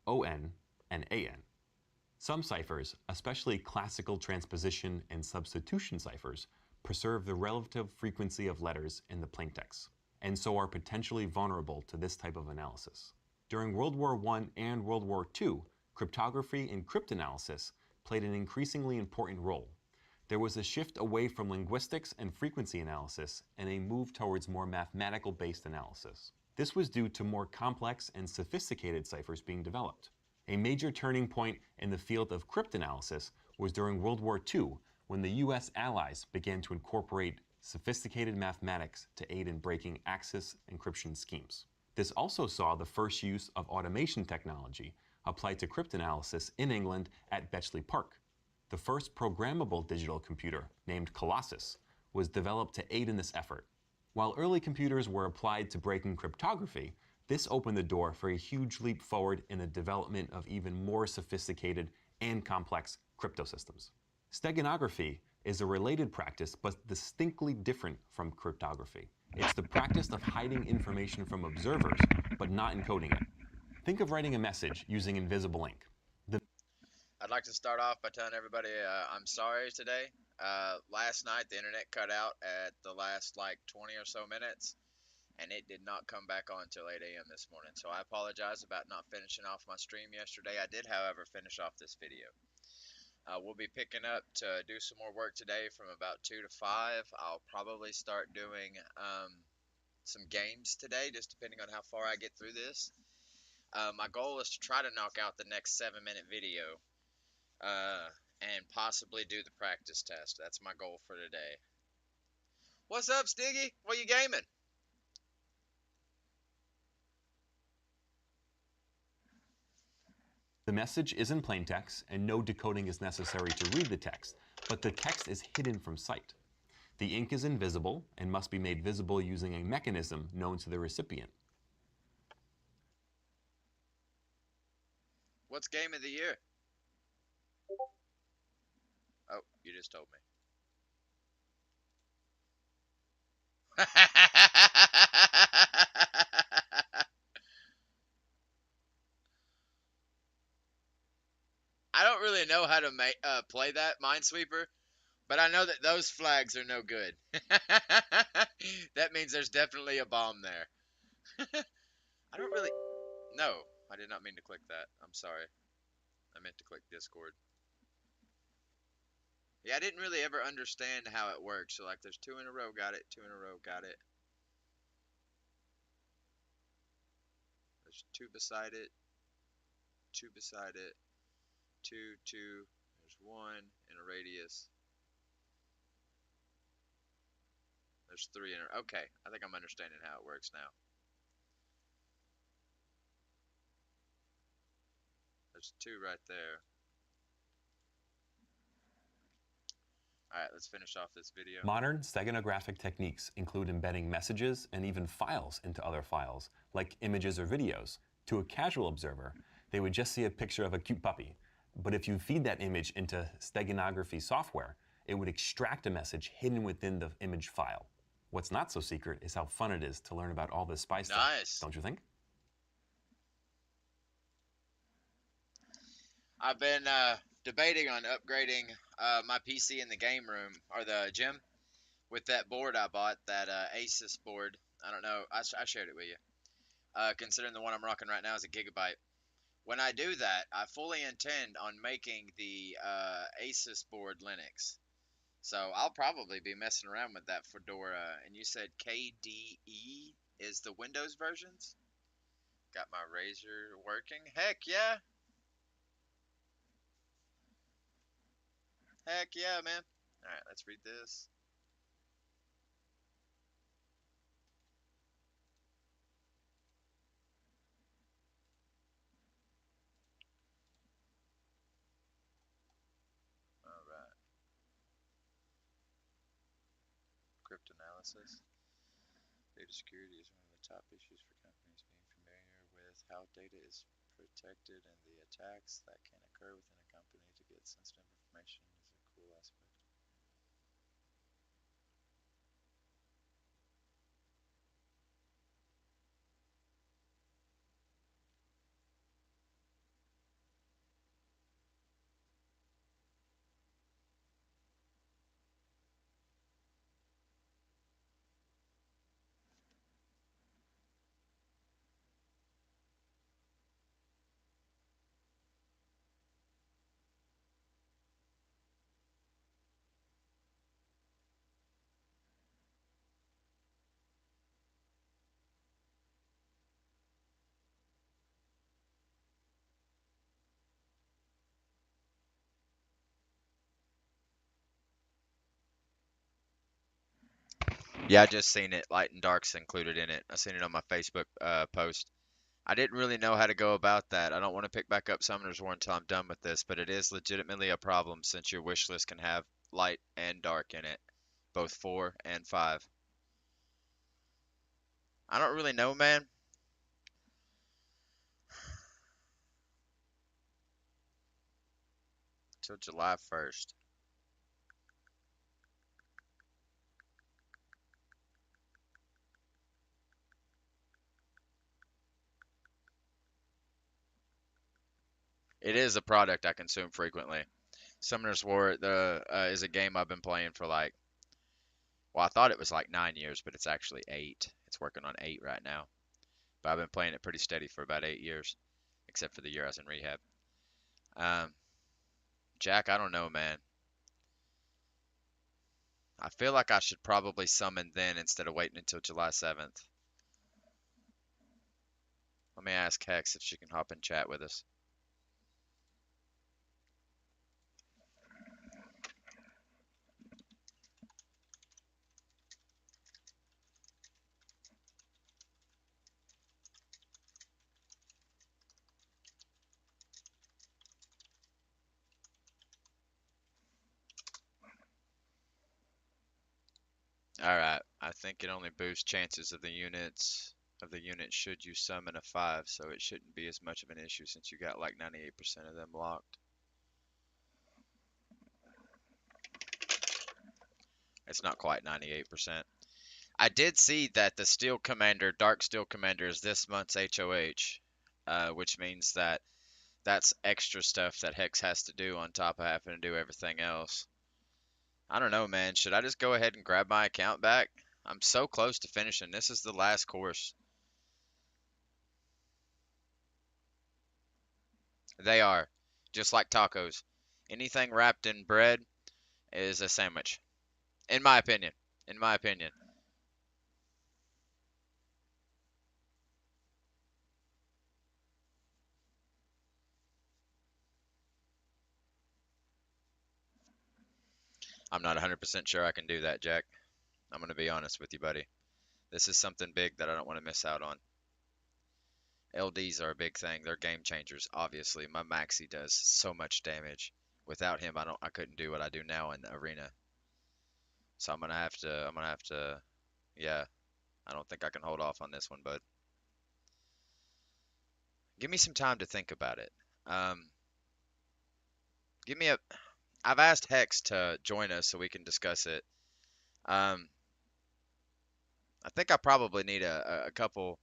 ON, and AN. Some ciphers, especially classical transposition and substitution ciphers, preserve the relative frequency of letters in the plaintext, and so are potentially vulnerable to this type of analysis. During World War I and World War II, cryptography and cryptanalysis played an increasingly important role. There was a shift away from linguistics and frequency analysis and a move towards more mathematical-based analysis. This was due to more complex and sophisticated ciphers being developed. A major turning point in the field of cryptanalysis was during World War II, when the US allies began to incorporate sophisticated mathematics to aid in breaking Axis encryption schemes. This also saw the first use of automation technology applied to cryptanalysis in England at Bletchley Park. The first programmable digital computer, named Colossus, was developed to aid in this effort. While early computers were applied to breaking cryptography, this opened the door for a huge leap forward in the development of even more sophisticated and complex cryptosystems. Steganography is a related practice but distinctly different from cryptography. It's the practice of hiding information from observers but not encoding it. Think of writing a message using invisible ink. I'd like to start off by telling everybody I'm sorry today. Last night the internet cut out at the last like 20 or so minutes, and it did not come back on until 8 a.m. this morning. So I apologize about not finishing off my stream yesterday. I did, however, finish off this video. We'll be picking up to do some more work today from about 2 to 5. I'll probably start doing some games today, just depending on how far I get through this. My goal is to try to knock out the next 7-minute video and possibly do the practice test. That's my goal for today. What's up, Stiggy? What you gaming? The message is in plain text, and no decoding is necessary to read the text, but the text is hidden from sight. The ink is invisible and must be made visible using a mechanism known to the recipient. What's game of the year? Oh, you just told me. I don't really know how to play that Minesweeper, but I know that those flags are no good. That means there's definitely a bomb there. I don't really... No, I did not mean to click that. I'm sorry. I meant to click Discord. Yeah, I didn't really ever understand how it works. So, like, there's 2 in a row, got it. 2 in a row, got it. There's 2 beside it. 2 beside it. 2, 2. There's 1 in a radius. There's 3 in a... Okay, I think I'm understanding how it works now. There's 2 right there. Alright, let's finish off this video. Modern steganographic techniques include embedding messages and even files into other files, like images or videos. To a casual observer, they would just see a picture of a cute puppy. But if you feed that image into steganography software, it would extract a message hidden within the image file. What's not so secret is how fun it is to learn about all this spy stuff, don't you think? I've been debating on upgrading my PC in the game room, or the gym, with that board I bought, that Asus board. I don't know, I shared it with you. Considering the one I'm rocking right now is a Gigabyte. When I do that, I fully intend on making the Asus board Linux. So I'll probably be messing around with that Fedora. And you said KDE is the Windows versions? Got my Razer working? Heck yeah! Heck yeah, man. Alright, let's read this. Alright. Cryptanalysis. Data security is one of the top issues for companies. Being familiar with how data is protected and the attacks that can occur within a company to get sensitive information is a cool aspect. Yeah, I just seen it. Light and dark's included in it. I seen it on my Facebook post. I didn't really know how to go about that. I don't want to pick back up Summoner's War until I'm done with this, but it is legitimately a problem since your wish list can have light and dark in it, both 4 and 5. I don't really know, man. Till July 1st. It is a product I consume frequently. Summoner's War is a game I've been playing for like, well, I thought it was like 9 years, but it's actually 8. It's working on 8 right now. But I've been playing it pretty steady for about 8 years, except for the year I was in rehab. Um, Jack, I don't know, man. I feel like I should probably summon then instead of waiting until July 7th. Let me ask Hex if she can hop in chat with us. Alright, I think it only boosts chances of the unit should you summon a 5, so it shouldn't be as much of an issue since you got like 98% of them locked. It's not quite 98%. I did see that the Steel Commander, Dark Steel Commander, is this month's HOH, which means that that's extra stuff that Hex has to do on top of having to do everything else. I don't know, man. Should I just go ahead and grab my account back? I'm so close to finishing. This is the last course. They are, just like tacos. Anything wrapped in bread is a sandwich, in my opinion. In my opinion. I'm not 100% sure I can do that, Jack. I'm going to be honest with you, buddy. This is something big that I don't want to miss out on. LDs are a big thing. They're game changers, obviously. My Maxi does so much damage. Without him, I couldn't do what I do now in the arena. So I'm gonna have to, yeah. I don't think I can hold off on this one, bud. Give me some time to think about it. Um, give me a. I've asked Hex to join us so we can discuss it. Um, I think I probably need a couple.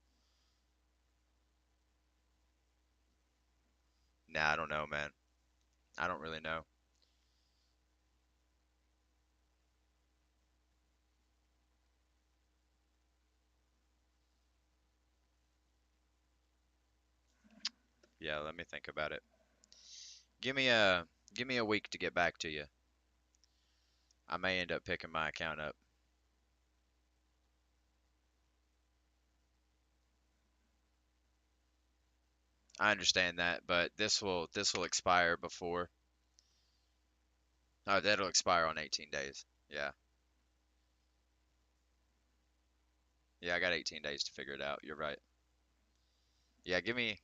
Nah, I don't know, man. I don't really know. Yeah, let me think about it. Give me a give me a week to get back to you. I may end up picking my account up. I understand that, but this will expire before. Oh, that'll expire on 18 days. Yeah. Yeah, I got 18 days to figure it out. You're right. Yeah, give me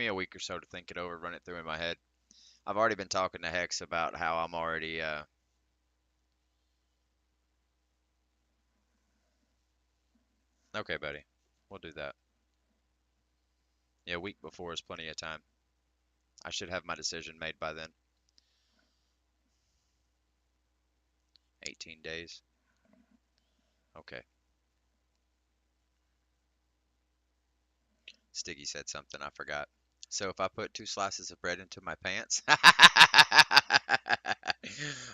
a week or so to think it over, run it through in my head. I've already been talking to Hex about how I'm already okay, buddy. We'll do that. Yeah, a week before is plenty of time. I should have my decision made by then. 18 days. Okay. Stiggy said something I forgot. So if I put 2 slices of bread into my pants,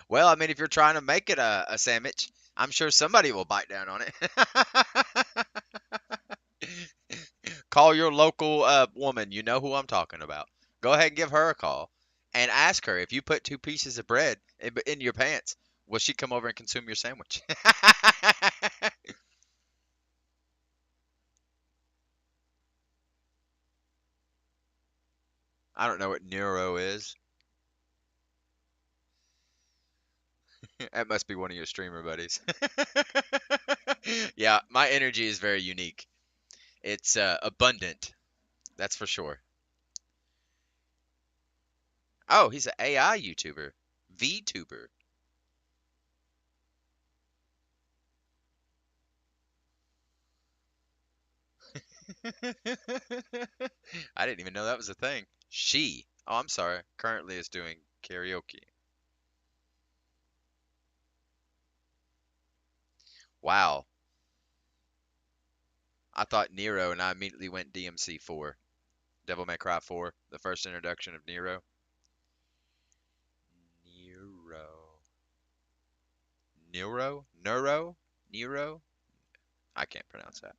well, I mean, if you're trying to make it a sandwich, I'm sure somebody will bite down on it. Call your local woman. You know who I'm talking about. Go ahead and give her a call and ask her if you put 2 pieces of bread in your pants, will she come over and consume your sandwich? I don't know what Neuro is. That must be one of your streamer buddies. Yeah, my energy is very unique. It's abundant, that's for sure. Oh, he's an AI YouTuber. VTuber. I didn't even know that was a thing. She, oh, I'm sorry, currently is doing karaoke. Wow. I thought Nero and I immediately went DMC4. Devil May Cry 4, the first introduction of Nero. Nero. Nero? Neuro? Nero? I can't pronounce that.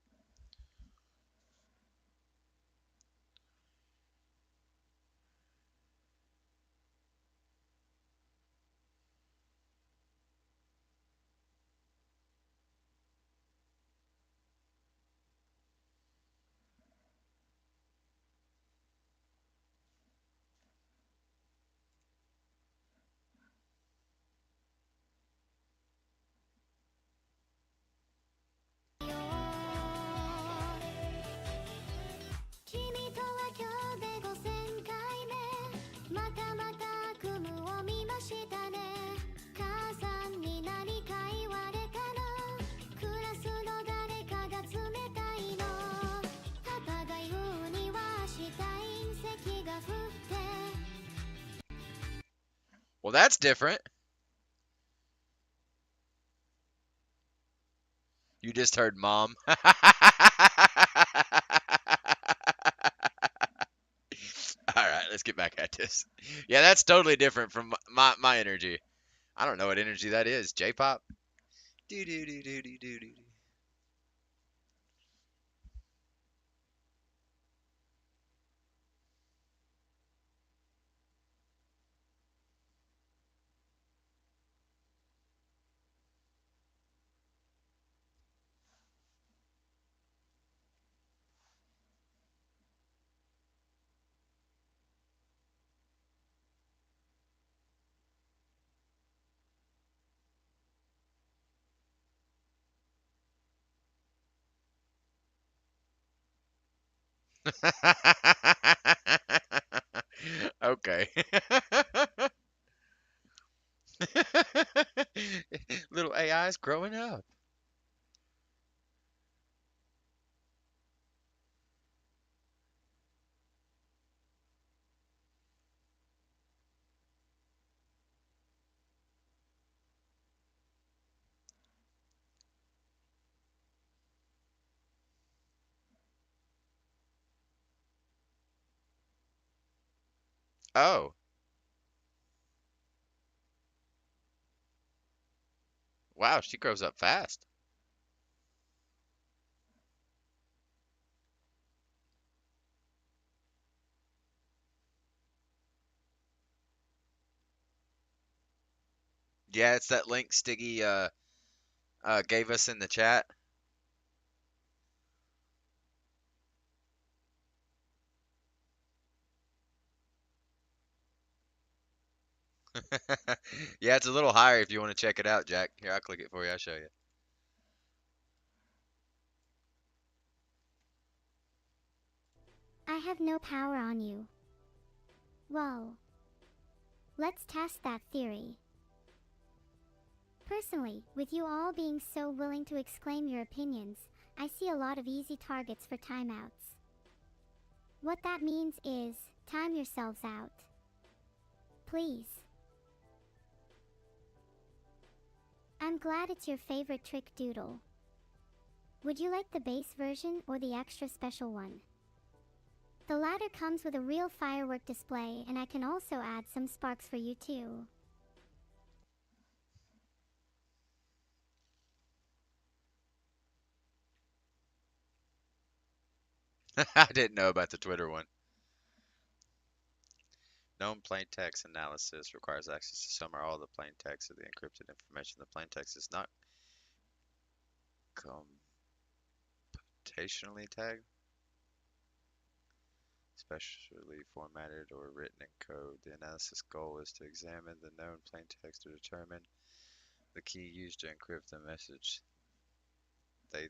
Well, that's different. You just heard mom. All right, let's get back at this. Yeah, that's totally different from my energy. I don't know what energy that is. J-pop? Do do do do do do do. Okay. Little AI's growing up. Oh, wow, she grows up fast. Yeah, it's that link Stiggy gave us in the chat. Yeah, it's a little higher if you want to check it out, Jack. Here, I'll click it for you. I'll show you. I have no power on you. Well, let's test that theory. Personally, with you all being so willing to exclaim your opinions, I see a lot of easy targets for timeouts. What that means is, time yourselves out. Please. I'm glad it's your favorite trick doodle. Would you like the base version or the extra special one? The latter comes with a real firework display, and I can also add some sparks for you too. I didn't know about the Twitter one. Known plain text analysis requires access to some or all the plain text of the encrypted information. The plain text is not computationally tagged, especially formatted or written in code. The analysis goal is to examine the known plain text to determine the key used to encrypt the message. They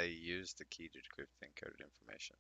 use the key to decrypt the encoded information.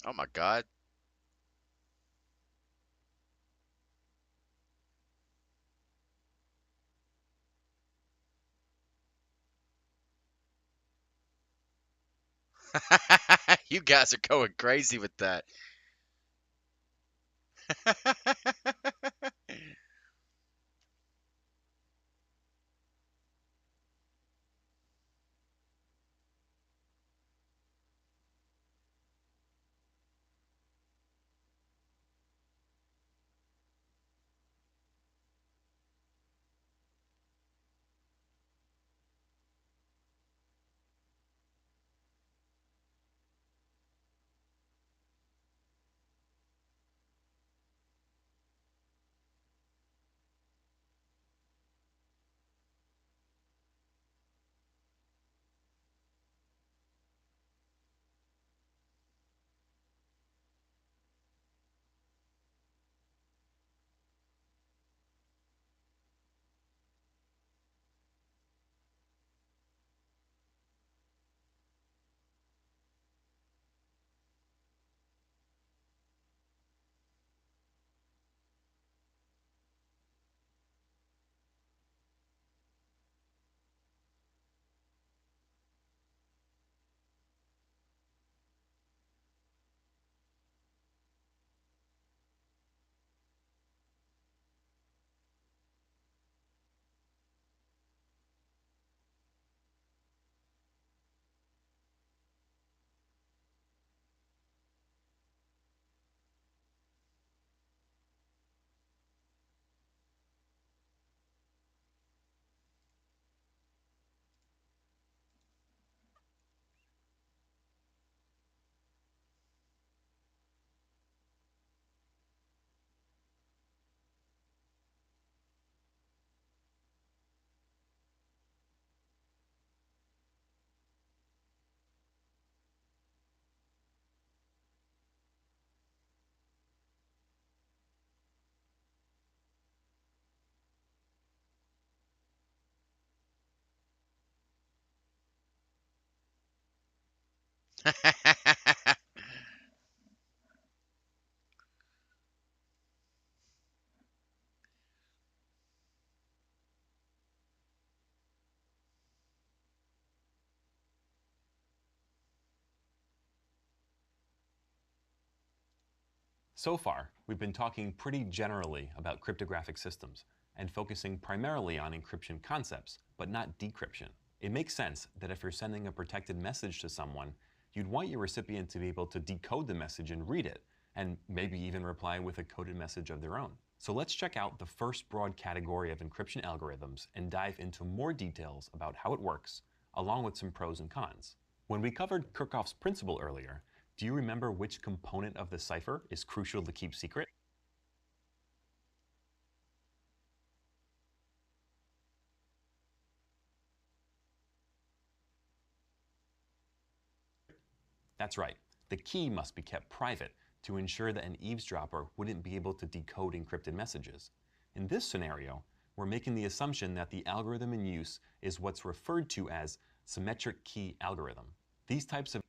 Oh my God. You guys are going crazy with that. So far, we've been talking pretty generally about cryptographic systems and focusing primarily on encryption concepts, but not decryption. It makes sense that if you're sending a protected message to someone, you'd want your recipient to be able to decode the message and read it, and maybe even reply with a coded message of their own. So let's check out the first broad category of encryption algorithms and dive into more details about how it works, along with some pros and cons. When we covered Kirchhoff's principle earlier, do you remember which component of the cipher is crucial to keep secret? That's right, the key must be kept private to ensure that an eavesdropper wouldn't be able to decode encrypted messages. In this scenario, we're making the assumption that the algorithm in use is what's referred to as symmetric key algorithm. These types of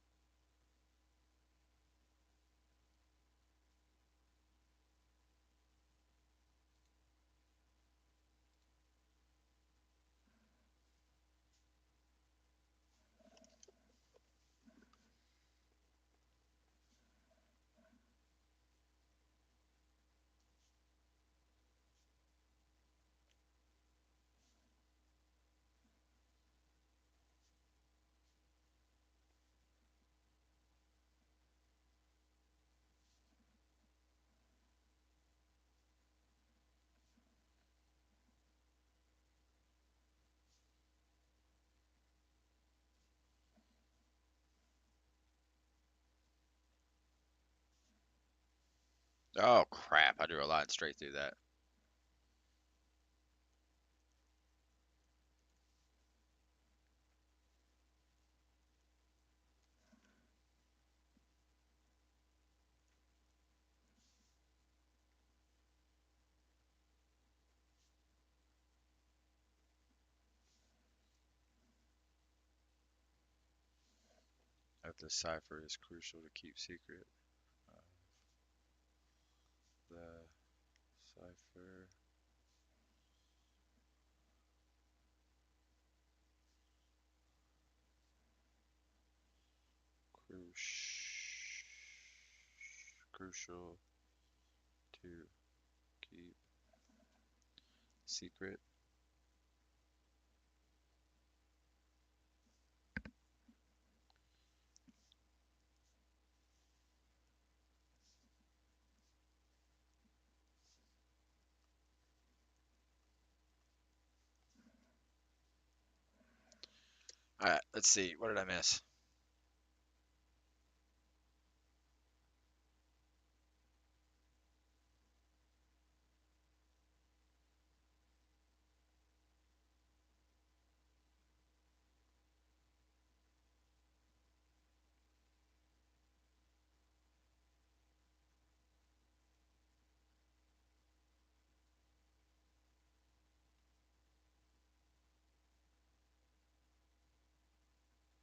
Oh crap! I drew a line straight through that. That the cipher is crucial to keep secret. The cipher. Crucial to keep secret. All right, let's see. What did I miss?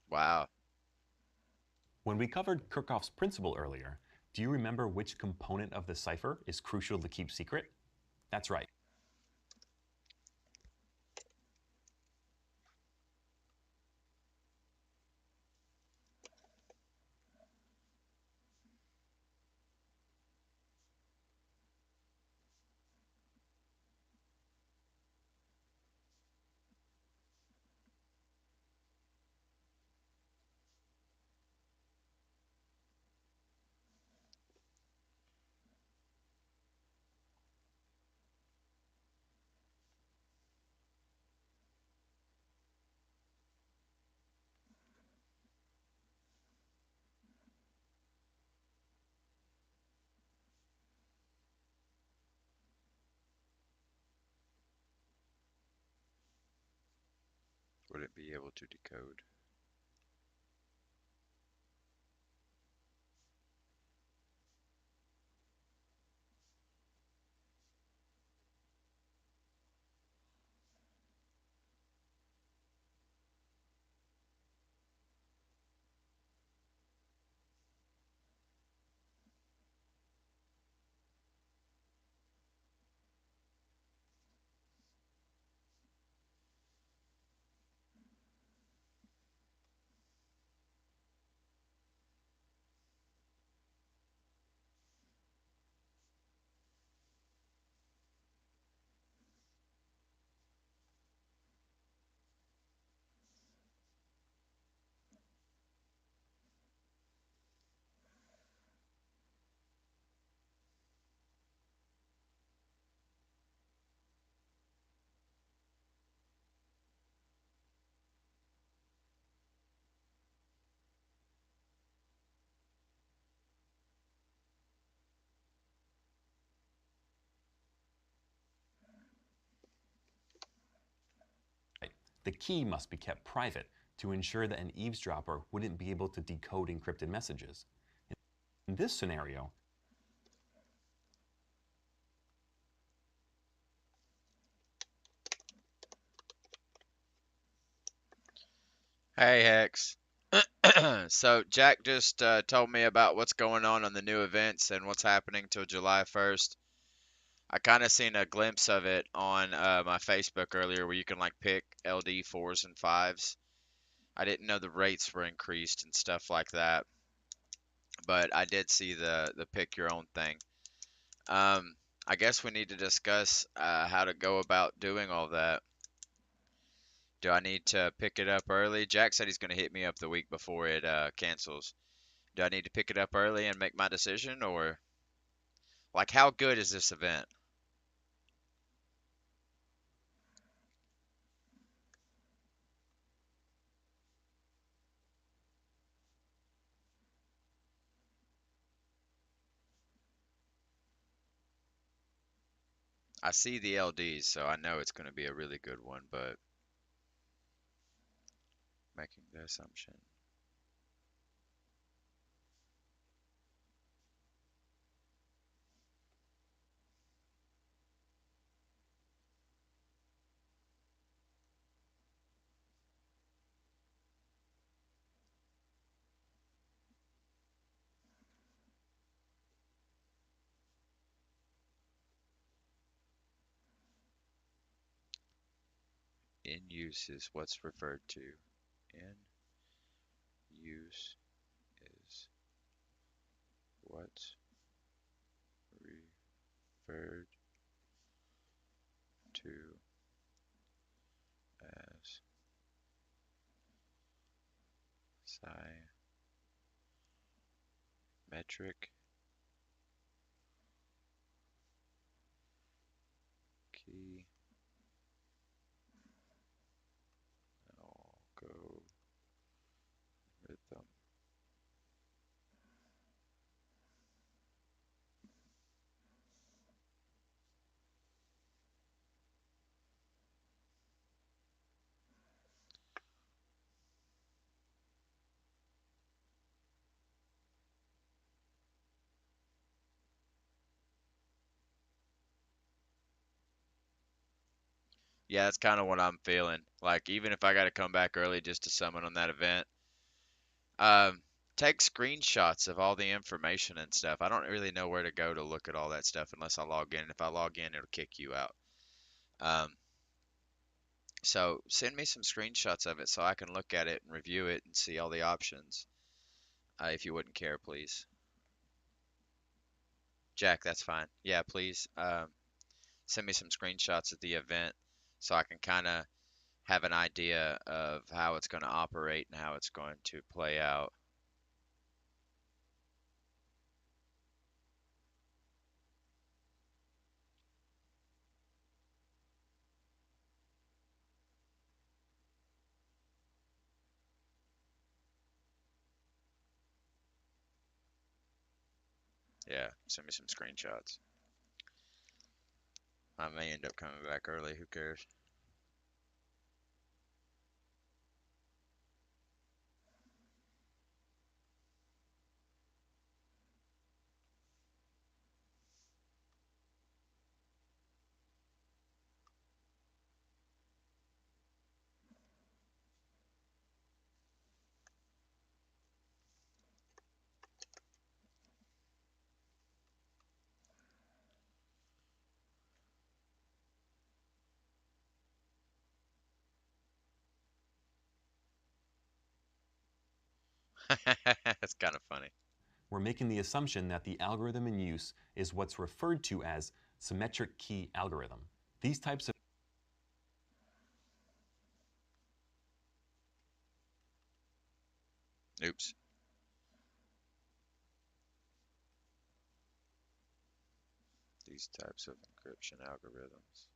Wow. When we covered Kirchhoff's principle earlier, do you remember which component of the cipher is crucial to keep secret? That's right. Would it be able to decode? The key must be kept private to ensure that an eavesdropper wouldn't be able to decode encrypted messages. In this scenario, Hey Hex. So Jack just told me about what's going on the new events and what's happening till July 1st. I kind of seen a glimpse of it on my Facebook earlier where you can like pick LD 4s and 5s. I didn't know the rates were increased and stuff like that, but I did see the pick your own thing. I guess we need to discuss how to go about doing all that. Do I need to pick it up early? Jack said he's going to hit me up the week before it cancels. Do I need to pick it up early and make my decision, or like how good is this event? I see the LDs, so I know it's going to be a really good one, but making the assumption. In use is what's referred to. In use is what's referred to as symmetric key algorithm. Yeah, that's kind of what I'm feeling. Like, even if I got to come back early just to summon on that event, um, take screenshots of all the information and stuff. I don't really know where to go to look at all that stuff unless I log in. If I log in, it'll kick you out. Um, so send me some screenshots of it so I can look at it and review it and see all the options. If you wouldn't care, please. Jack, that's fine. Yeah, please. Send me some screenshots of the event so I can kind of have an idea of how it's going to operate and how it's going to play out. Yeah, send me some screenshots. I may end up coming back early. Who cares? That's kind of funny. we're making the assumption that the algorithm in use is what's referred to as symmetric key algorithm. These types of Oops. These types of encryption algorithms.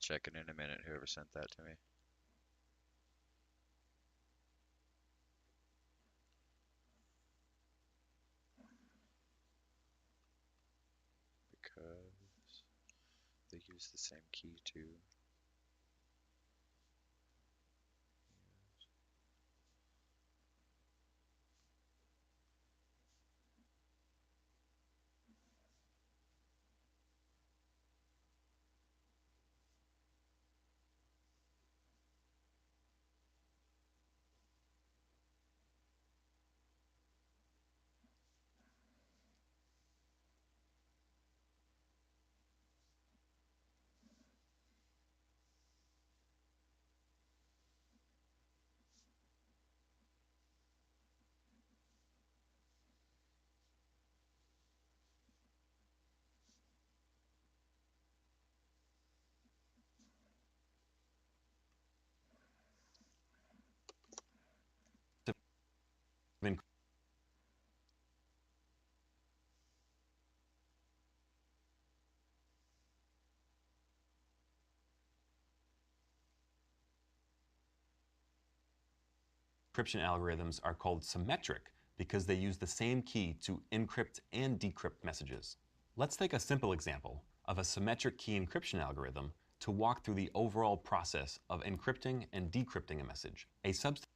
I'll check it in a minute, whoever sent that to me. Because they use the same key too. Encryption algorithms are called symmetric because they use the same key to encrypt and decrypt messages. Let's take a simple example of a symmetric key encryption algorithm to walk through the overall process of encrypting and decrypting a message. A substitution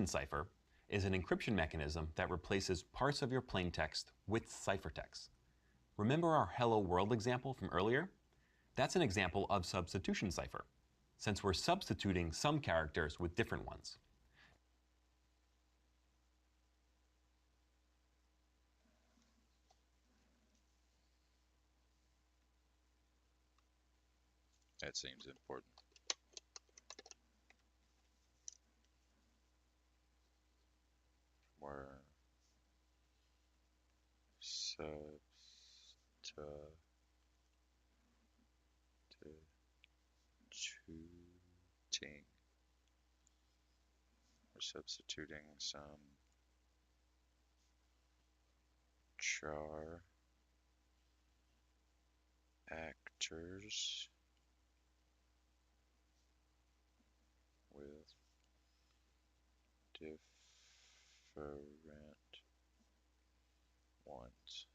cipher is an encryption mechanism that replaces parts of your plaintext with ciphertext. Remember our Hello World example from earlier? That's an example of substitution cipher, since we're substituting some characters with different ones. That seems important. Where substituting. We're substituting some char actors with different ones.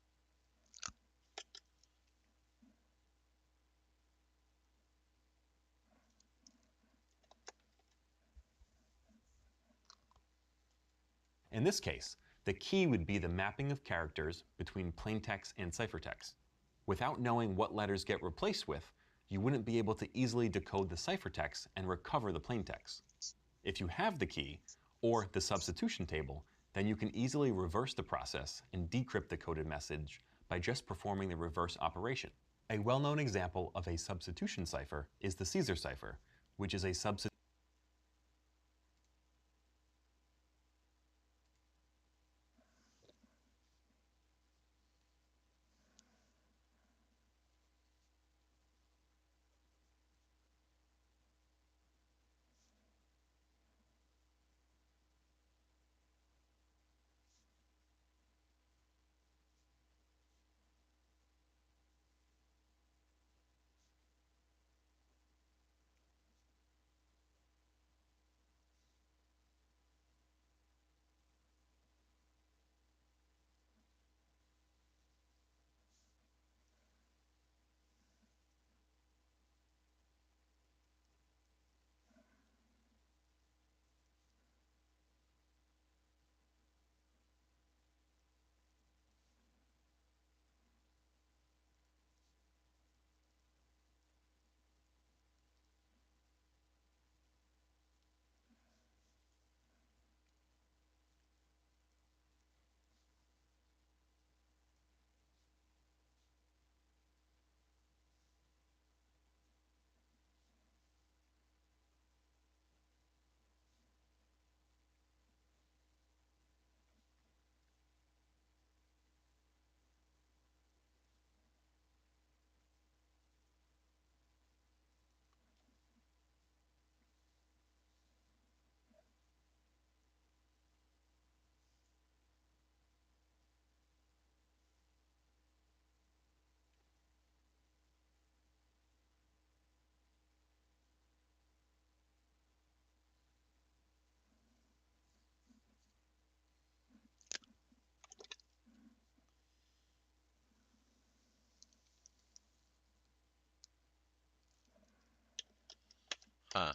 In this case, the key would be the mapping of characters between plaintext and ciphertext. Without knowing what letters get replaced with, you wouldn't be able to easily decode the ciphertext and recover the plaintext. If you have the key, or the substitution table, then you can easily reverse the process and decrypt the coded message by just performing the reverse operation. A well-known example of a substitution cipher is the Caesar cipher, which is a substitution Huh.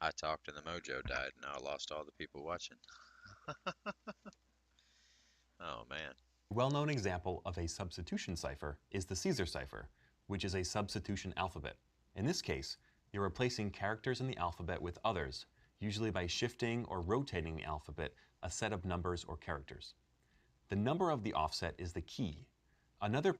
I talked and the mojo died, and I lost all the people watching. Oh man. A well-known example of a substitution cipher is the Caesar cipher, which is a substitution alphabet. In this case, you're replacing characters in the alphabet with others, usually by shifting or rotating the alphabet a set of numbers or characters. The number of the offset is the key. Another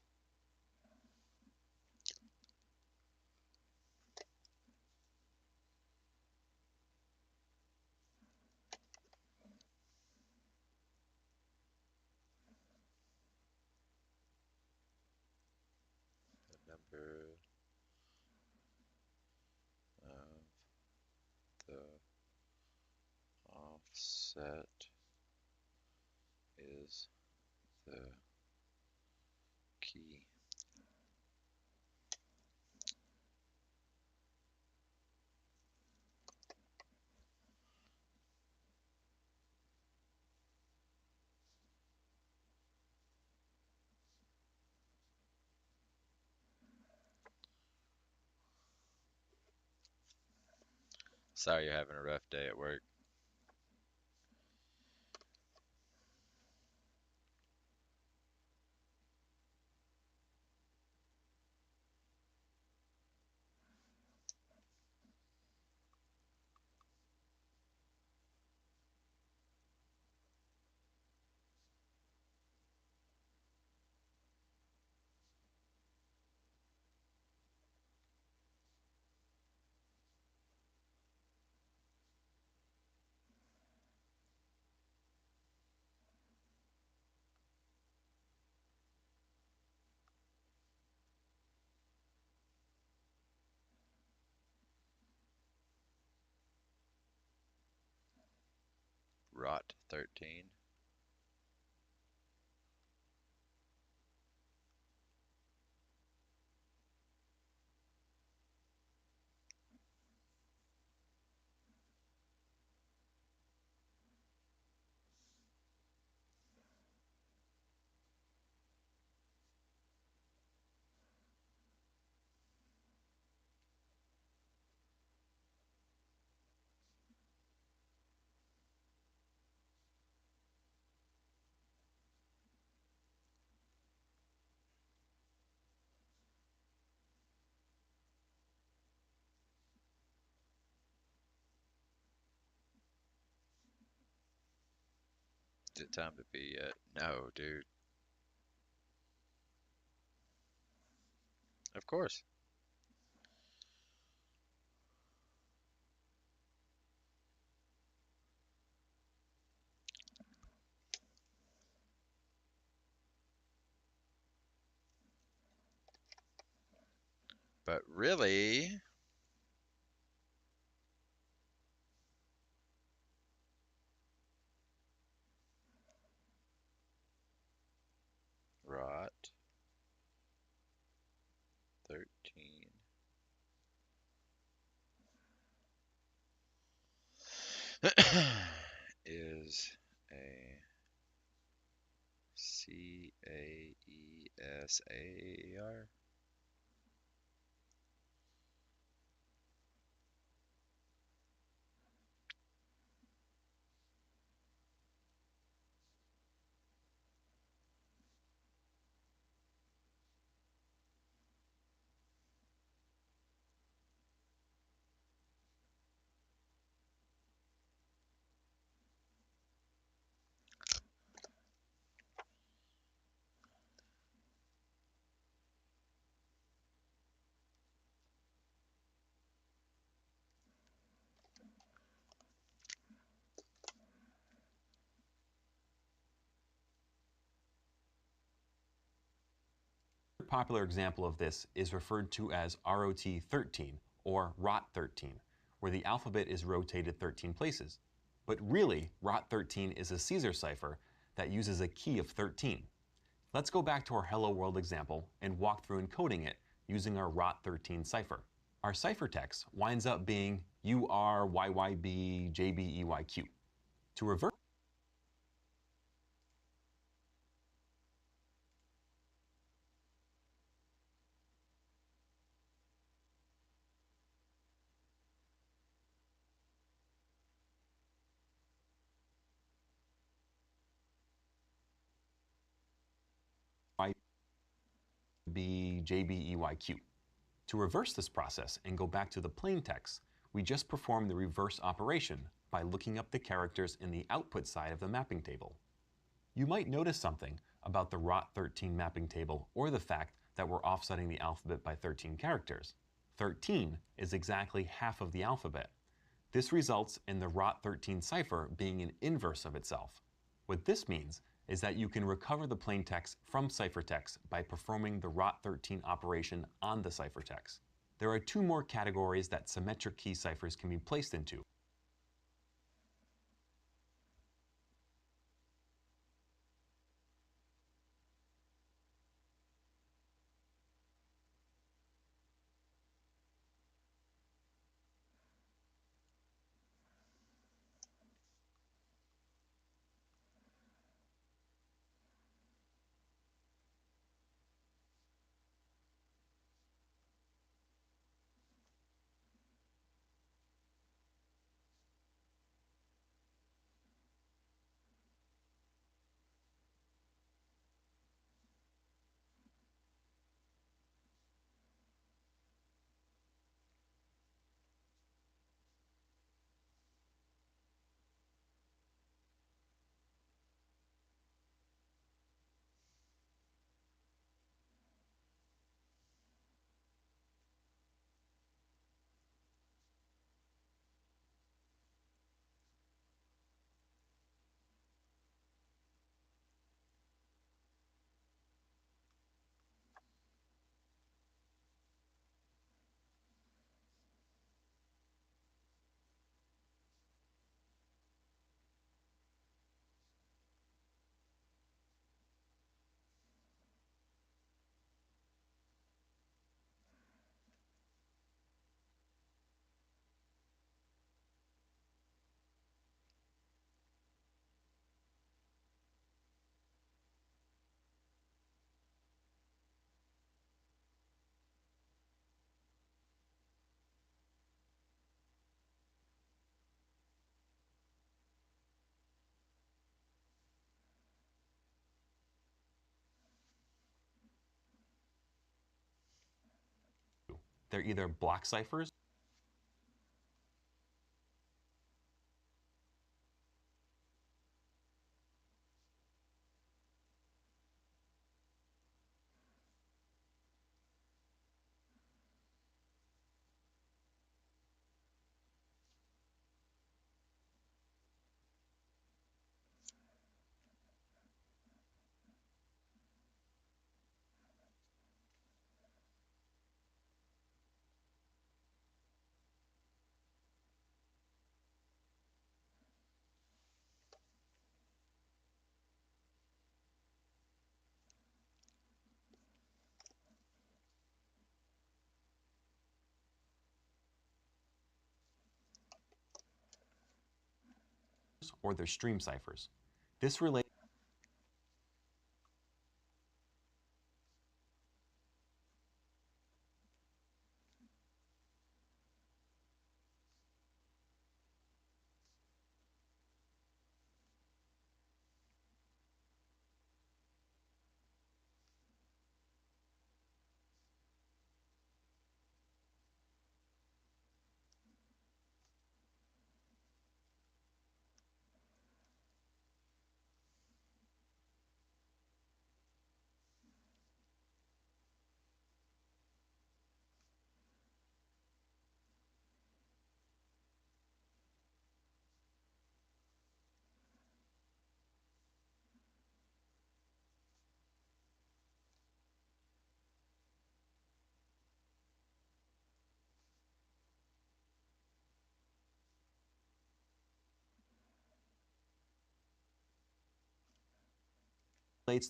The number of the offset is the key. Sorry you're having a rough day at work. Rot 13. Is it time to be yet? No, dude. Of course. But really, rot 13 is a CAESAR. A popular example of this is referred to as ROT13 or ROT13, where the alphabet is rotated 13 places. But really, ROT13 is a Caesar cipher that uses a key of 13. Let's go back to our Hello World example and walk through encoding it using our ROT13 cipher. Our ciphertext winds up being URYYBJBEYQ. To reverse be JBEYQ. To reverse this process and go back to the plain text, we just perform the reverse operation by looking up the characters in the output side of the mapping table. You might notice something about the ROT13 mapping table or the fact that we're offsetting the alphabet by 13 characters. 13 is exactly half of the alphabet. This results in the ROT13 cipher being an inverse of itself. What this means is that you can recover the plain text from ciphertext by performing the ROT13 operation on the ciphertext. There are two more categories that symmetric key ciphers can be placed into. They're either block ciphers or they're stream ciphers. This relates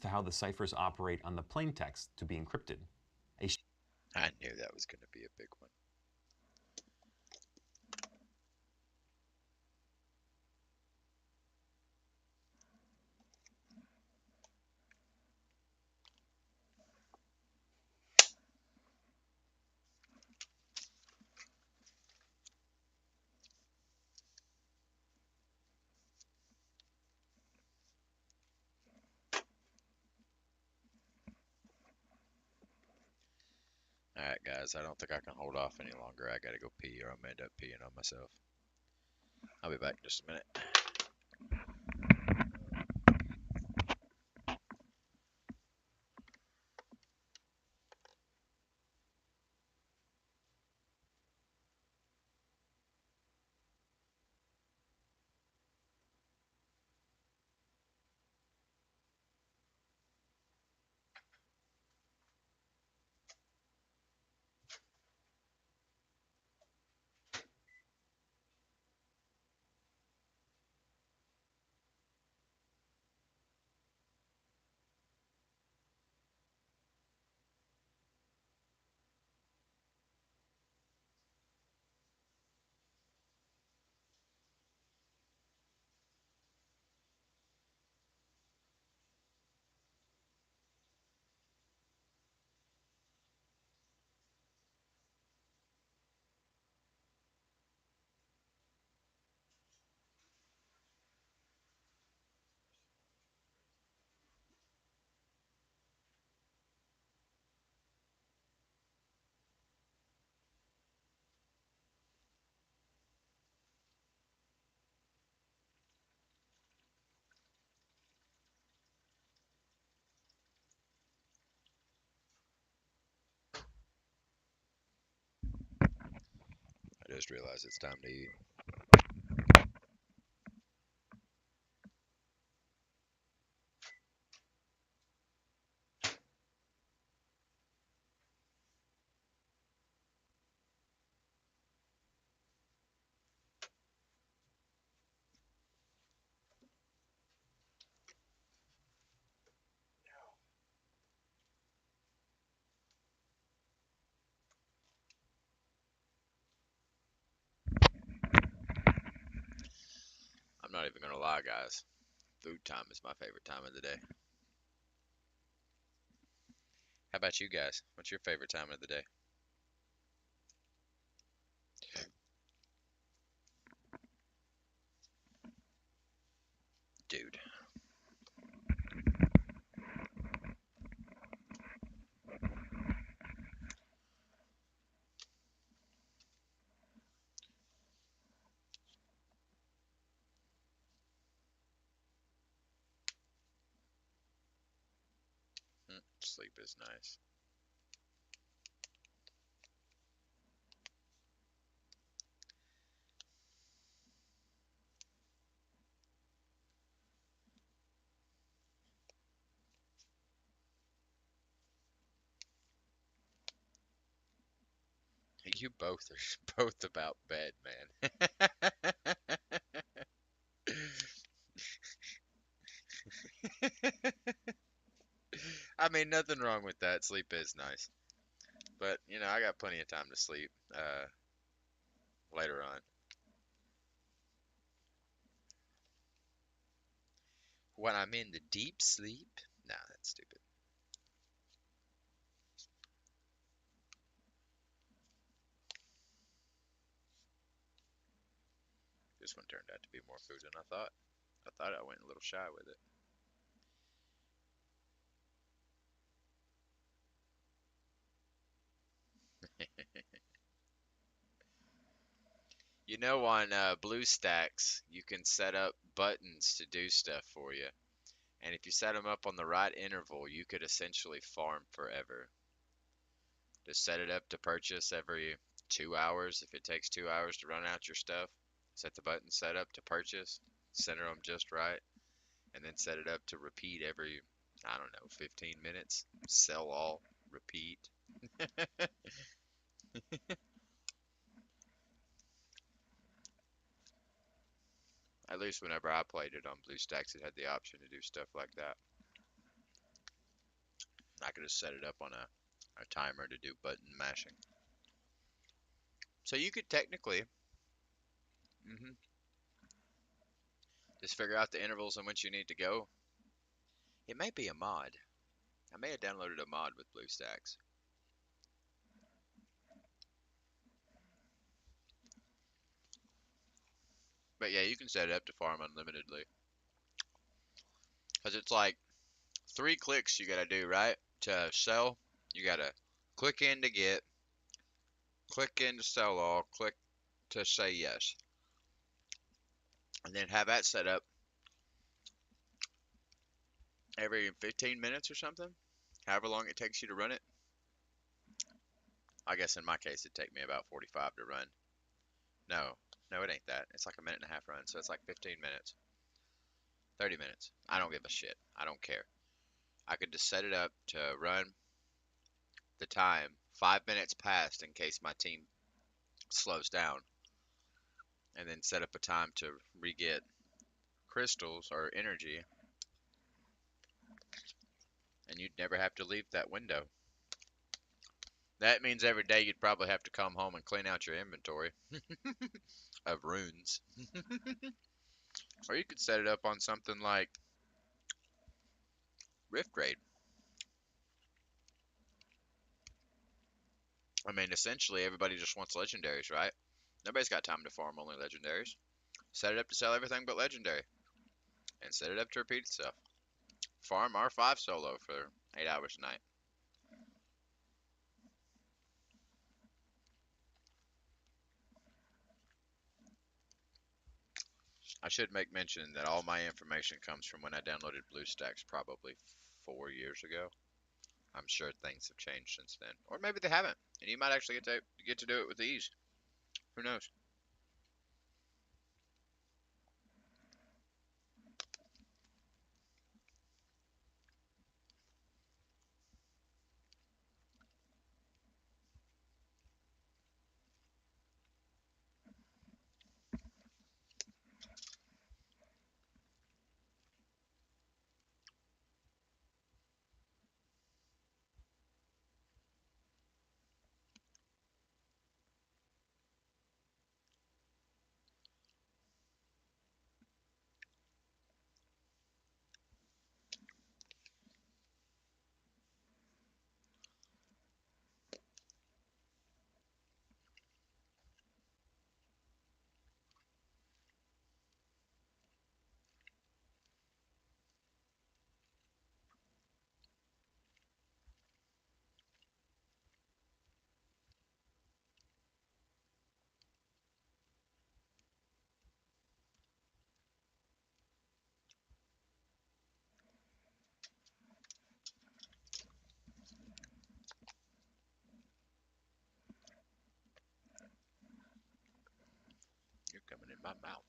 to how the ciphers operate on the plain text to be encrypted. I knew that was going to be a big one. Alright, guys, I don't think I can hold off any longer. I gotta go pee or I'm gonna end up peeing on myself. I'll be back in just a minute. I just realized it's time to eat. I'm not even gonna lie, guys. Food time is my favorite time of the day. How about you guys? What's your favorite time of the day? Dude. Sleep is nice. You both are both about bed, man. I mean, nothing wrong with that. Sleep is nice. But, you know, I got plenty of time to sleep later on. When I'm in the deep sleep? Nah, that's stupid. This one turned out to be more food than I thought. I thought I went a little shy with it. You know, on BlueStacks, you can set up buttons to do stuff for you. And if you set them up on the right interval, you could essentially farm forever. Just set it up to purchase every 2 hours if it takes 2 hours to run out your stuff. Set the button set up to purchase, center them just right, and then set it up to repeat every, I don't know, 15 minutes. Sell all, repeat. At least whenever I played it on BlueStacks, it had the option to do stuff like that. I could just set it up on a timer to do button mashing. So you could technically just figure out the intervals in which you need to go. It may be a mod. I may have downloaded a mod with BlueStacks. But yeah, you can set it up to farm unlimitedly. Because it's like 3 clicks you gotta do, right? To sell, you gotta click in to get, click in to sell all, click to say yes, and then have that set up every 15 minutes or something, however long it takes you to run it. I guess in my case, it'd take me about 45 to run. No, no, it ain't that. It's like a minute and a half run, so it's like 15 minutes, 30 minutes. I don't give a shit. I don't care. I could just set it up to run the time 5 minutes past in case my team slows down, and then set up a time to re-get crystals or energy, and you'd never have to leave that window. That means every day you'd probably have to come home and clean out your inventory of runes. Or you could set it up on something like Rift Raid. I mean, essentially, everybody just wants legendaries, right? Nobody's got time to farm only legendaries. Set it up to sell everything but legendary, and set it up to repeat itself. Farm R5 solo for 8 hours a night. I should make mention that all my information comes from when I downloaded BlueStacks probably 4 years ago. I'm sure things have changed since then, or maybe they haven't, and you might actually get to do it with ease. Who knows? You're coming in my mouth.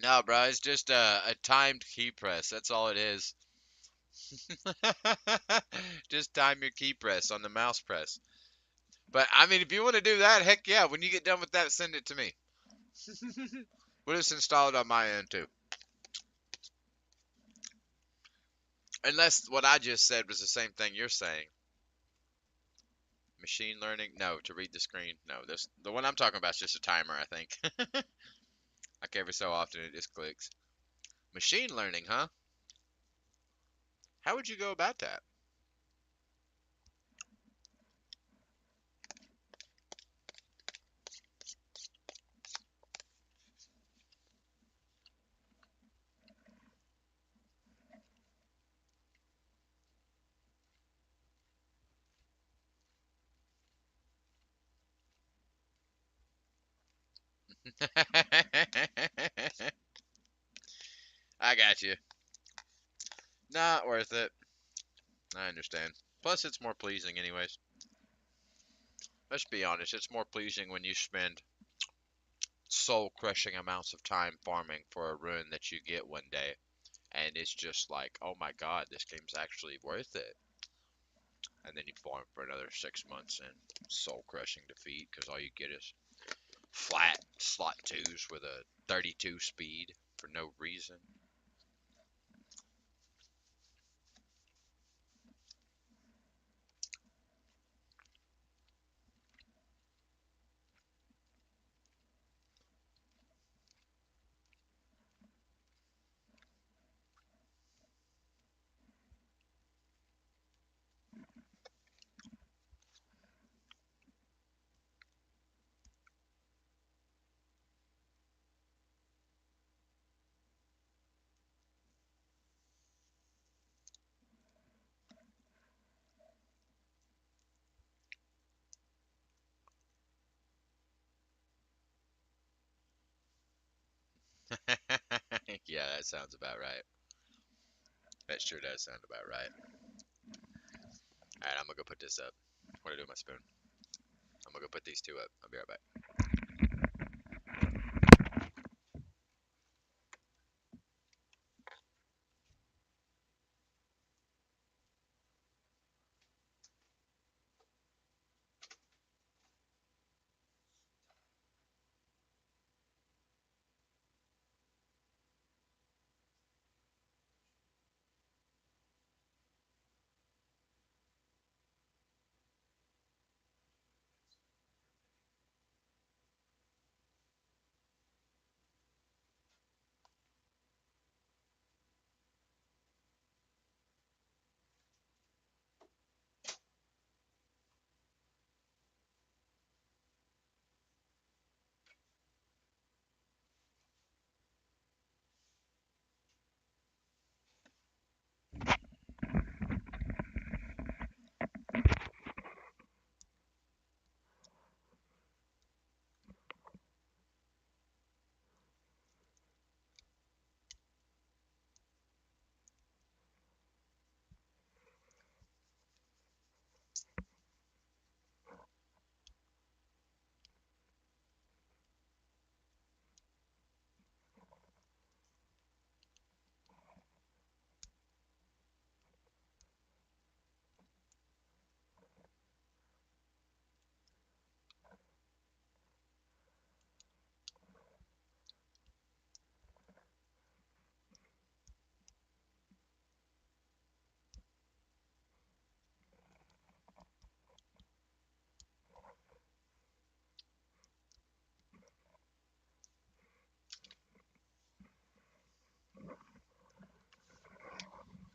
No, bro, it's just a timed key press. That's all it is. Just time your key press on the mouse press. But I mean, if you want to do that, heck yeah. When you get done with that, send it to me. We'll just install it on my end too. Unless what I just said was the same thing you're saying. Machine learning? No, to read the screen. No, the one I'm talking about is just a timer, I think. Like every so often it just clicks. Machine learning, huh? How would you go about that? I got you. Not worth it. I understand. Plus, it's more pleasing anyways. Let's be honest, it's more pleasing when you spend soul-crushing amounts of time farming for a rune that you get one day, and it's just like, oh my god, this game's actually worth it. And then you farm for another 6 months in soul-crushing defeat because all you get is flat slot 2s with a 32 speed for no reason. Yeah, that sounds about right. That sure does sound about right. Alright, I'm gonna go put this up. What do I do with my spoon? I'm gonna go put these two up. I'll be right back.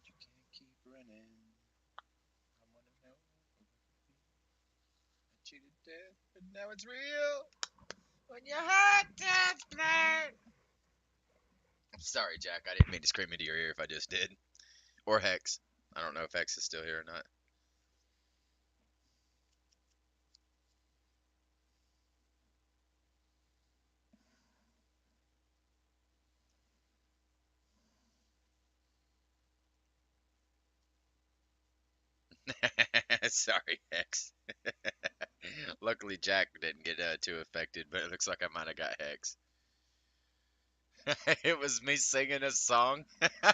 You can't keep running. I wanna know. I cheated death, but now it's real. When your heart does bleed. I'm sorry, Jack. I didn't mean to scream into your ear if I just did. Or Hex. I don't know if Hex is still here or not. Sorry, Hex. Luckily, Jack didn't get too affected, but it looks like I might have got Hex. It was me singing a song. I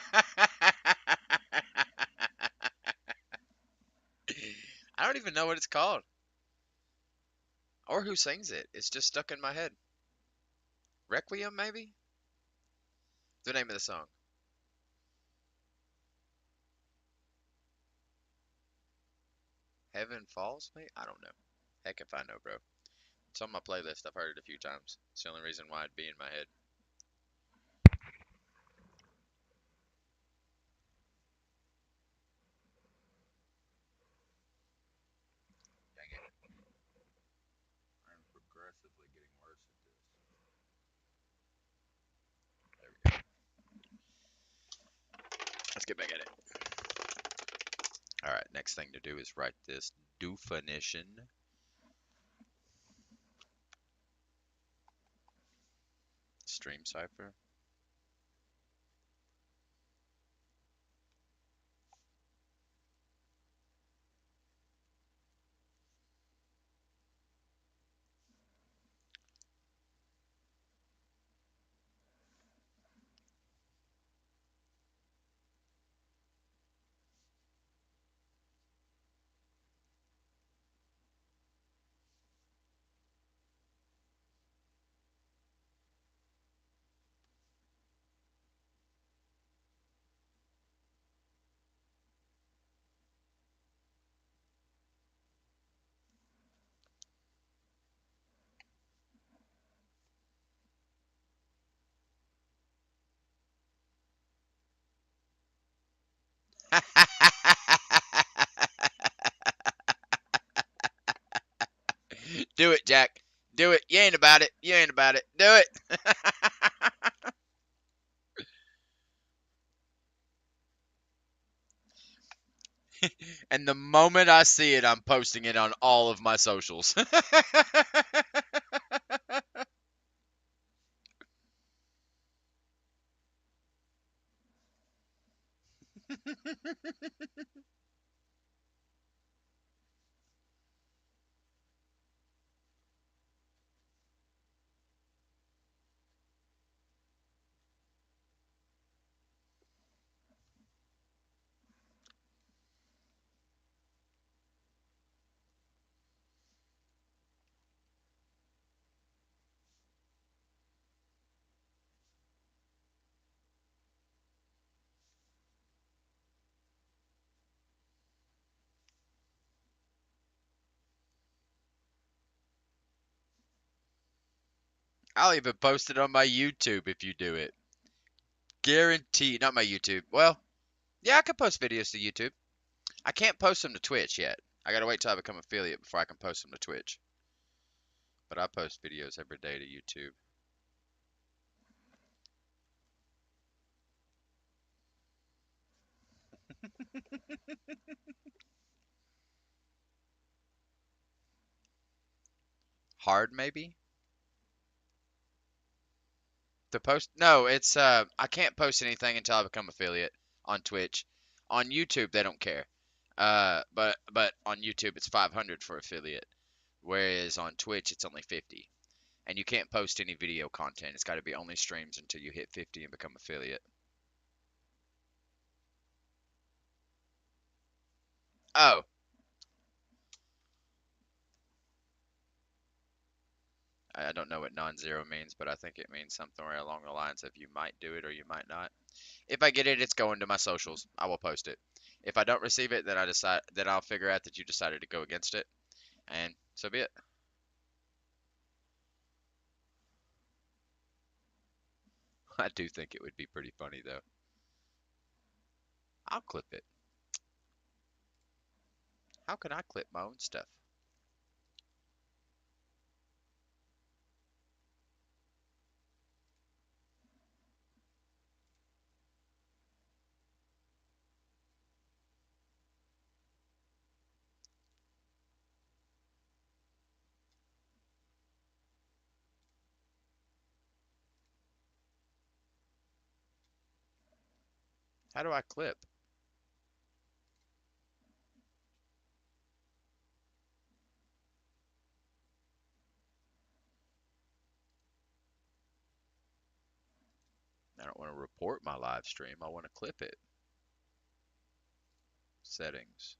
don't even know what it's called or who sings it. It's just stuck in my head. Requiem, maybe? The name of the song. Heaven Falls, maybe? I don't know. Heck if I know, bro. It's on my playlist. I've heard it a few times. It's the only reason why it'd be in my head. Dang it. I'm progressively getting worse at this. There we go. Let's get back at it. Alright, next thing to do is write this definition. Stream cipher. Do it, Jack. Do it. You ain't about it. You ain't about it. Do it. And the moment I see it, I'm posting it on all of my socials. I'll even post it on my YouTube if you do it. Guarantee. Not my YouTube. Well, yeah, I can post videos to YouTube. I can't post them to Twitch yet. I gotta wait till I become affiliate before I can post them to Twitch. But I post videos every day to YouTube. Hard maybe? To post? No, it's I can't post anything until I become affiliate on Twitch. On YouTube they don't care. But on YouTube it's 500 for affiliate, whereas on Twitch it's only 50. And you can't post any video content. It's got to be only streams until you hit 50 and become affiliate. Oh, I don't know what non-zero means, but I think it means something right along the lines of you might do it or you might not. If I get it, it's going to my socials. I will post it. If I don't receive it, then I'll figure out that you decided to go against it, and so be it. I do think it would be pretty funny though. I'll clip it. How can I clip my own stuff? How do I clip? I don't want to report my live stream. I want to clip it. Settings.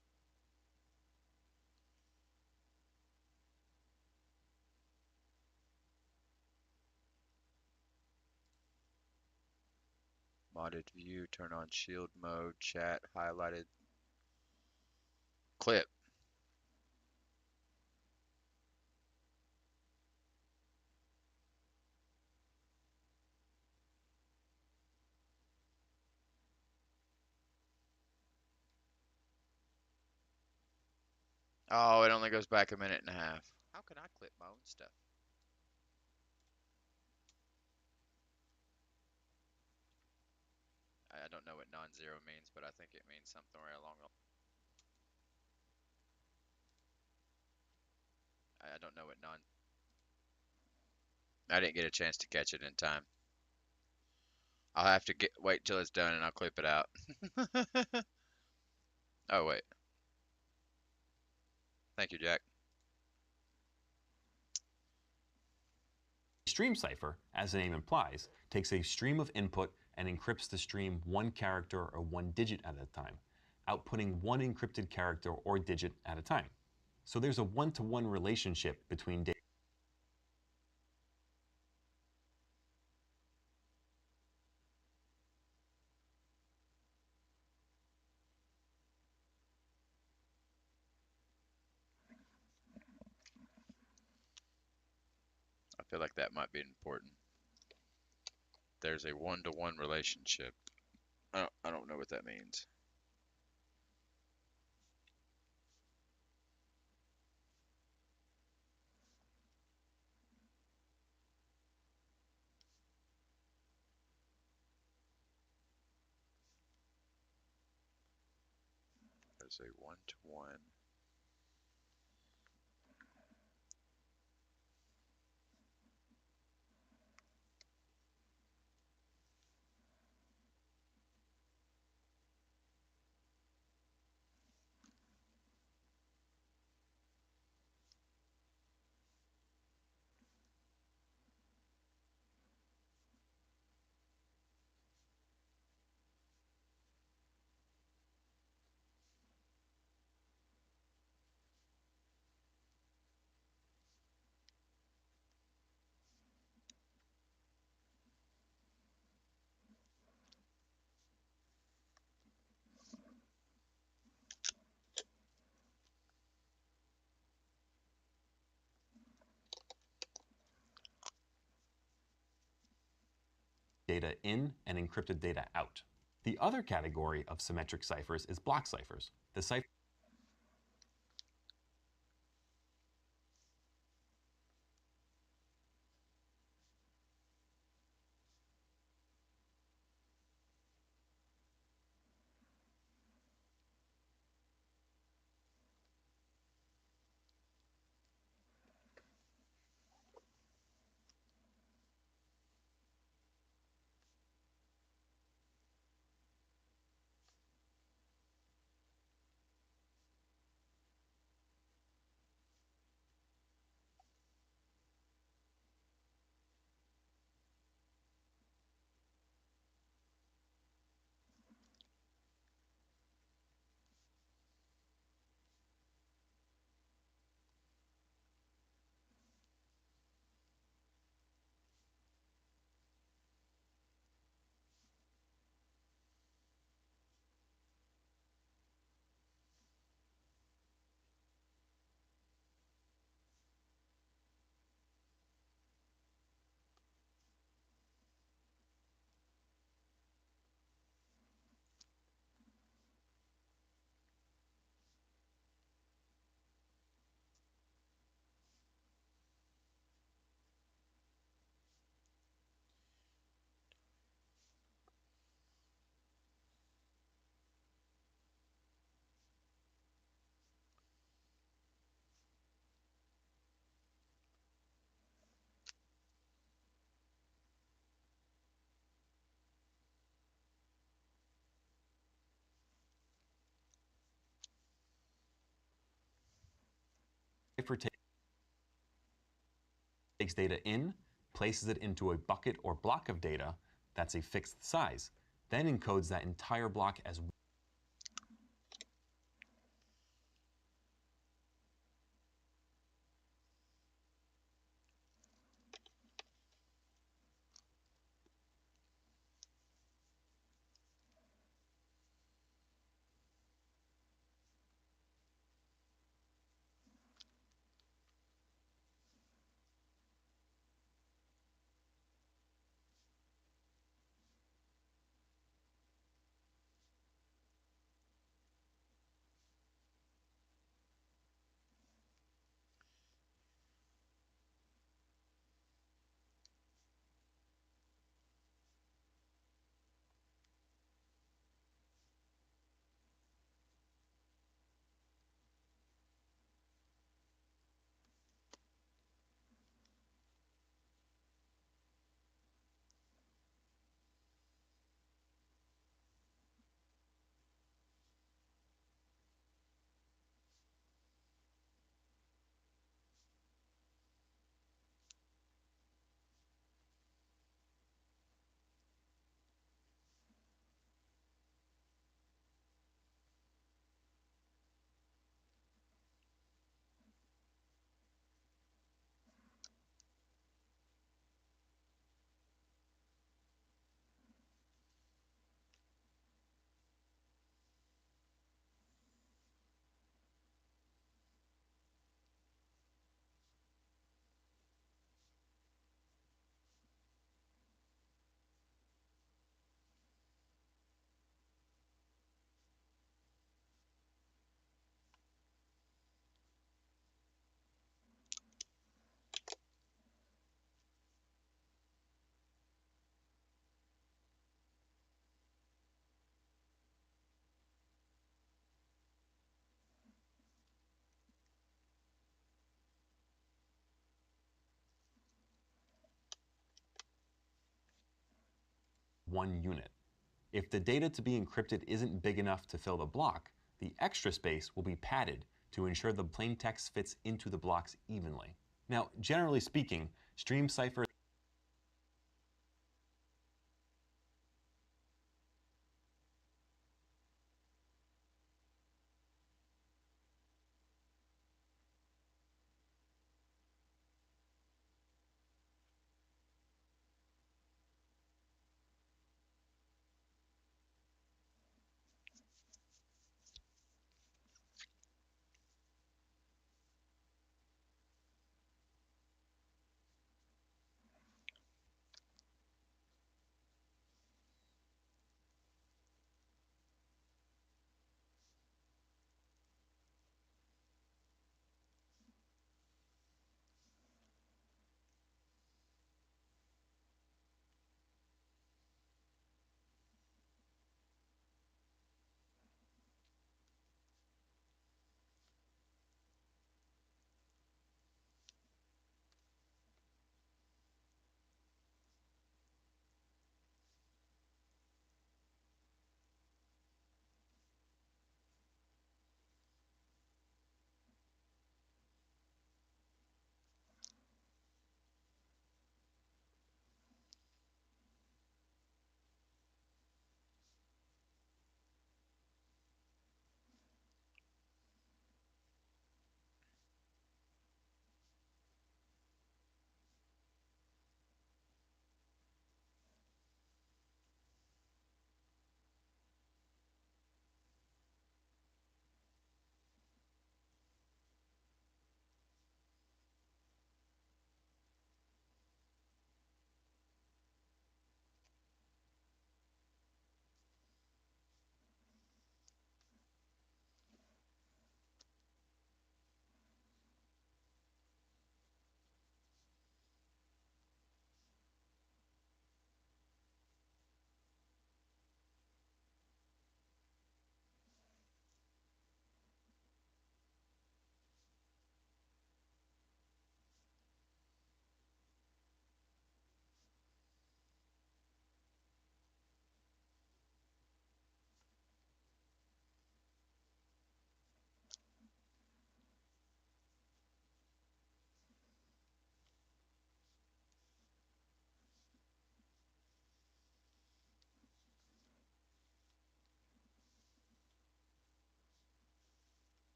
Modded view, turn on shield mode, chat, highlighted, clip. Oh, it only goes back a minute and a half. How can I clip my own stuff? I don't know what non-zero means, but I think it means something right along the. I don't know what non. I didn't get a chance to catch it in time. I'll have to wait till it's done and I'll clip it out. Oh wait. Thank you, Jack. Stream cipher, as the name implies, takes a stream of input and encrypts the stream one character or one digit at a time, outputting one encrypted character or digit at a time. So there's a one-to-one relationship between data. I feel like that might be important. There's a one-to-one relationship. I don't know what that means. There's a one-to-one. in and encrypted data out. The other category of symmetric ciphers is block ciphers. The cipher takes data in, places it into a bucket or block of data that's a fixed size, then encodes that entire block as one unit. If the data to be encrypted isn't big enough to fill the block, the extra space will be padded to ensure the plain text fits into the blocks evenly. Now, generally speaking, stream ciphers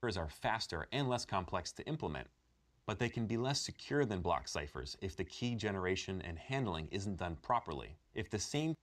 are faster and less complex to implement, but they can be less secure than block ciphers if the key generation and handling isn't done properly. If the same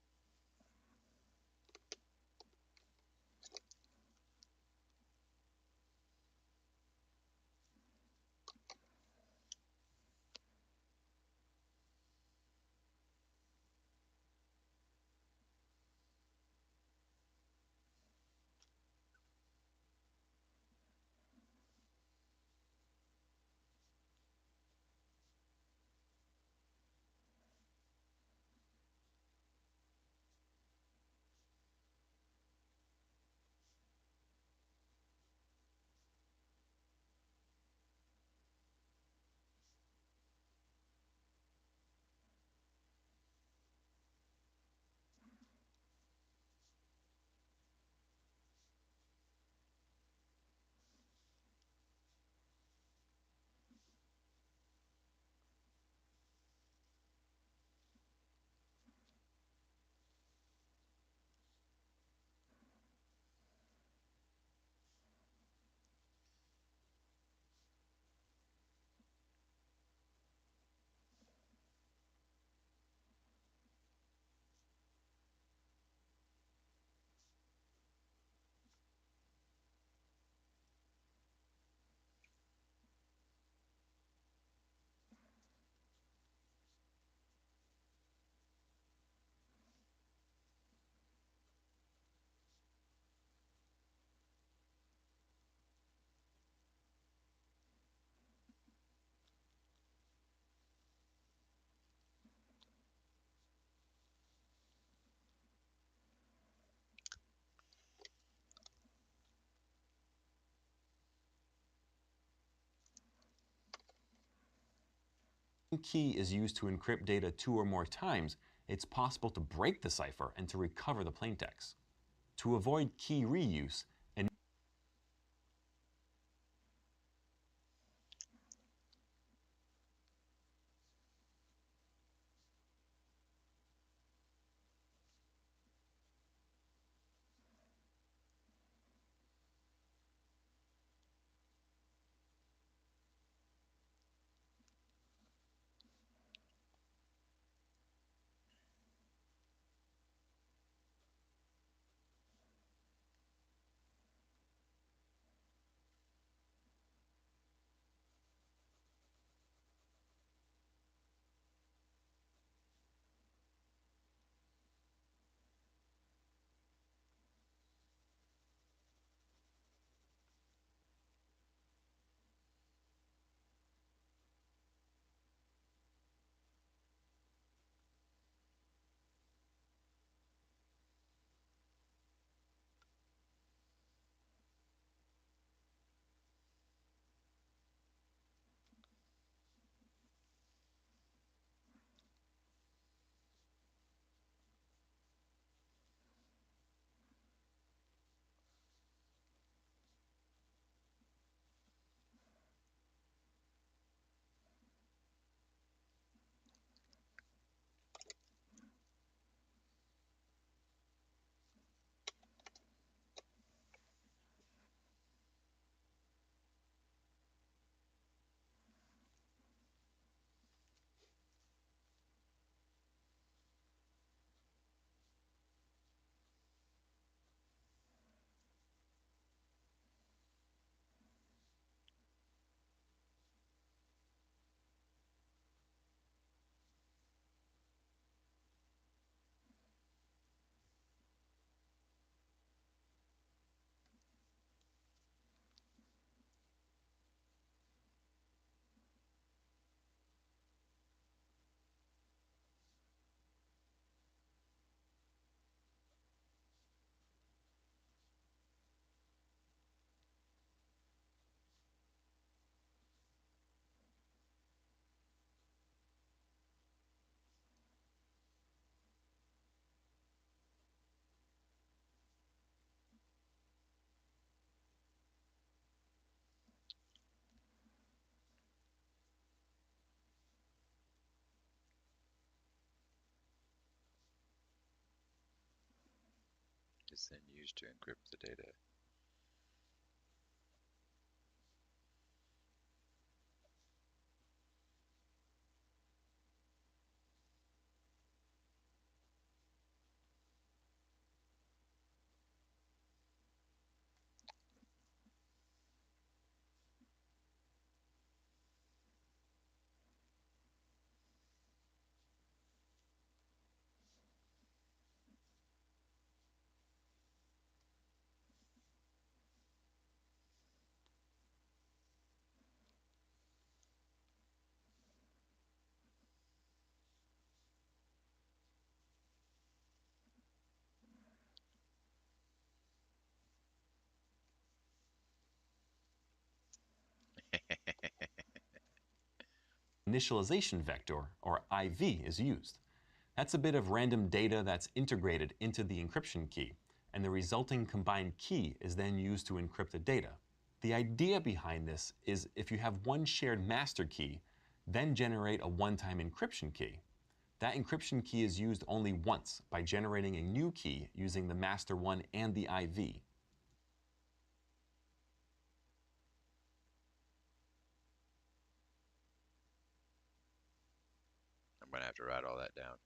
key is used to encrypt data 2 or more times, it's possible to break the cipher and to recover the plaintext. To avoid key reuse, and is then used to encrypt the data. initialization vector, or IV, is used. That's a bit of random data that's integrated into the encryption key, and the resulting combined key is then used to encrypt the data. The idea behind this is if you have one shared master key, then generate a one-time encryption key. That encryption key is used only once by generating a new key using the master one and the IV. I'm going to have to write all that down.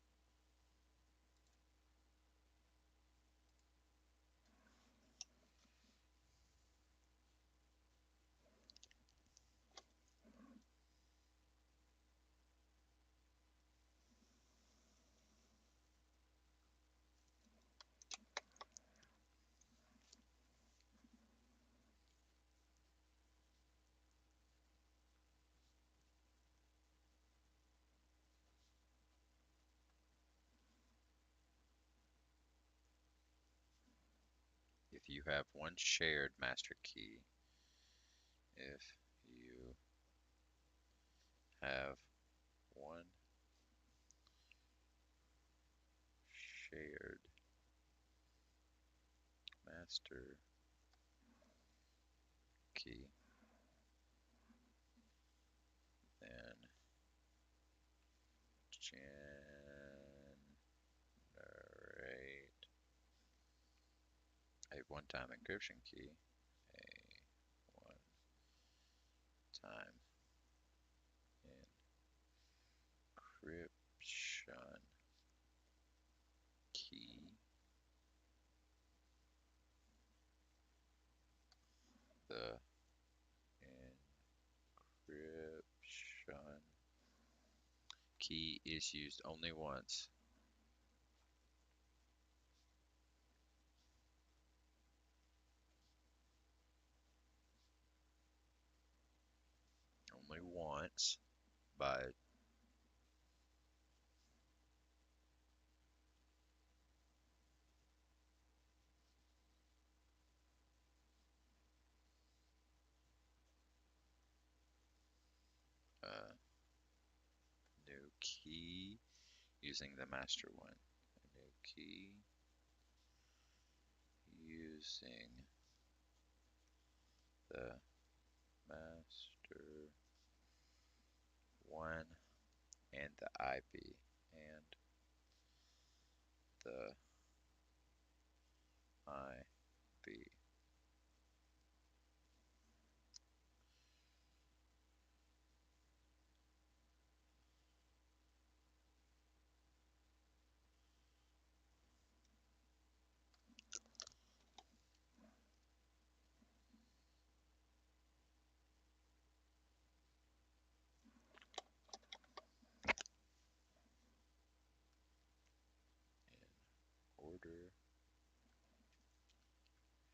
If you have one shared master key, if you have one shared master key, then generate a one-time encryption key, a one-time encryption key. The encryption key is used only once. Only once by new key using the master one. A new key using the master one and the IB and the IB.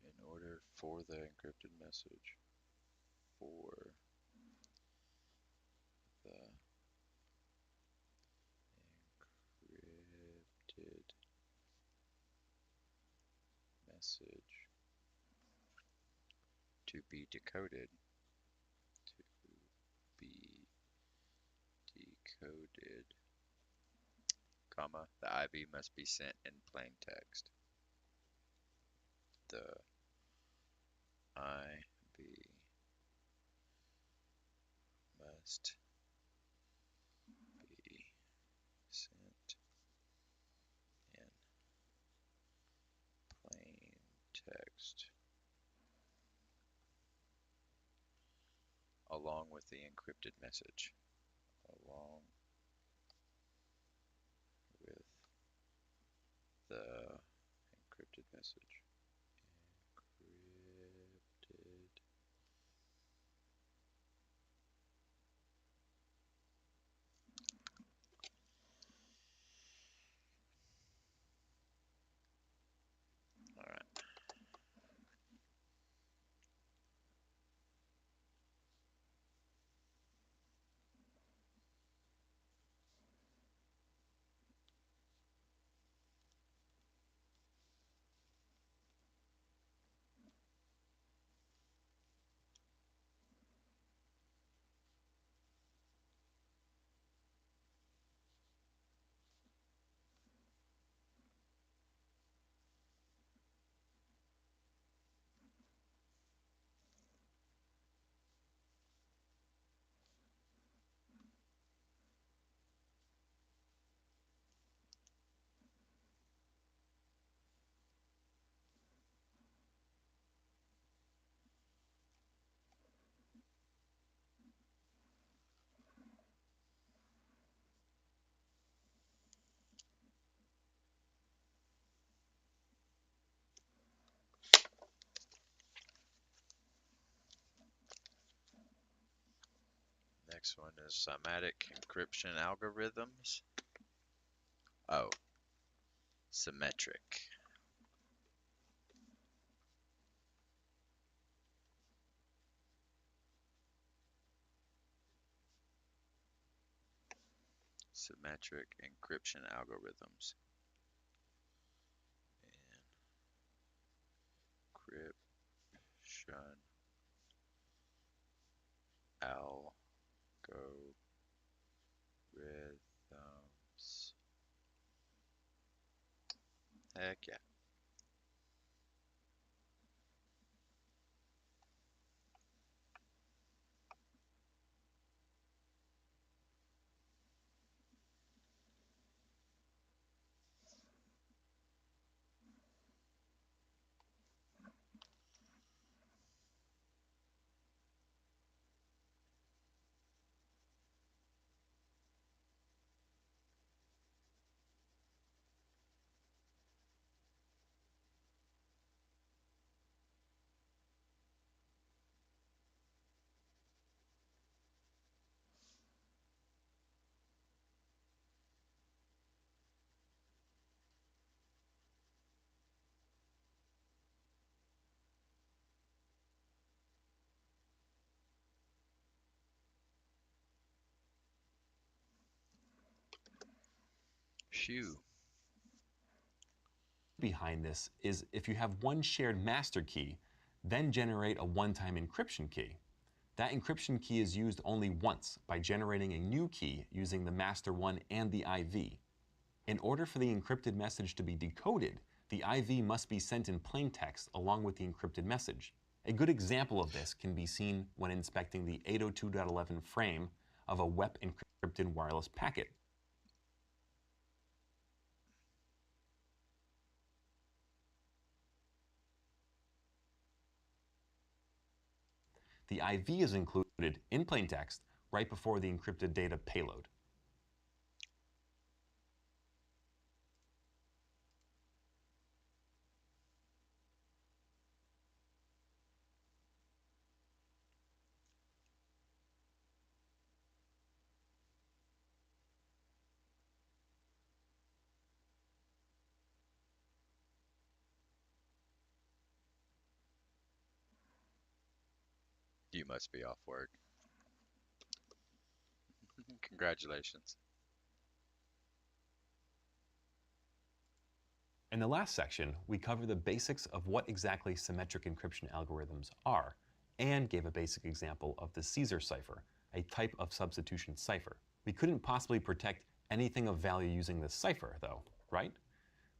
In order for the encrypted message, for the encrypted message to be decoded, comma, the IB must be sent in plain text. The IB must be sent in plain text along with the encrypted message. Along with the encrypted message. Encrypted. All right. next one is Cymatic encryption algorithms. Oh, symmetric. Symmetric encryption algorithms. Encryption algorithms. Heck yeah. Phew. Behind this is if you have one shared master key, then generate a one-time encryption key. That encryption key is used only once by generating a new key using the master one and the IV. In order for the encrypted message to be decoded, the IV must be sent in plain text along with the encrypted message. A good example of this can be seen when inspecting the 802.11 frame of a WEP encrypted wireless packet. The IV is included in plain text right before the encrypted data payload. You must be off work. Congratulations. In the last section, we covered the basics of what exactly symmetric encryption algorithms are, and gave a basic example of the Caesar cipher, a type of substitution cipher. We couldn't possibly protect anything of value using this cipher, though, right?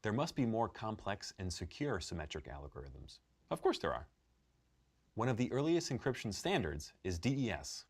There must be more complex and secure symmetric algorithms. Of course there are. One of the earliest encryption standards is DES.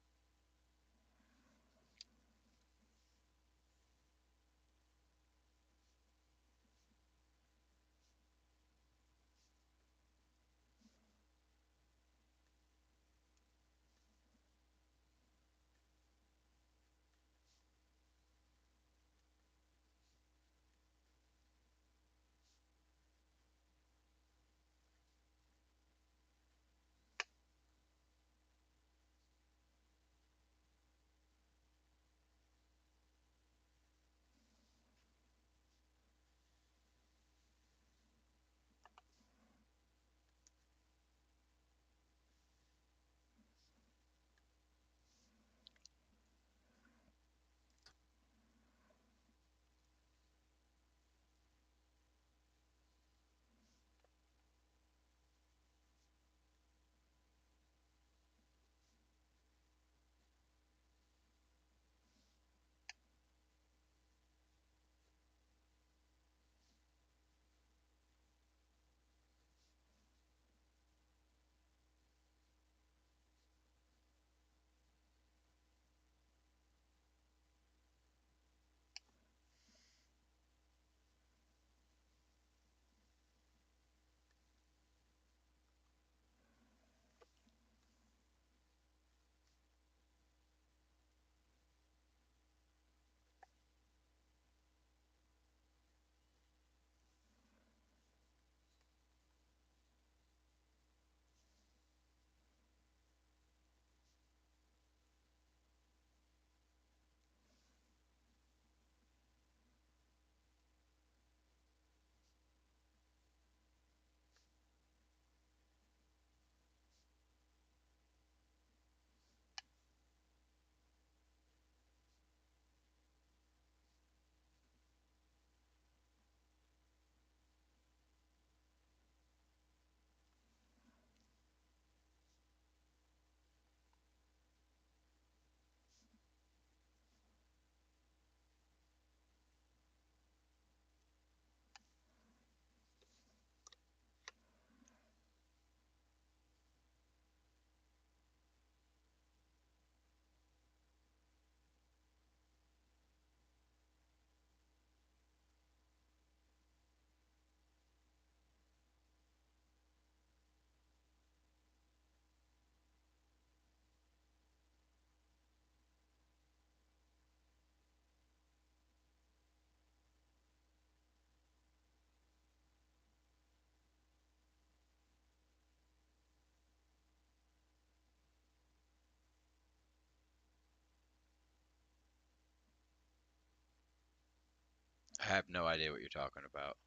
I have no idea what you're talking about.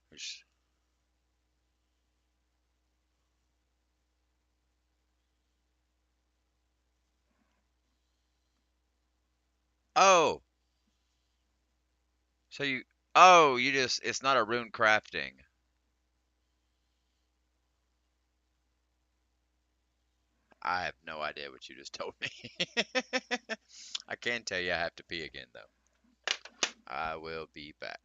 Which, oh, so you, oh, you just, it's not a rune crafting. I have no idea what you just told me. I can tell you I have to pee again, though. I will be back.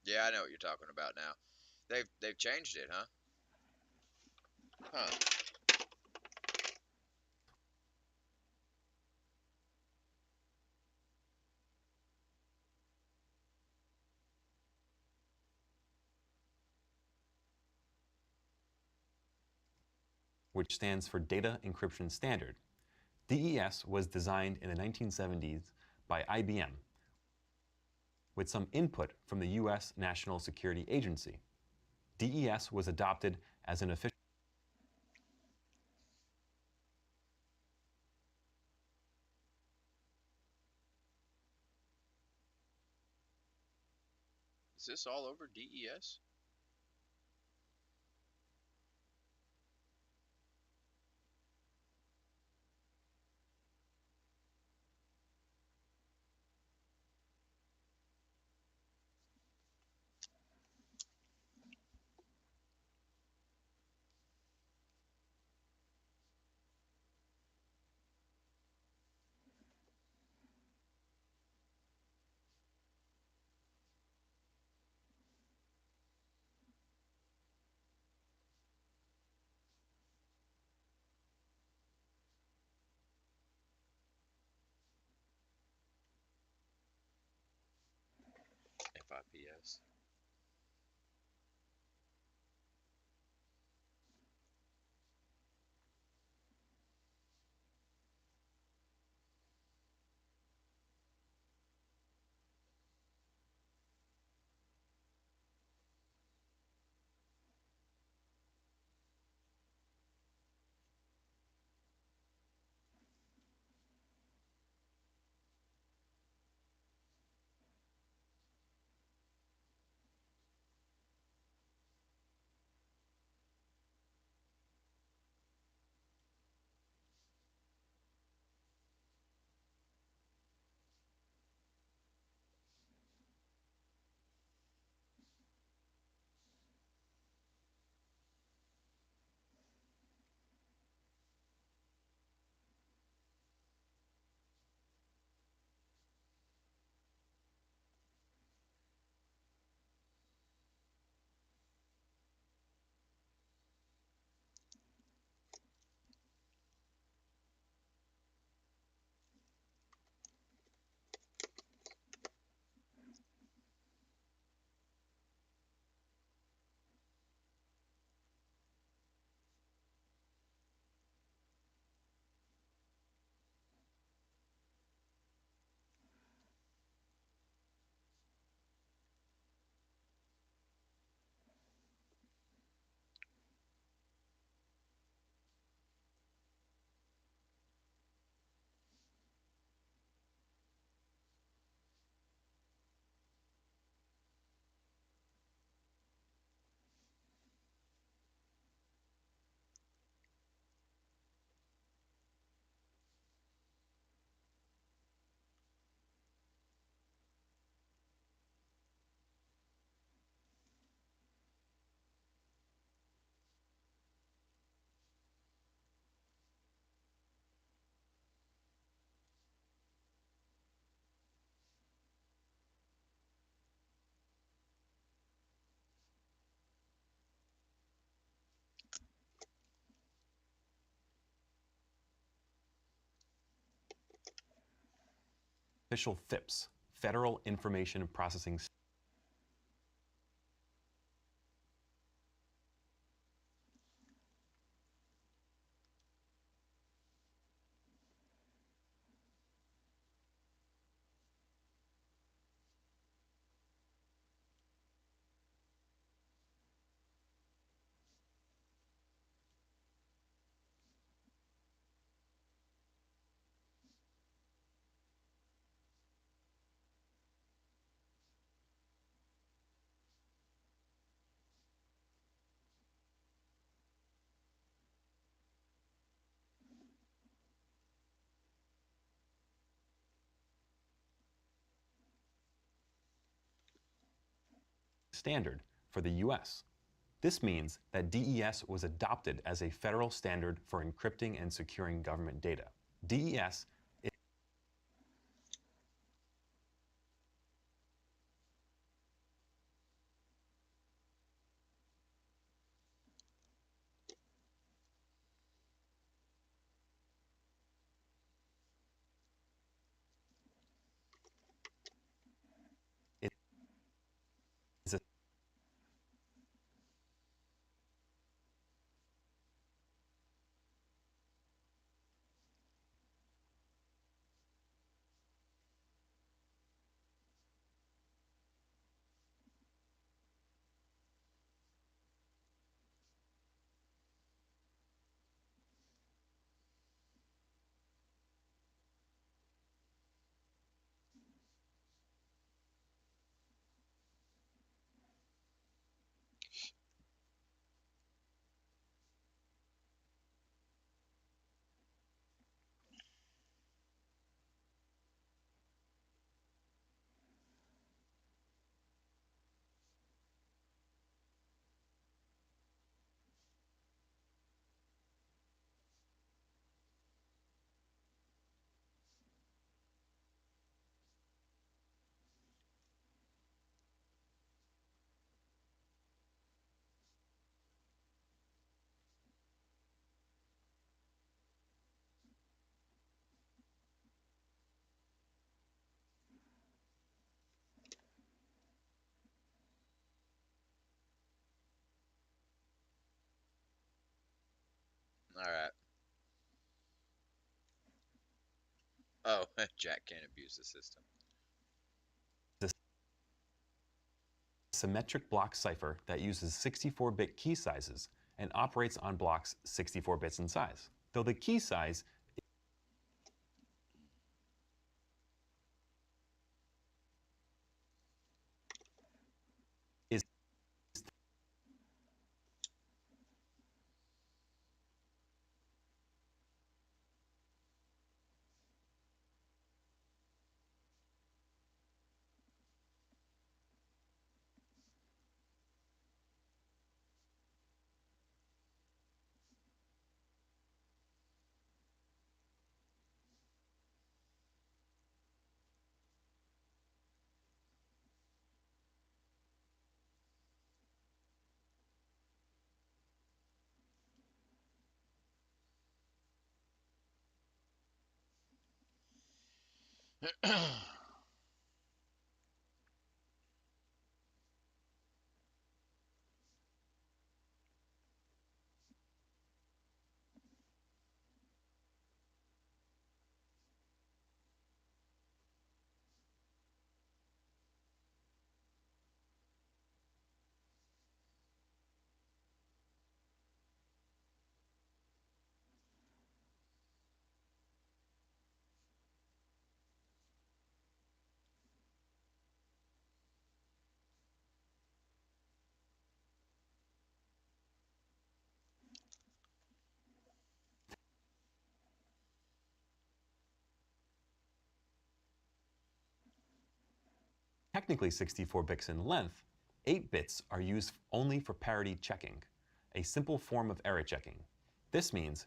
Yeah, I know what you're talking about now. They've changed it, huh? Huh. which stands for Data Encryption Standard. DES was designed in the 1970s by IBM with some input from the US National Security Agency. DES was adopted as an official. Is this all over DES? FIPS. official FIPS, Federal Information Processing standard for the US. This means that DES was adopted as a federal standard for encrypting and securing government data. DES is a All right. Oh, Jack can't abuse the system. symmetric block cipher that uses 64-bit key sizes and operates on blocks 64 bits in size. Though the key size is technically 64 bits in length, 8 bits are used only for parity checking, a simple form of error checking. This means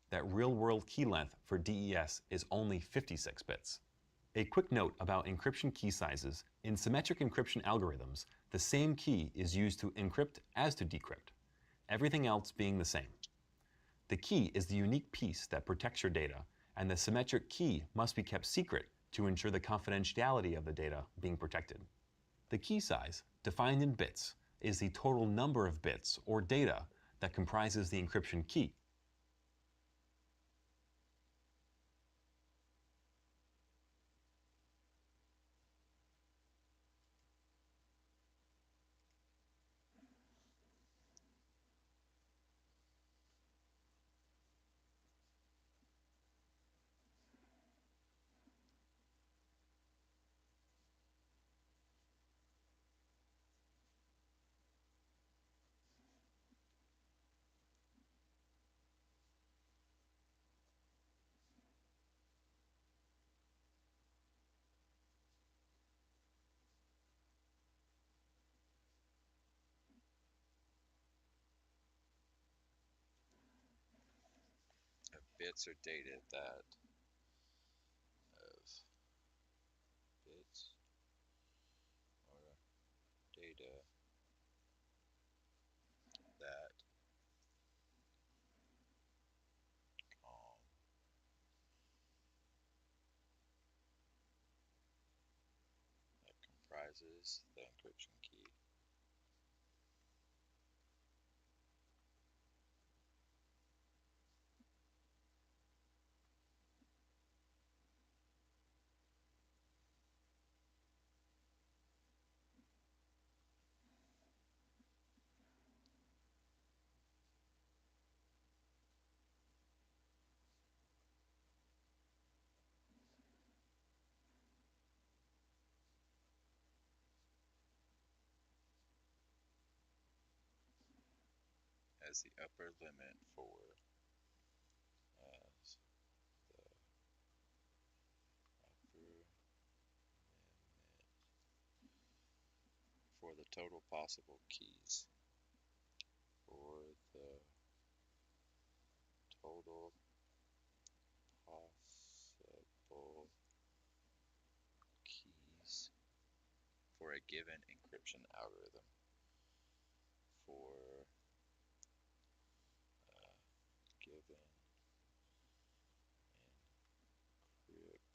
that real-world key length for DES is only 56 bits. A quick note about encryption key sizes. In symmetric encryption algorithms, the same key is used to encrypt as to decrypt, everything else being the same. The key is the unique piece that protects your data, and the symmetric key must be kept secret to ensure the confidentiality of the data being protected. The key size, defined in bits, is the total number of bits or data that comprises the encryption key. Bits or data that of bits or data that com that comprises the encryption key. As the upper limit for as the upper limit for the total possible keys, for the total possible keys for a given encryption algorithm, for a given encryption algorithm.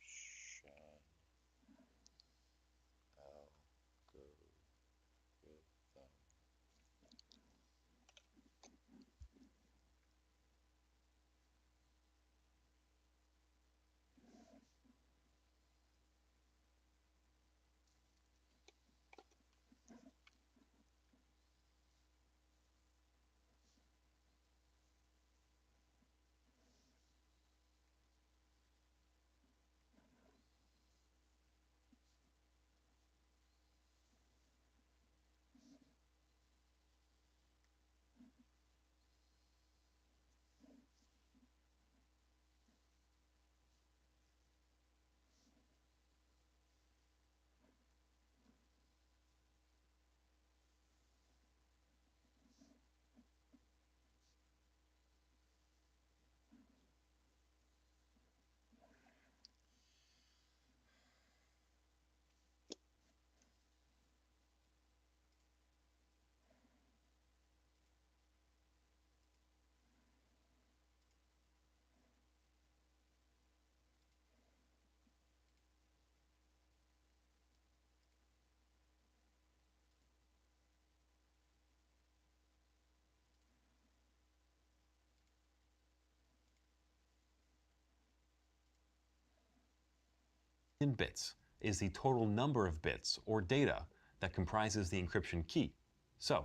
In bits is the total number of bits or data that comprises the encryption key. So,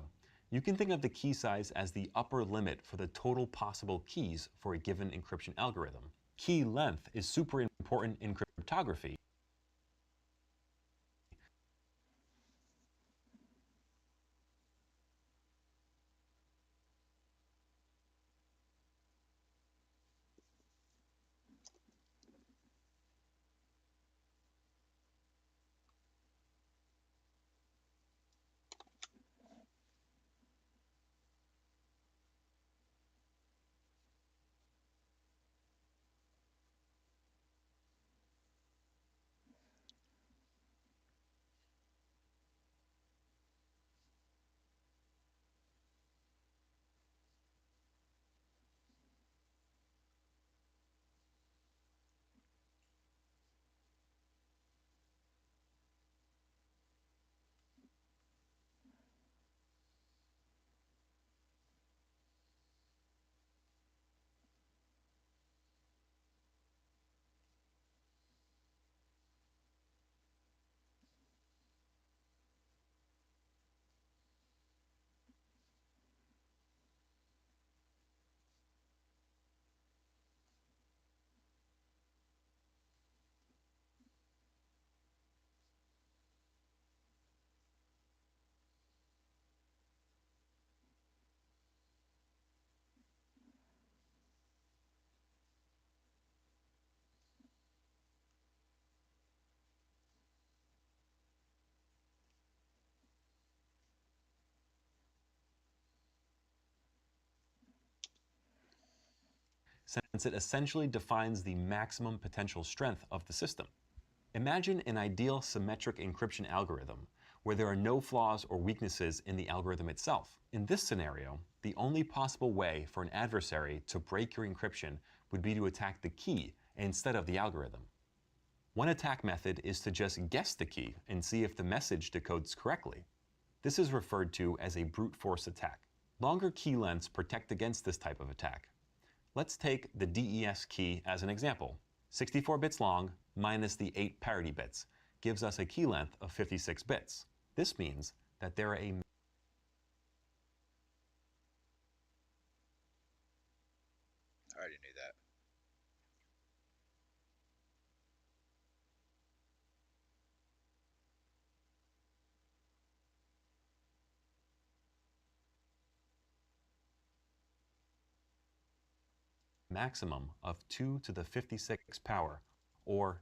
you can think of the key size as the upper limit for the total possible keys for a given encryption algorithm. Key length is super important in cryptography. since it essentially defines the maximum potential strength of the system. Imagine an ideal symmetric encryption algorithm where there are no flaws or weaknesses in the algorithm itself. In this scenario, the only possible way for an adversary to break your encryption would be to attack the key instead of the algorithm. One attack method is to just guess the key and see if the message decodes correctly. This is referred to as a brute force attack. Longer key lengths protect against this type of attack. Let's take the DES key as an example. 64 bits long minus the 8 parity bits gives us a key length of 56 bits. This means that there are a I already knew that. maximum of 2 to the 56 power, or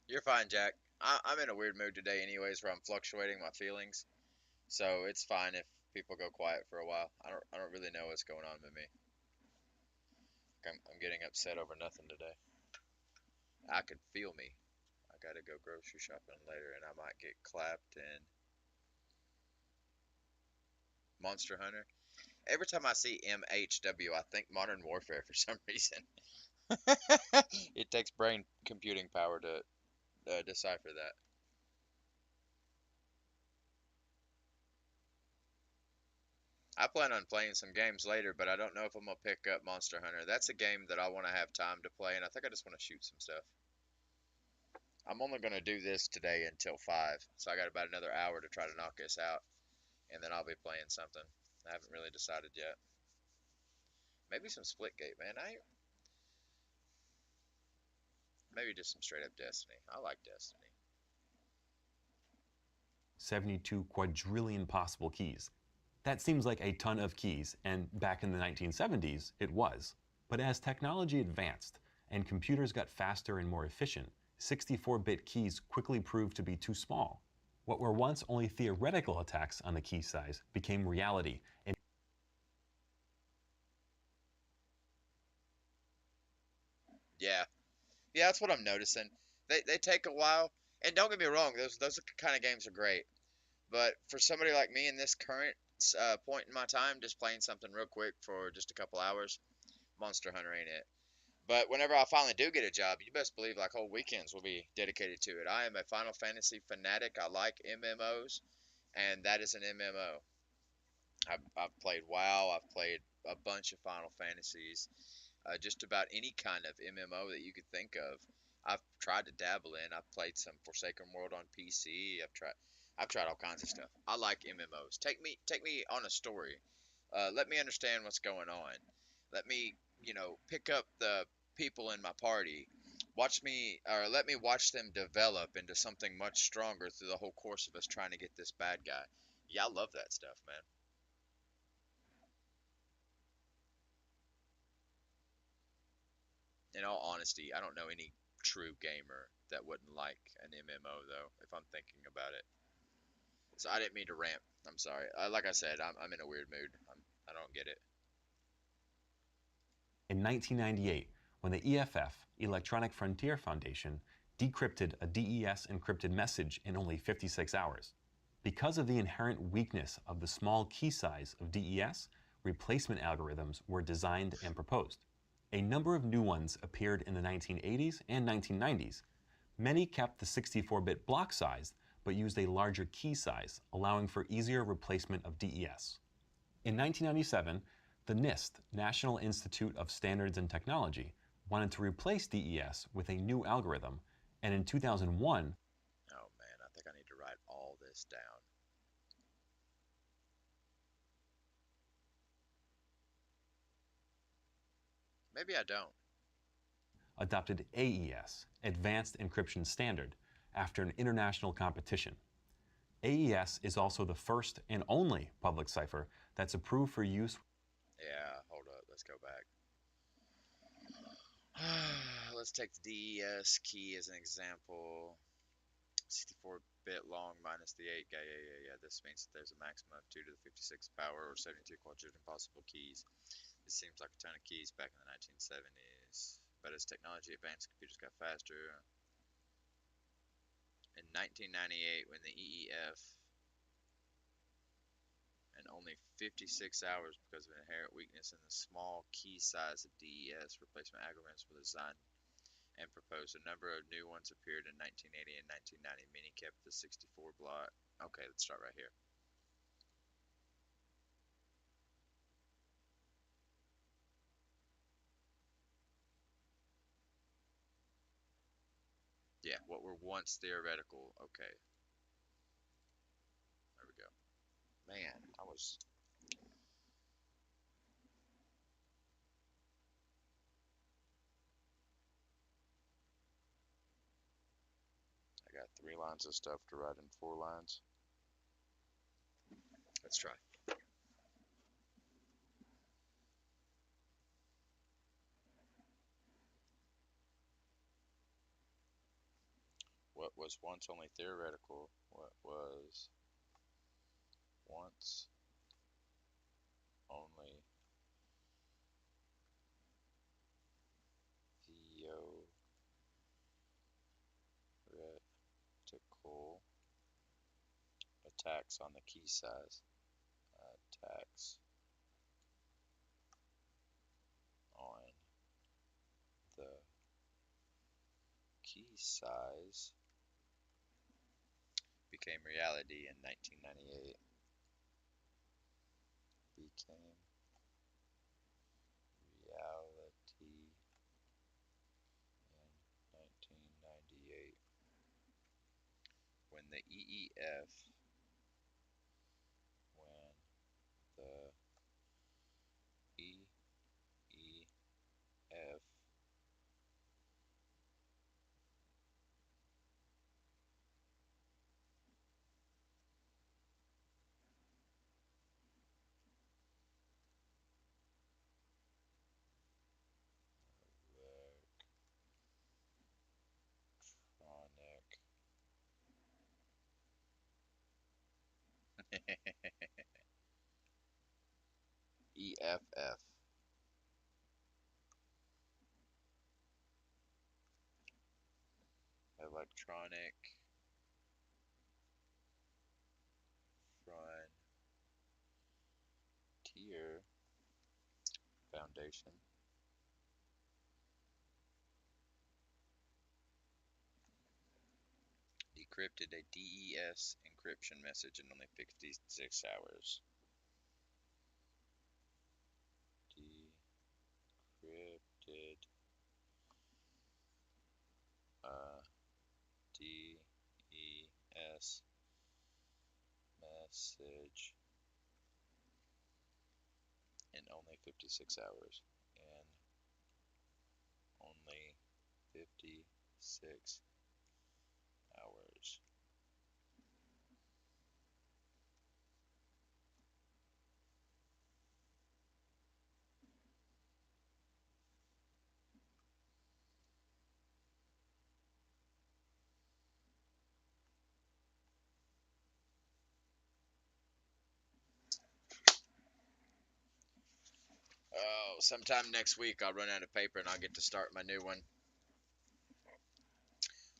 You're fine, Jack. I'm in a weird mood today, anyways, where I'm fluctuating my feelings. So it's fine if people go quiet for a while. I don't really know what's going on with me. I'm getting upset over nothing today. I could feel me. I gotta go grocery shopping later, and I might get clapped in Monster Hunter. Every time I see MHW, I think Modern Warfare for some reason. It takes brain computing power to decipher that. I plan on playing some games later, but I don't know if I'm gonna pick up Monster Hunter. That's a game that I want to have time to play, and I think I just want to shoot some stuff. I'm only gonna do this today until 5, so I got about another hour to try to knock this out, and then I'll be playing something. I haven't really decided yet. Maybe some Splitgate, man. Maybe just some straight up Destiny. I like Destiny. 72 quadrillion possible keys. That seems like a ton of keys, and back in the 1970s, it was. But as technology advanced and computers got faster and more efficient, 64-bit keys quickly proved to be too small. What were once only theoretical attacks on the key size became reality. And Yeah, yeah, that's what I'm noticing. They take a while, and don't get me wrong, those kind of games are great. But for somebody like me in this current point in my time, just playing something real quick for just a couple hours, Monster Hunter ain't it. But whenever I finally do get a job, you best believe like whole weekends will be dedicated to it. I am a Final Fantasy fanatic. I like MMOs, and that is an MMO. I've played WoW. I've played a bunch of Final Fantasies. Just about any kind of MMO that you could think of. I've tried to dabble in. I've played some Forsaken World on PC. I've tried all kinds of stuff. I like MMOs. Take me on a story. Let me understand what's going on. Let me, pick up the people in my party. Let me watch them develop into something much stronger through the whole course of us trying to get this bad guy. Yeah, I love that stuff, man. In all honesty, I don't know any true gamer that wouldn't like an MMO though, if I'm thinking about it. So I didn't mean to rant. I'm sorry. Like I said, I'm in a weird mood. I don't get it. in 1998, when the EFF, Electronic Frontier Foundation, decrypted a DES encrypted message in only 56 hours. Because of the inherent weakness of the small key size of DES, replacement algorithms were designed and proposed. A number of new ones appeared in the 1980s and 1990s. Many kept the 64-bit block size, but used a larger key size, allowing for easier replacement of DES. In 1997, the NIST, National Institute of Standards and Technology, wanted to replace DES with a new algorithm, and in 2001, Oh man, I think I need to write all this down. Maybe I don't. adopted AES, Advanced Encryption Standard, after an international competition. AES is also the first and only public cipher that's approved for use. Yeah, hold up. Let's go back. Let's take the DES key as an example. 64-bit long minus the 8. Yeah. This means that there's a maximum of 2 to the 56 power or 72 quadrillion possible keys. It seems like a ton of keys back in the 1970s, but as technology advanced, computers got faster. In 1998, when the EEF and only 56 hours because of an inherent weakness in the small key size of DES, replacement algorithms were designed and proposed. A number of new ones appeared in 1980 and 1990. Many kept the 64 block. Okay, let's start right here. Yeah, what were once theoretical. Okay, there we go. Man, I got 3 lines of stuff to write in 4 lines. Let's try. What was once only theoretical, what was once only theoretical, attacks on the key size, attacks on the key size became reality in 1998. Became reality in 1998 when the EEF, when the EEF electronic EFF electronic frontier foundation decrypted a DES encryption message in only 56 hours. Decrypted a DES message in only 56 hours. In only 56 hours. Oh, sometime next week I'll run out of paper and I'll get to start my new one.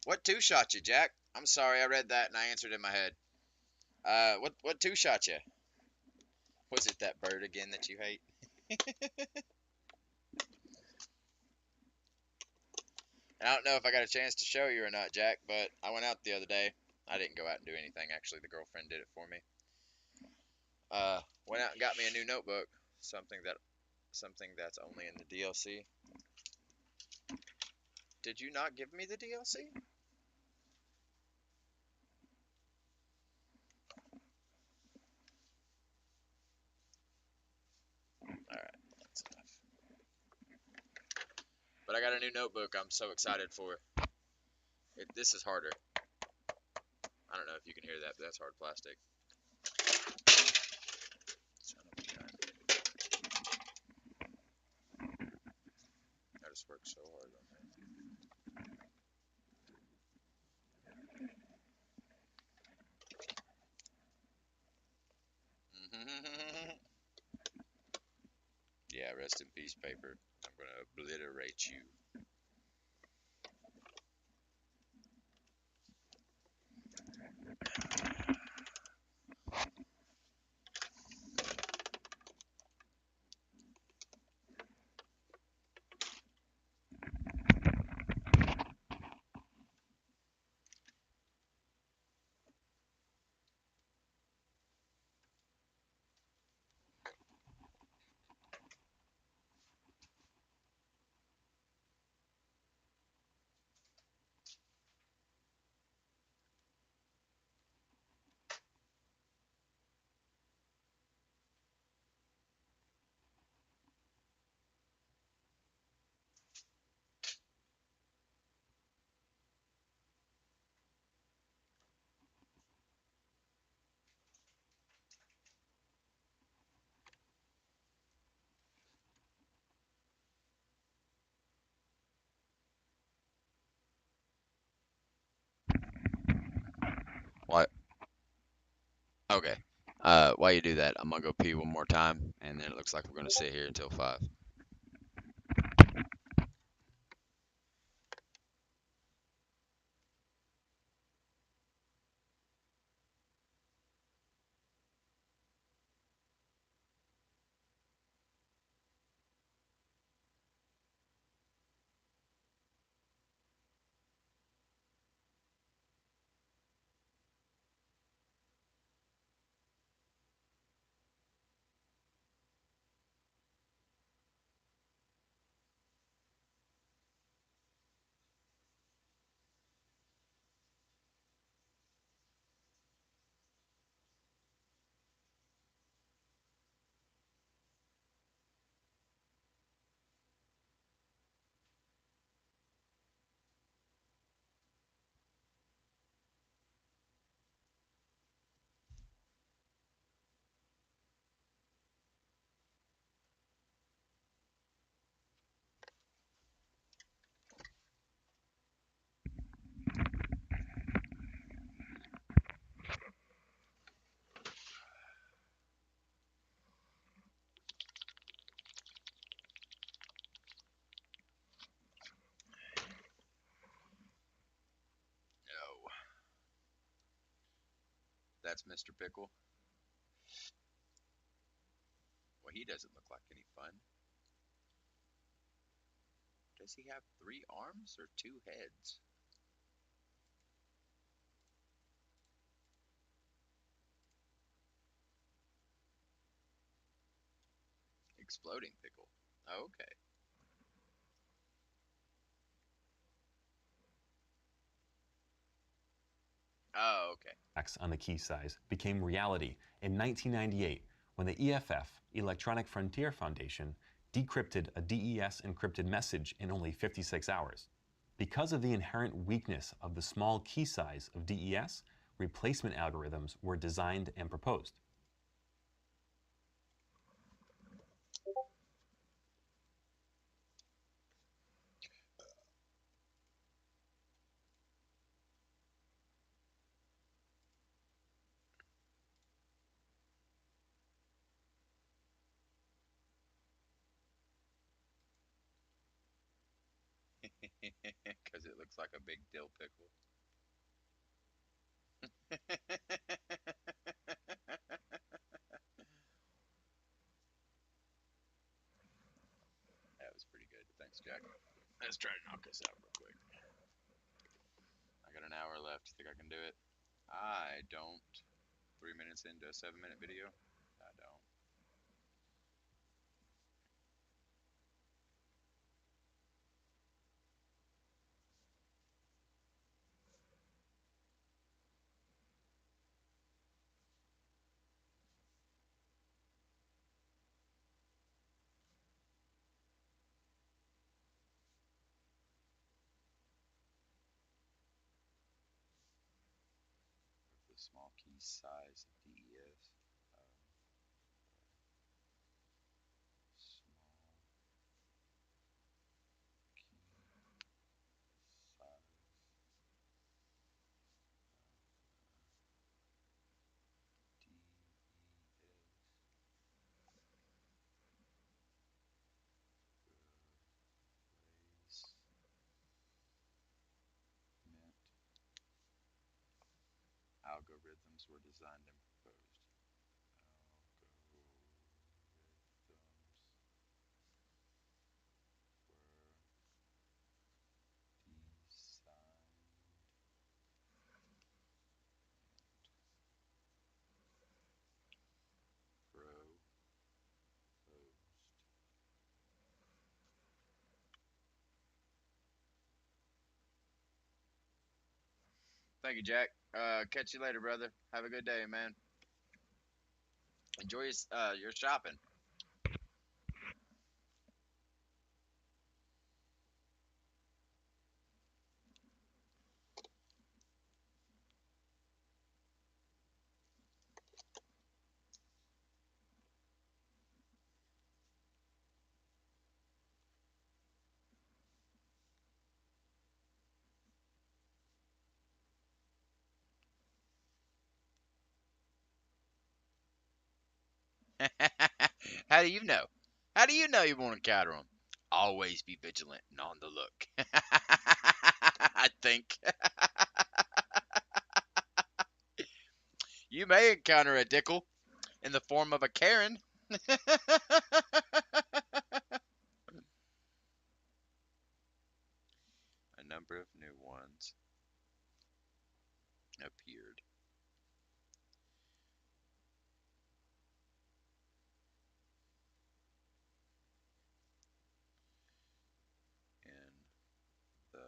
What 2 shot you, Jack? I'm sorry, I read that and I answered in my head. What 2 shot you? Was it that bird again that you hate? And I don't know if I got a chance to show you or not, Jack, but I went out the other day. I didn't go out and do anything, actually. The girlfriend did it for me. Went out and got me a new notebook. Something that's only in the DLC. Did you not give me the DLC? Alright, that's enough. But I got a new notebook I'm so excited for. This is harder. I don't know if you can hear that, but that's hard plastic. Son of a gun. I just worked so hard on that. Yeah, rest in peace paper. I'm gonna obliterate you. What? Okay. While you do that, I'm gonna go pee one more time, and then it looks like we're gonna sit here until 5. No. That's Mr. Pickle. Well, he doesn't look like any fun. Does he have 3 arms or 2 heads? Exploding pickle. Okay. Oh, okay. On the key size became reality in 1998 when the EFF, Electronic Frontier Foundation, decrypted a DES encrypted message in only 56 hours. Because of the inherent weakness of the small key size of DES, replacement algorithms were designed and proposed. Because it looks like a big dill pickle. That was pretty good. Thanks, Jack. Let's try to knock this out real quick. I got an hour left. You think I can do it? I don't. 3 minutes into a 7-minute video? I don't. The small key size of DES. Small key size. DES. algorithms were designed and proposed. Algorithms were designed, proposed. Thank you, Jack. Catch you later, brother. Have a good day, man. Enjoy your shopping. How do you know? How do you know you want to counter them? Always be vigilant and on the look. I think you may encounter a Dickel in the form of a Karen. A number of new ones appeared. In the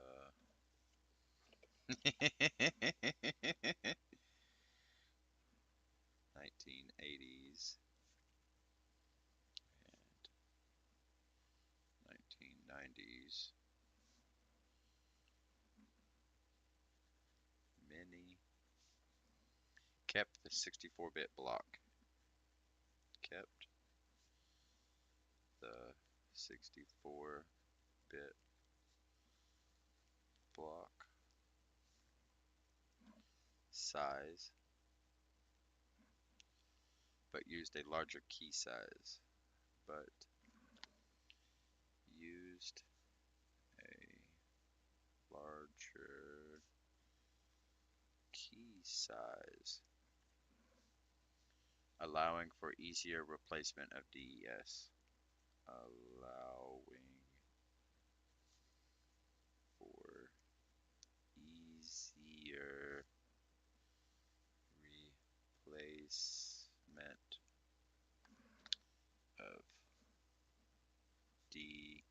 1980s and 1990s, many kept the 64-bit block. Kept the 64-bit block size, but used a larger key size. But used a larger key size, allowing for easier replacement of DES. Allowing for easier replacement of DES.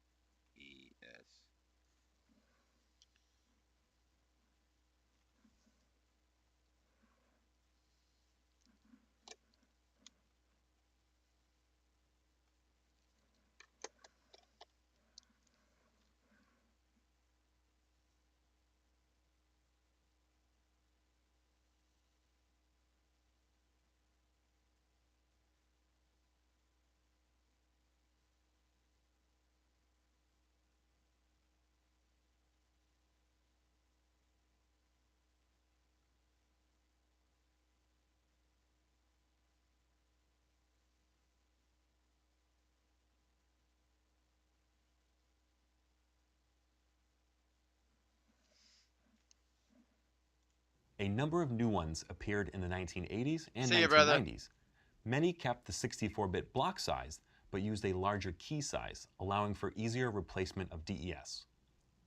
A number of new ones appeared in the 1980s and See ya, brother. 1990s. Many kept the 64-bit block size, but used a larger key size, allowing for easier replacement of DES.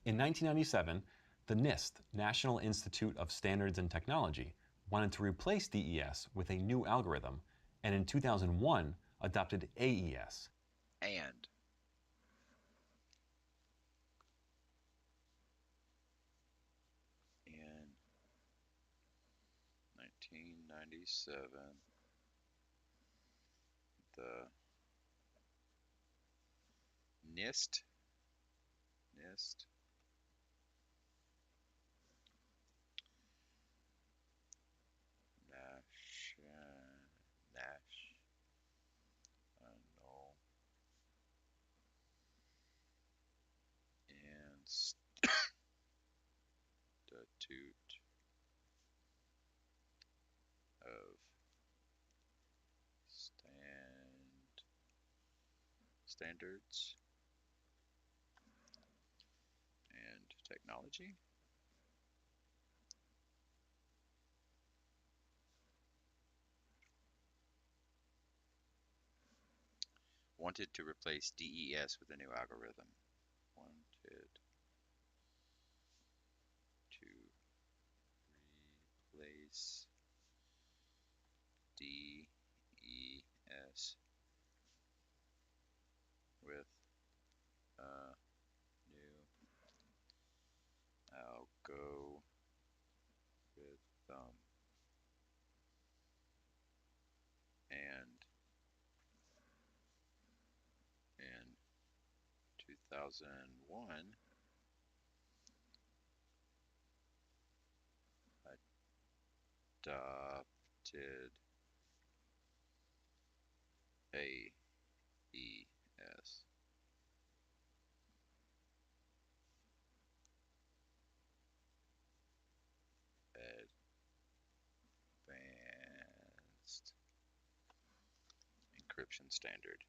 In 1997, the NIST, National Institute of Standards and Technology, wanted to replace DES with a new algorithm, and in 2001 adopted AES. And In 1997, the NIST National Institute of Standards and Technology wanted to replace DES with a new algorithm. Wanted to replace DES with a new algorithm and in 2001 adopted AES. Advanced encryption standard.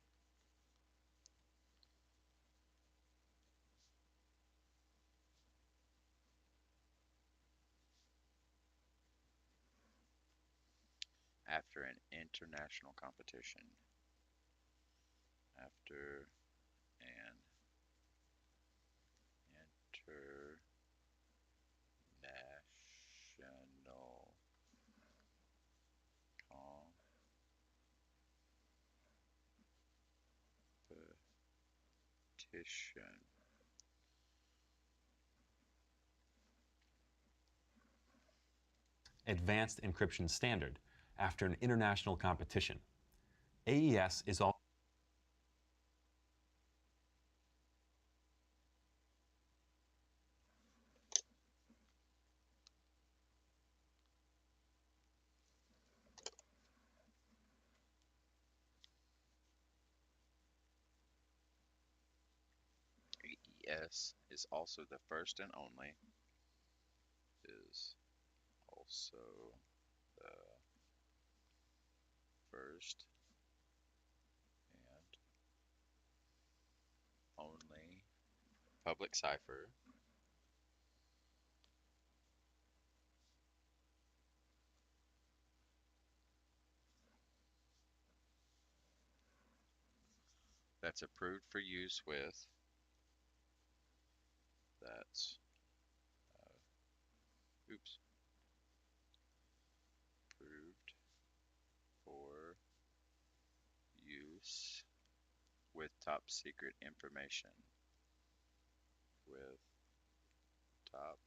After an international competition. After an international competition. Advanced encryption standard after an international competition. AES is all AES is also the first and only. Is also the first and only public cipher that's approved for use with that's approved for use with top secret information with top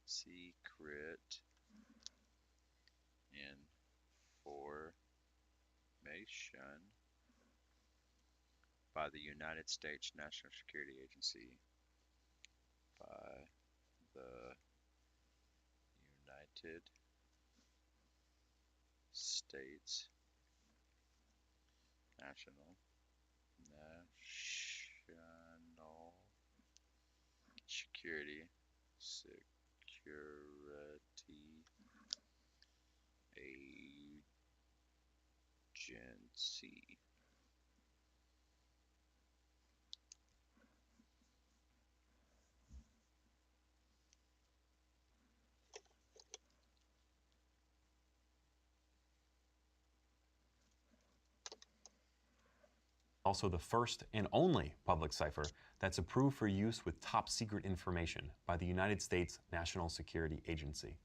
secret information by the United States National Security Agency, by the United States National Security Agency. also the first and only public cipher that's approved for use with top secret information by the United States National Security Agency.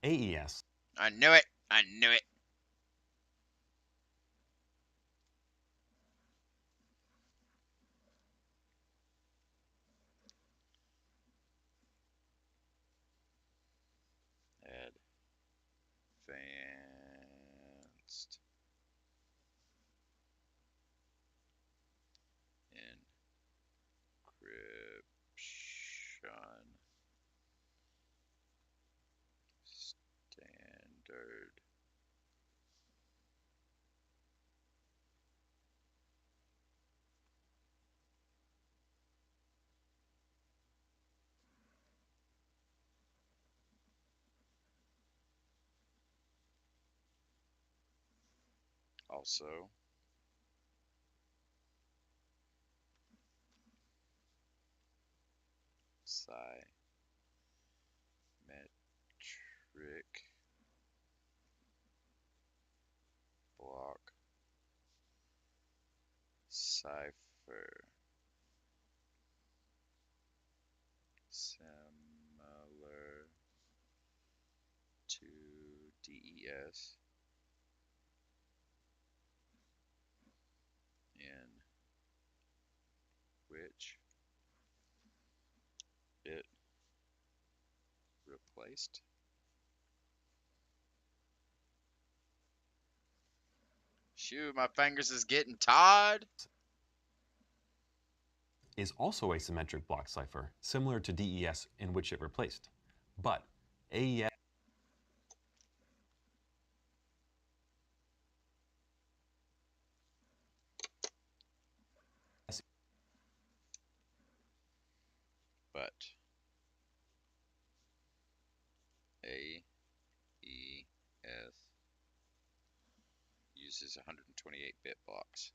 AES. I knew it. I knew it. Advanced encryption standard. Also, symmetric block cipher similar to DES in which it replaced. Shoot, my fingers is getting tired. Is also a symmetric block cipher, similar to DES in which it replaced. But AES But AES uses 128-bit blocks.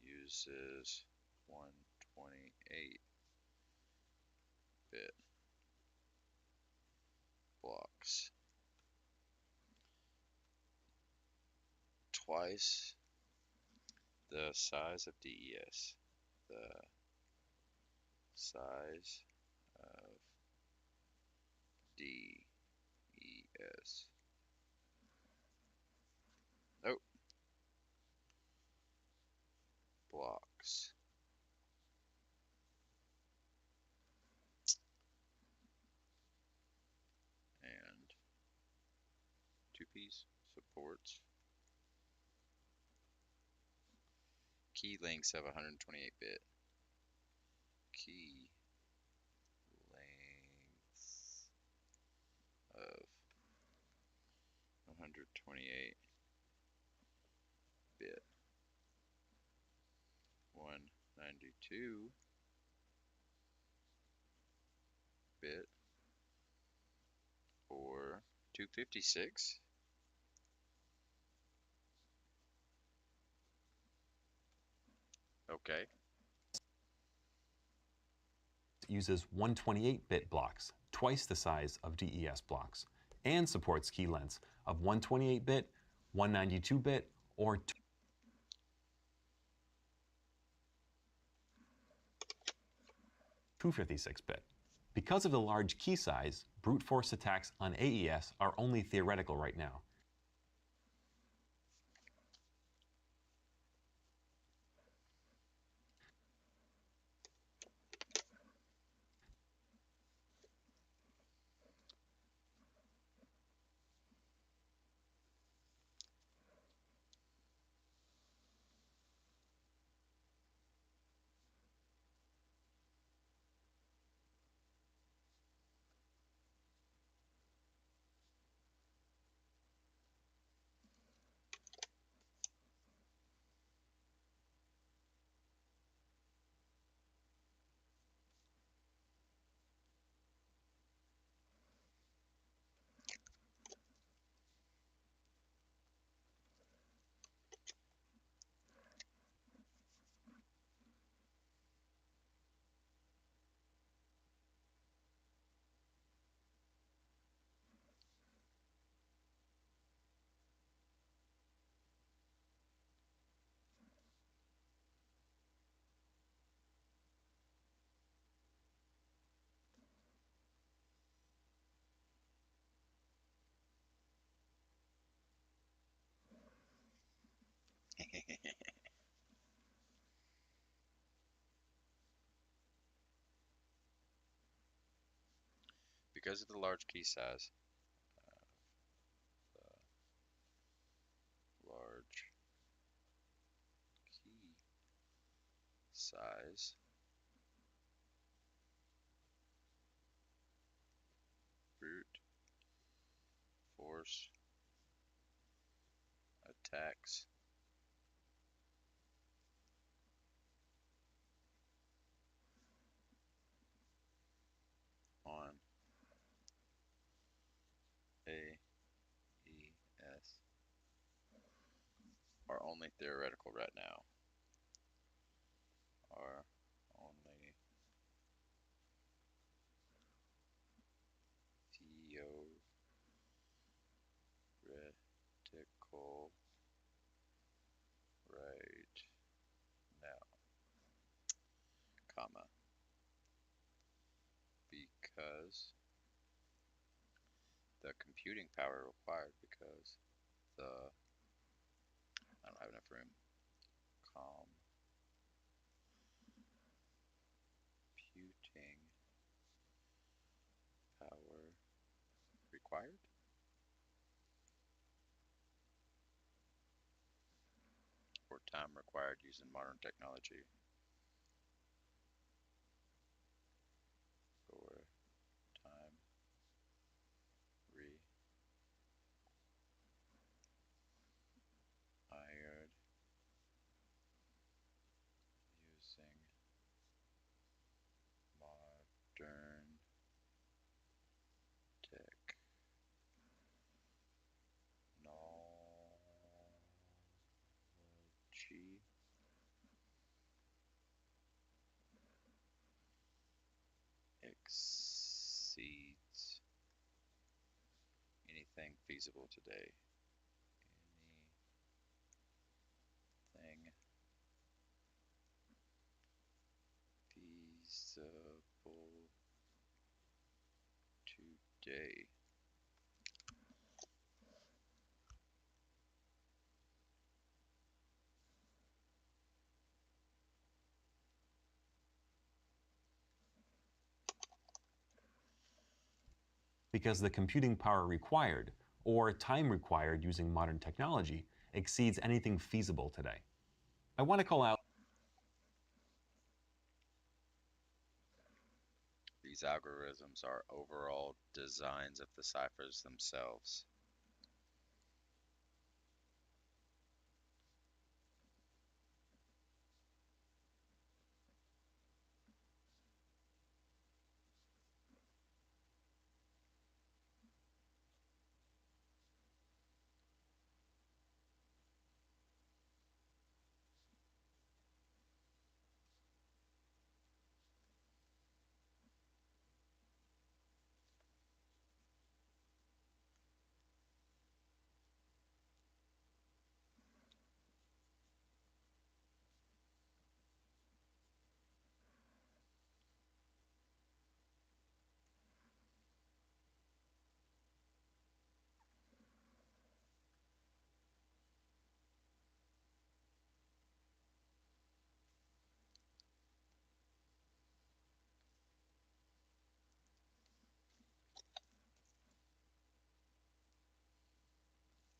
Uses 128-bit blocks. Twice the size of DES. The size of DES. Oh. Blocks. And 2Ps supports key lengths of 128-bit. Key lengths of 128-bit. 192-bit or 256. Okay. uses 128-bit blocks, twice the size of DES blocks, and supports key lengths of 128-bit, 192-bit, or 256-bit. Because of the large key size, brute force attacks on AES are only theoretical right now. Because of the large key size, large key size, brute force attacks on AES are only theoretical right now. Are only theoretical right because the computing power required because the I don't have enough room. Computing power required. Or time required using modern technology. Or time required using modern technology. Exceeds anything feasible today. Anything feasible today. Because the computing power required, or time required using modern technology, exceeds anything feasible today. I want to call out These algorithms are overall designs of the ciphers themselves.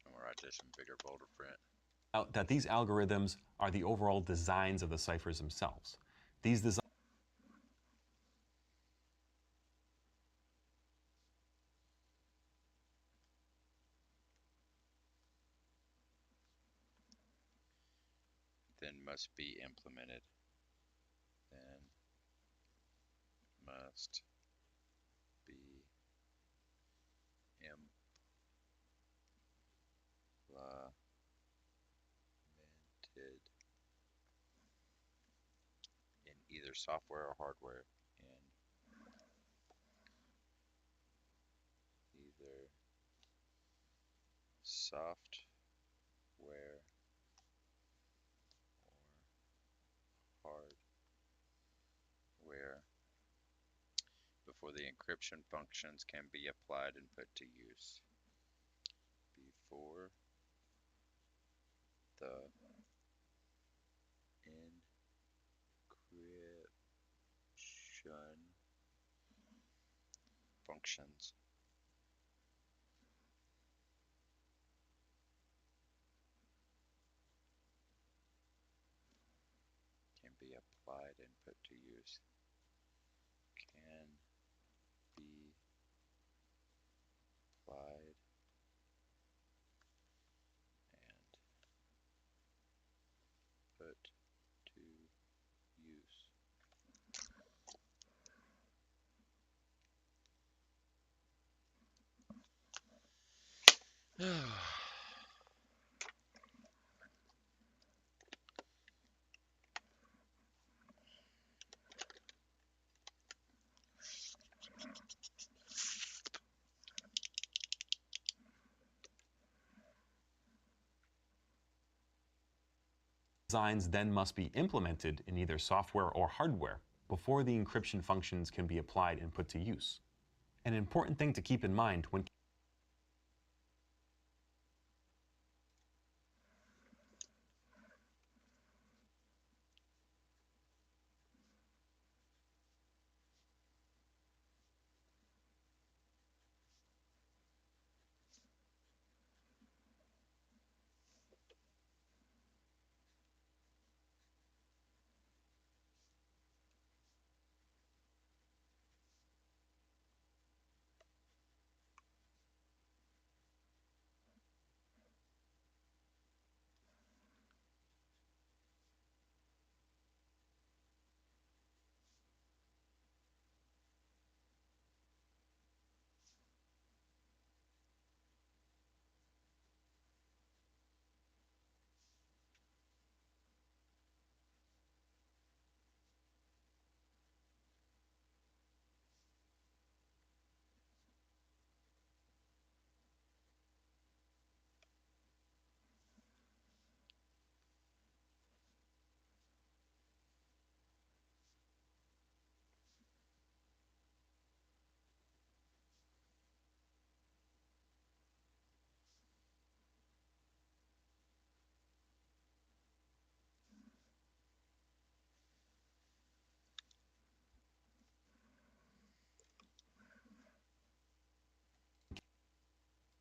I'm gonna write this in bigger, bolder print. out that these algorithms are the overall designs of the ciphers themselves. These designs Then must be implemented. Then must be implemented in either software or hardware. In either software or hardware before the encryption functions can be applied and put to use. Before the encryption functions can be applied and put to use. Can be applied and put to use. designs then must be implemented in either software or hardware before the encryption functions can be applied and put to use. An important thing to keep in mind when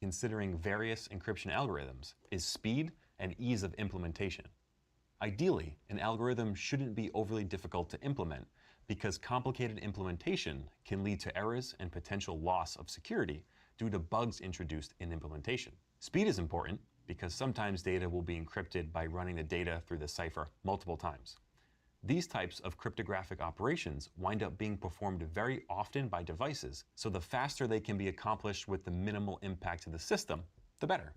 considering various encryption algorithms is speed and ease of implementation. Ideally, an algorithm shouldn't be overly difficult to implement because complicated implementation can lead to errors and potential loss of security due to bugs introduced in implementation. Speed is important because sometimes data will be encrypted by running the data through the cipher multiple times. These types of cryptographic operations wind up being performed very often by devices, so the faster they can be accomplished with the minimal impact to the system, the better.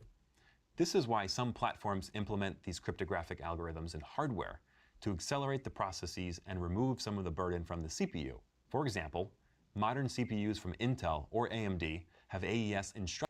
This is why some platforms implement these cryptographic algorithms in hardware to accelerate the processes and remove some of the burden from the CPU. For example, modern CPUs from Intel or AMD have AES instructions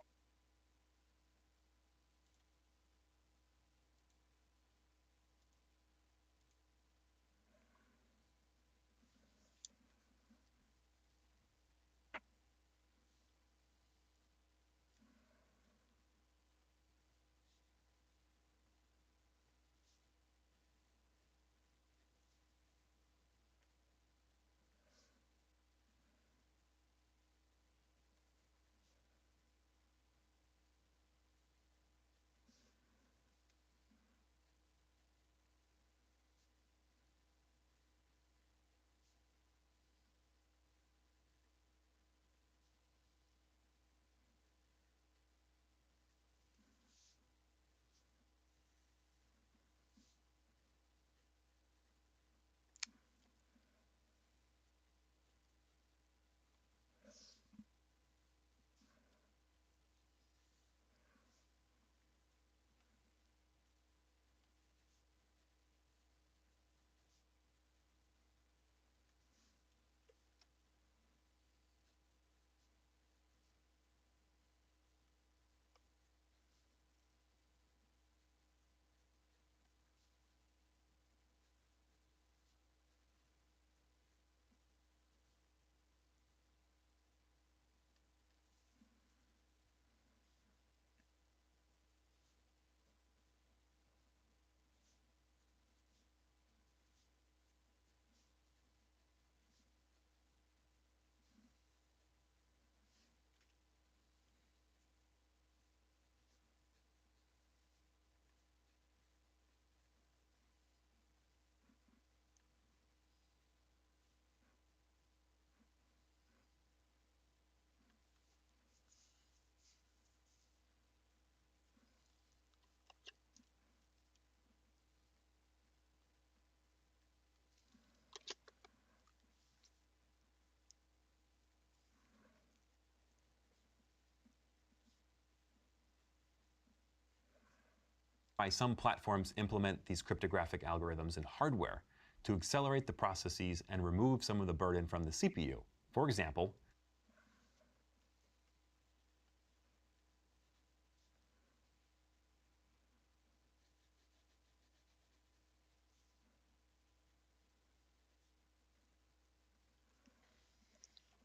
why some platforms implement these cryptographic algorithms in hardware to accelerate the processes and remove some of the burden from the CPU. For example,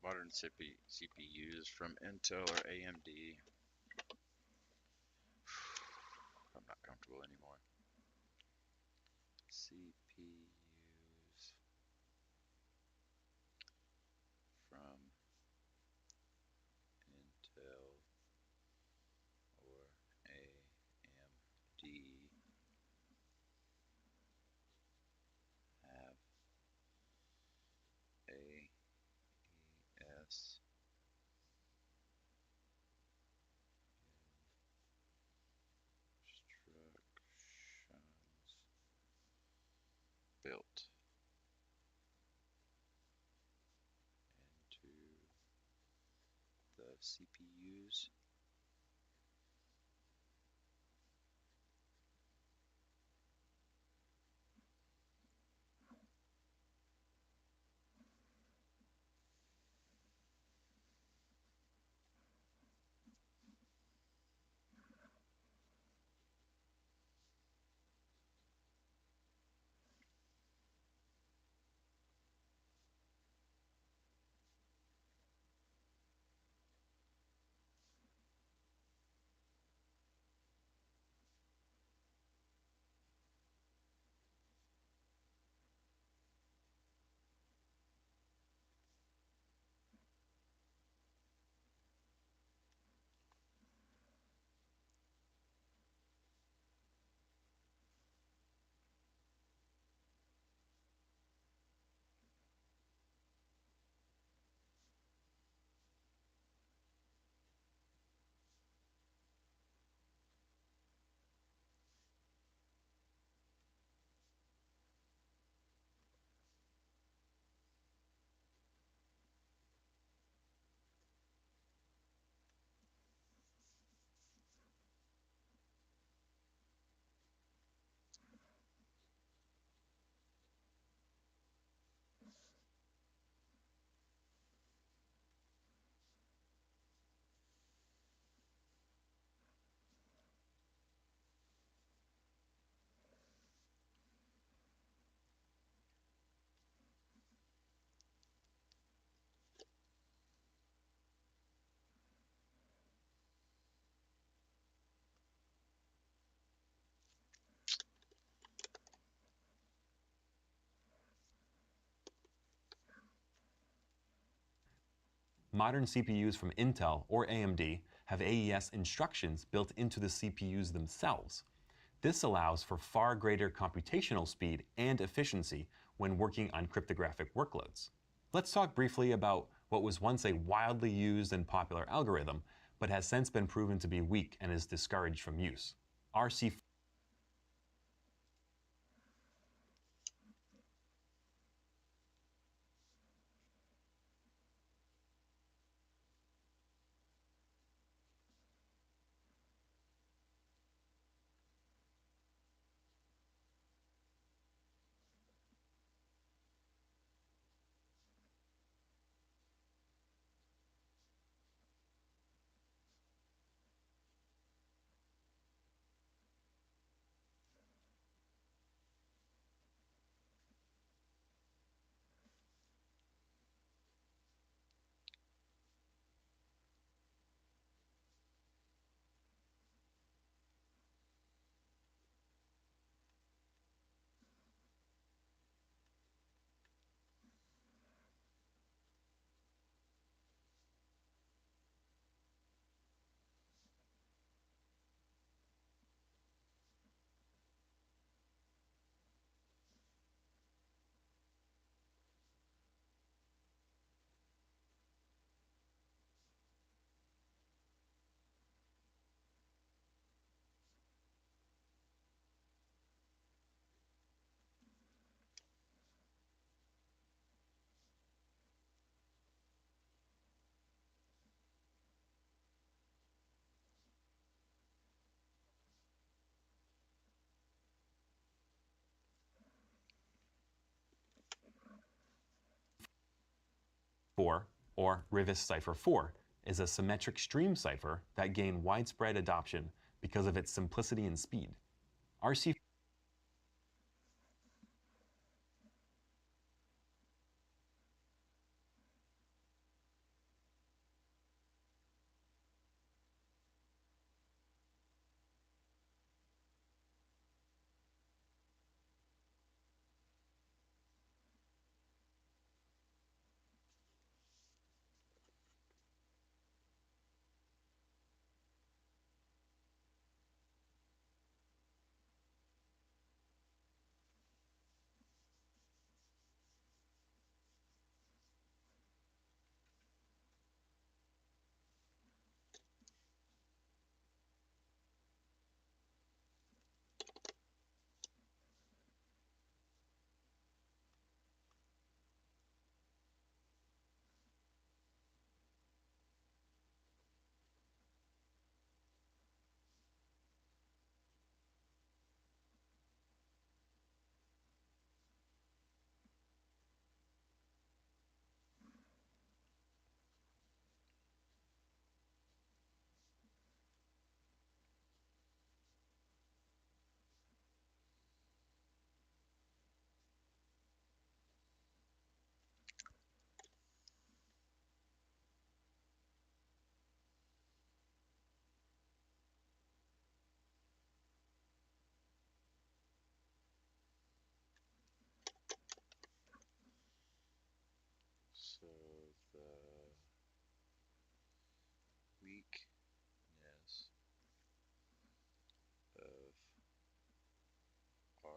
Modern CPUs from Intel or AMD. I'm not comfortable anymore. CPUs from Intel or AMD have AES instructions built into the CPUs. Modern CPUs from Intel or AMD have AES instructions built into the CPUs themselves. This allows for far greater computational speed and efficiency when working on cryptographic workloads. Let's talk briefly about what was once a wildly used and popular algorithm, but has since been proven to be weak and is discouraged from use. RC or Rivis Cipher 4, is a symmetric stream cipher that gained widespread adoption because of its simplicity and speed. RC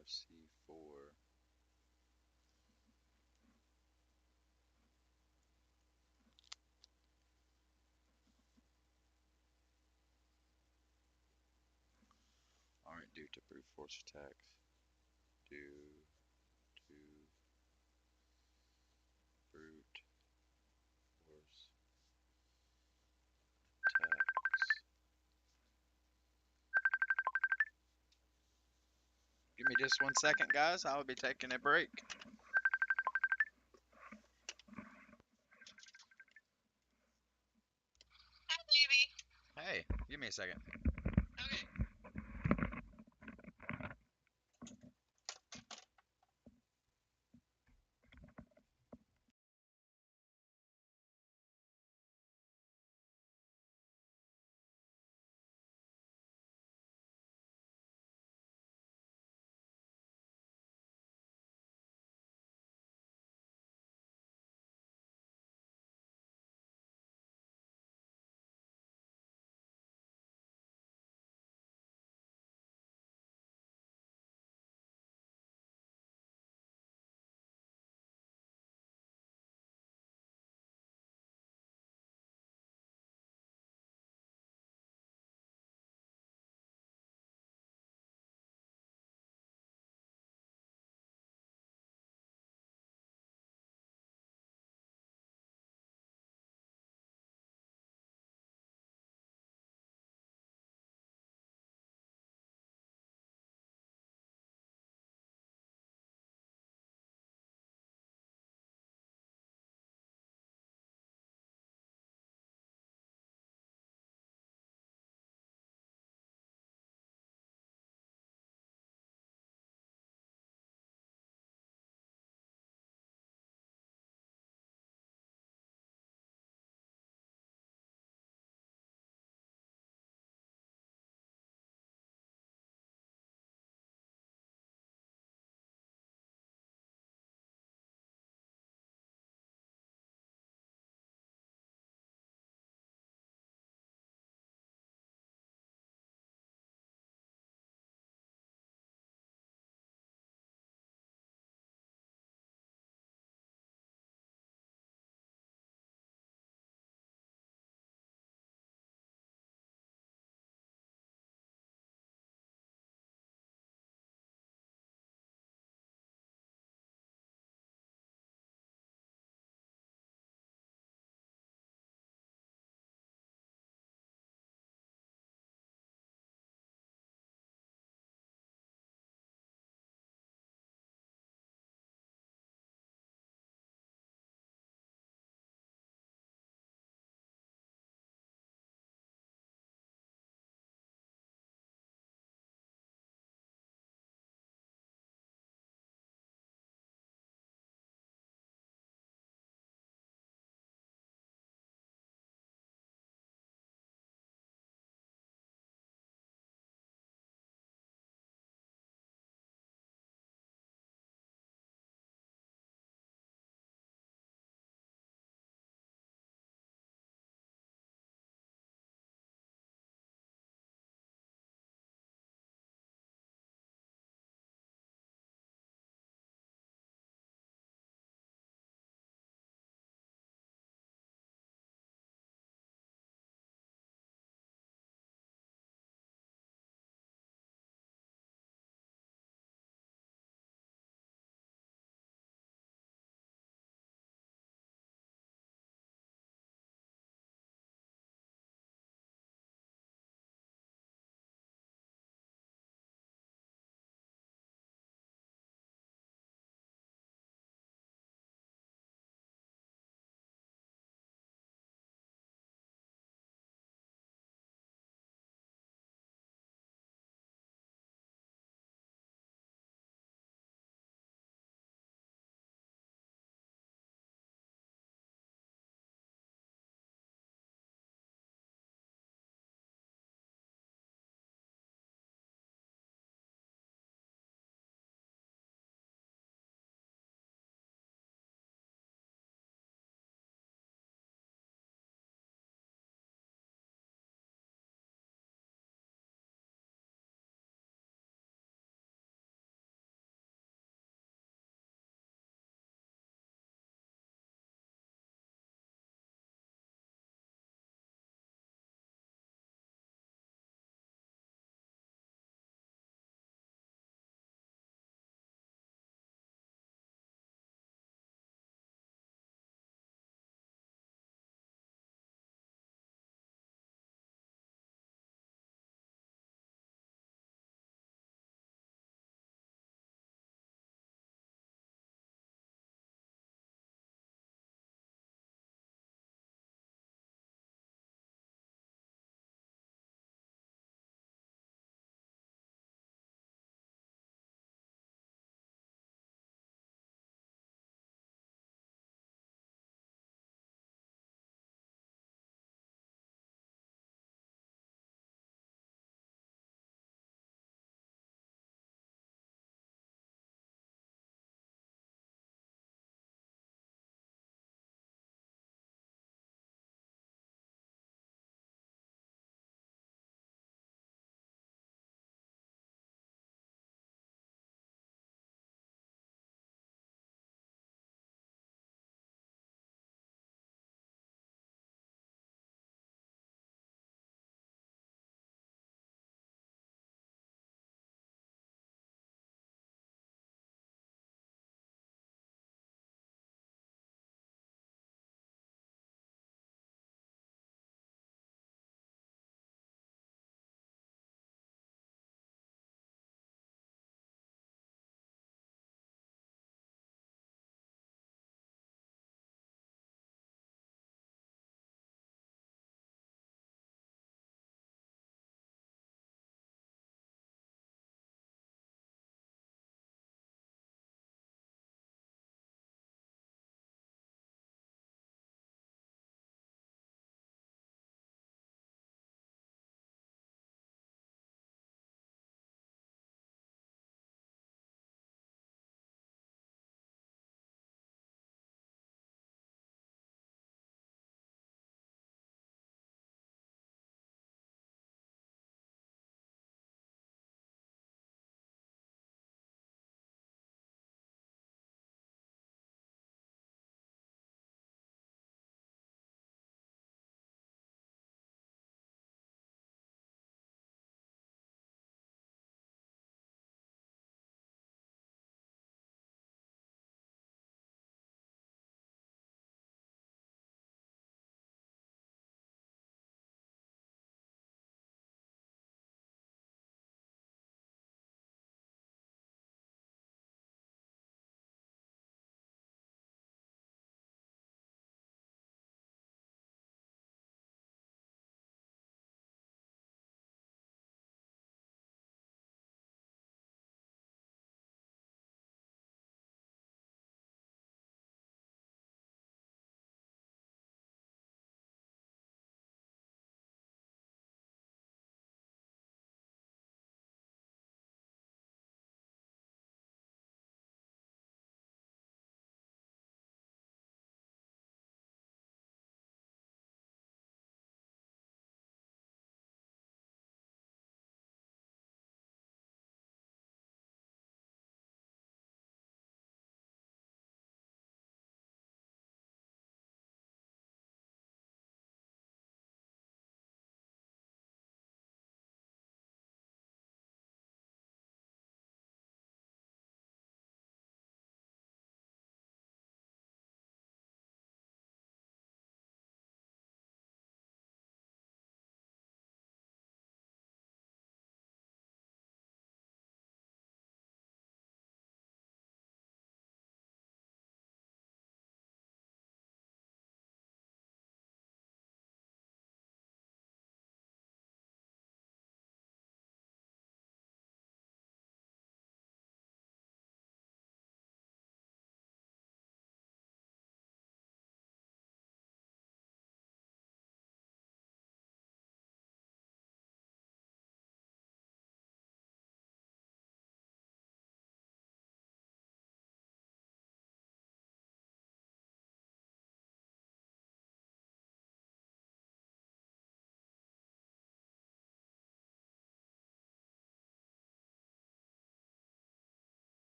RC4. Aren't due to brute force attacks. Due to brute force attacks. Give me just 1 second, guys. I'll be taking a break. Hey, give me a second.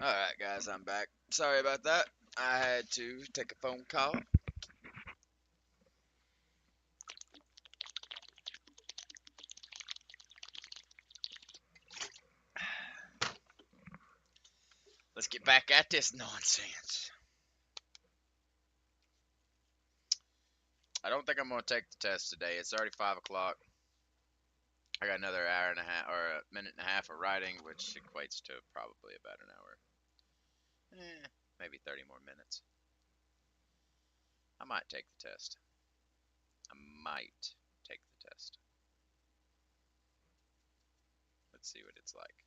Alright, guys, I'm back. Sorry about that. I had to take a phone call. Let's get back at this nonsense. I don't think I'm going to take the test today. It's already 5 o'clock. I got another hour and a half, or a minute and a half of writing, which equates to probably about an hour. Maybe 30 more minutes. I might take the test. I might take the test. Let's see what it's like.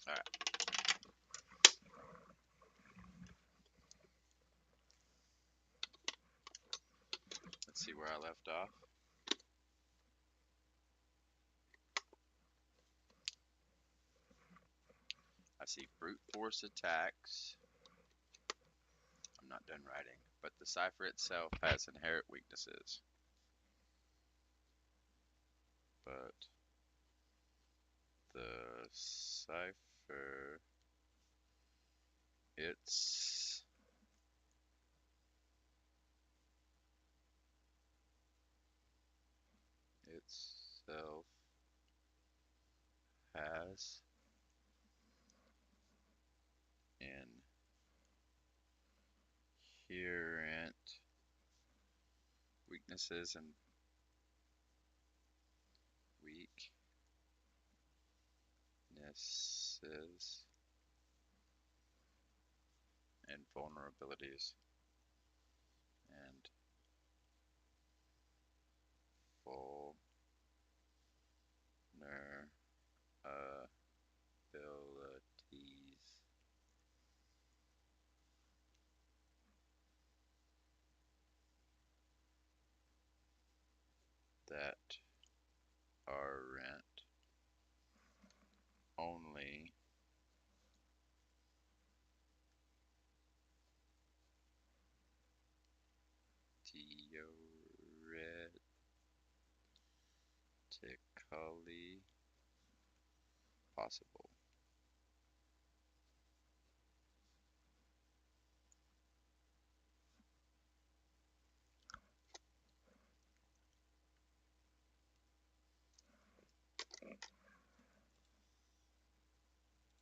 Alright. Let's see where I left off. I see brute force attacks. I'm not done writing, but the cipher itself has inherent weaknesses. But the cipher itself has inherent weaknesses and vulnerabilities and vulnerabilities that aren't only theoretically possible.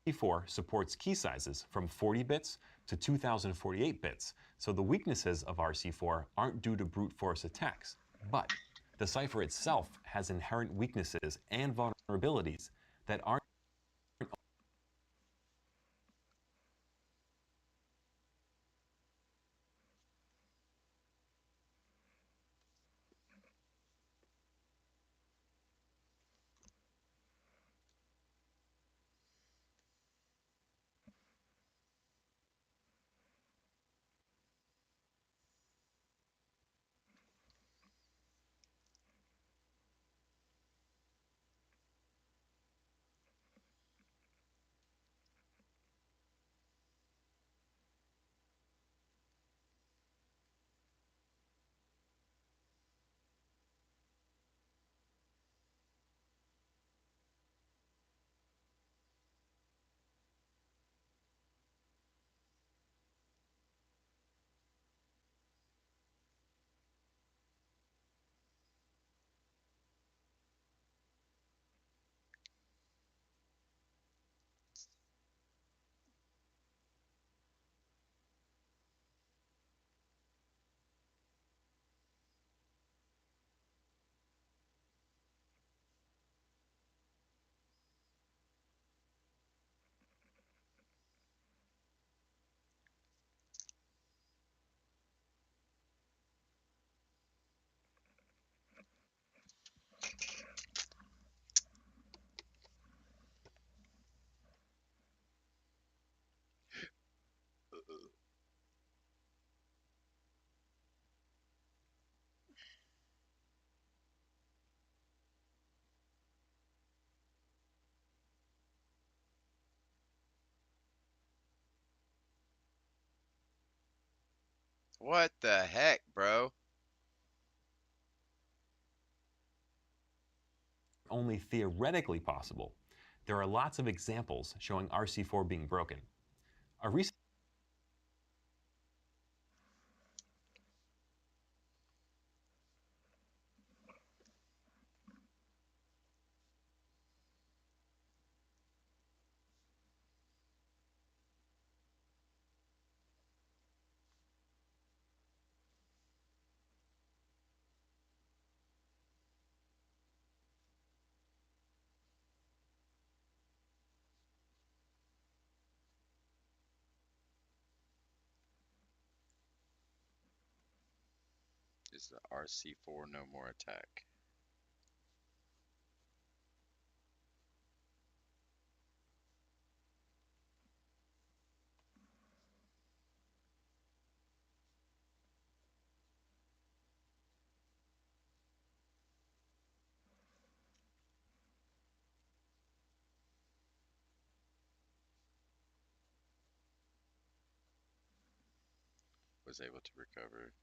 RC4 supports key sizes from 40 bits to 2048 bits, so the weaknesses of RC4 aren't due to brute force attacks, but the cipher itself has inherent weaknesses and vulnerabilities that aren't What the heck, bro? Only theoretically possible. There are lots of examples showing RC4 being broken. A recent Is the RC4 no more attack? Was able to recover.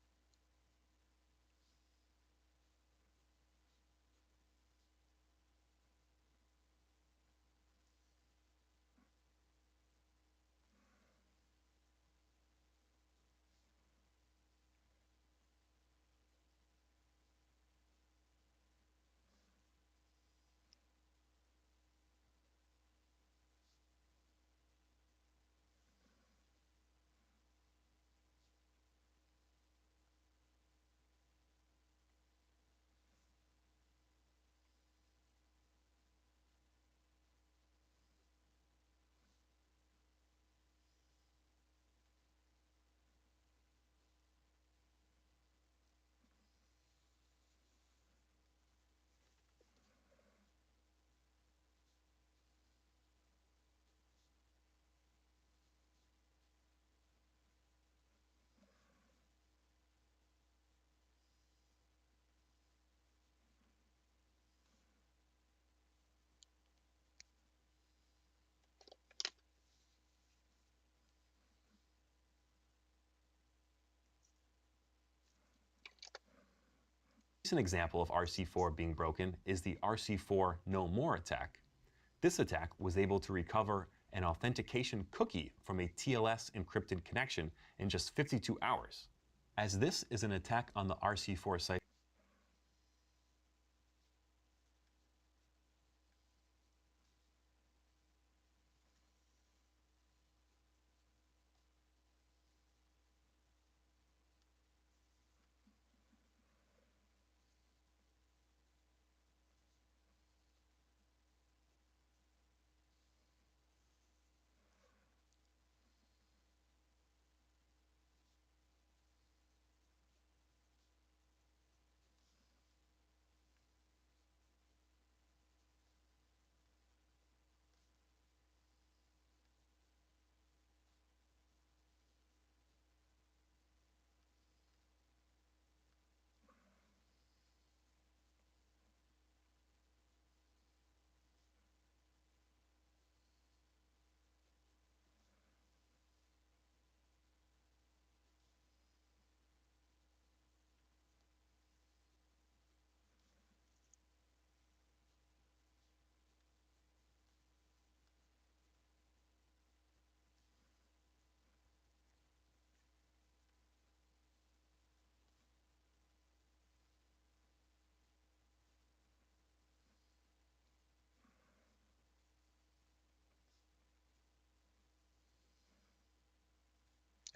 example of RC4 being broken is the RC4 No More attack. This attack was able to recover an authentication cookie from a TLS encrypted connection in just 52 hours. As this is an attack on the RC4 site,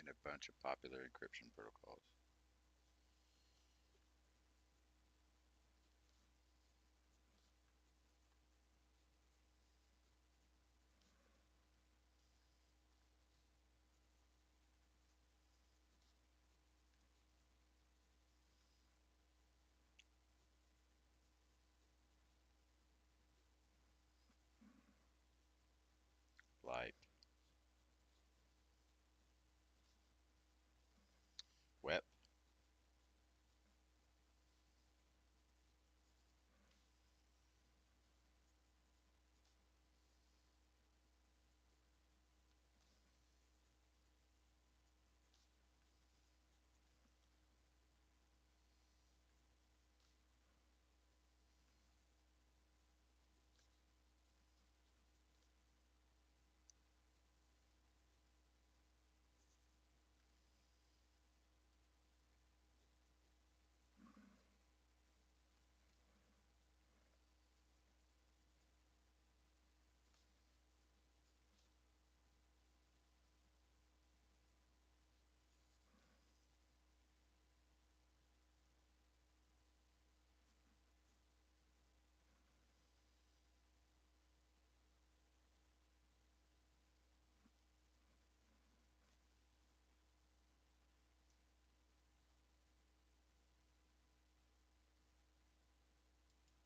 And a bunch of popular encryption protocols. Light. Web.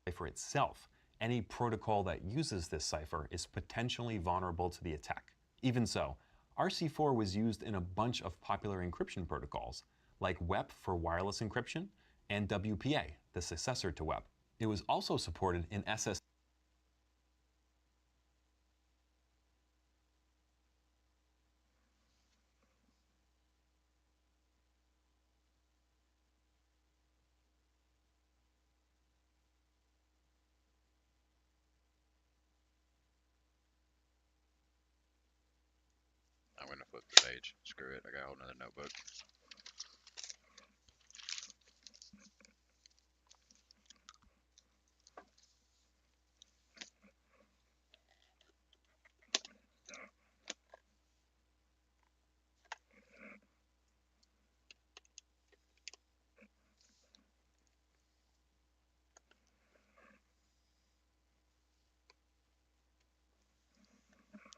cipher itself, any protocol that uses this cipher is potentially vulnerable to the attack. Even so, RC4 was used in a bunch of popular encryption protocols, like WEP for wireless encryption and WPA, the successor to WEP. It was also supported in SS. I'm gonna flip the page. Screw it. I got a whole nother notebook.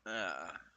Ah.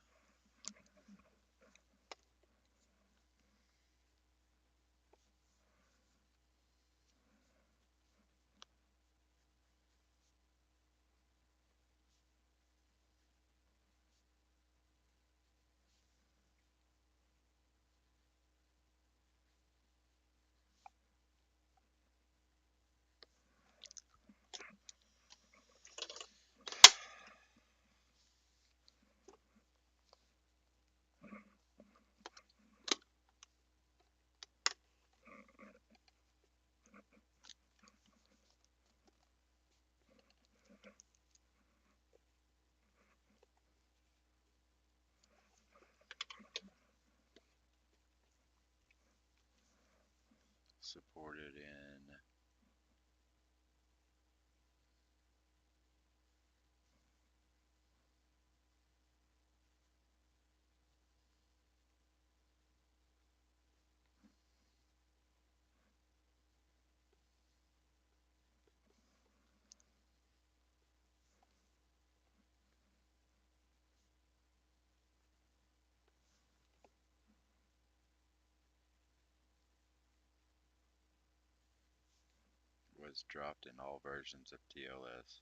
Supported in was dropped in all versions of TLS.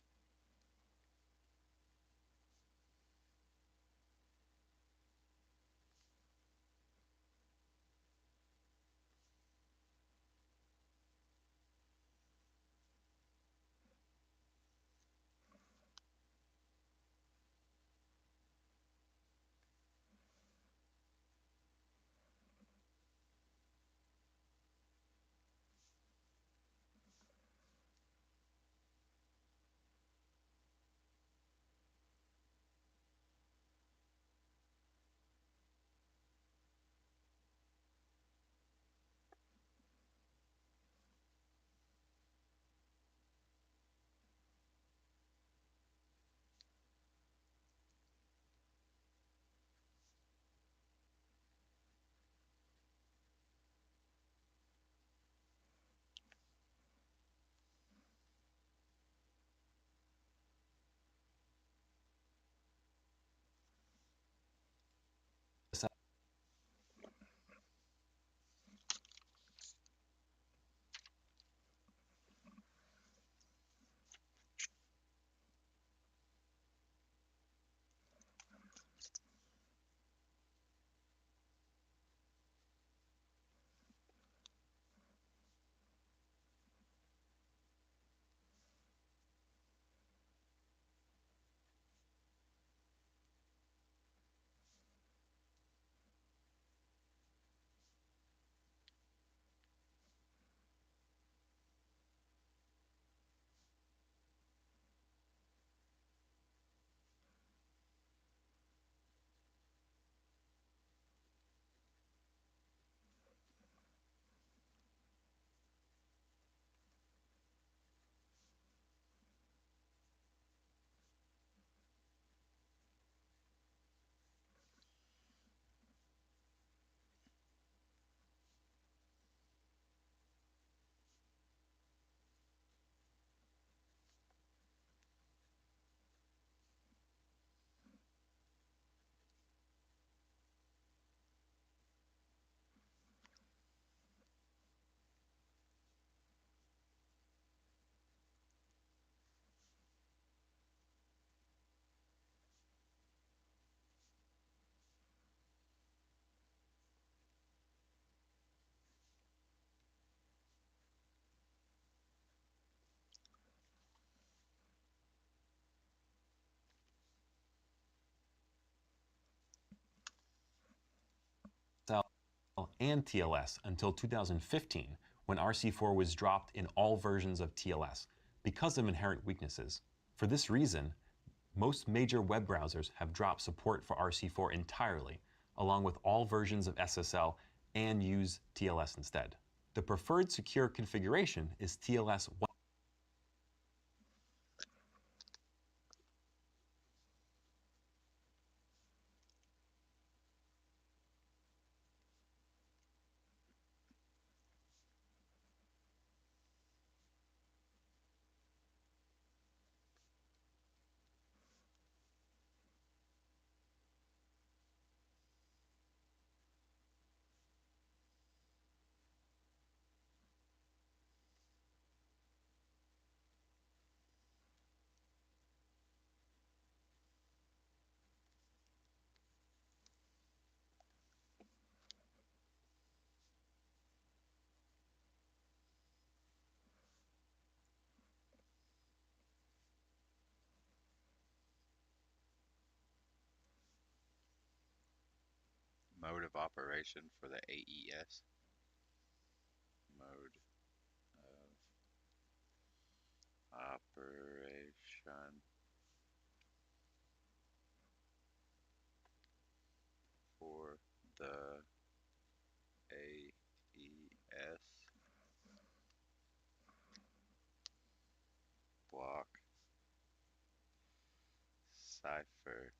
and TLS until 2015, when RC4 was dropped in all versions of TLS because of inherent weaknesses. For this reason, most major web browsers have dropped support for RC4 entirely, along with all versions of SSL, and use TLS instead. The preferred secure configuration is TLS 1. Mode of operation for the AES. Mode of operation for the AES block cipher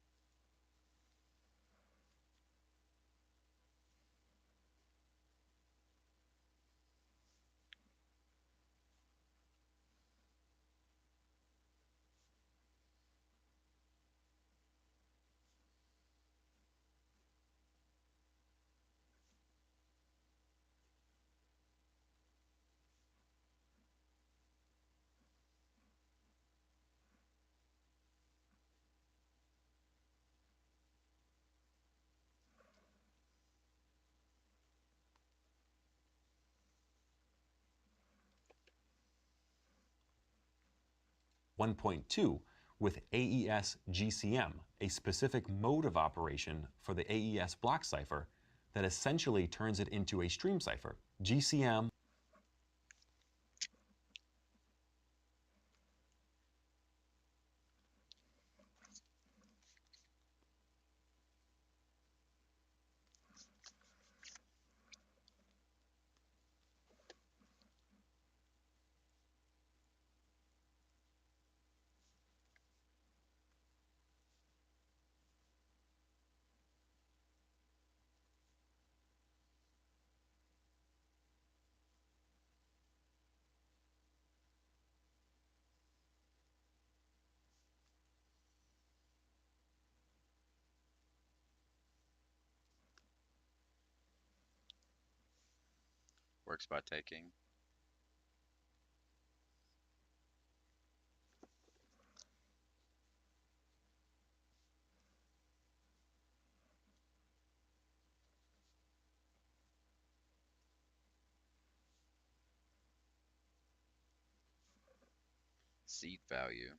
One 1.2 with AES GCM, a specific mode of operation for the AES block cipher that essentially turns it into a stream cipher. GCM works by taking seed value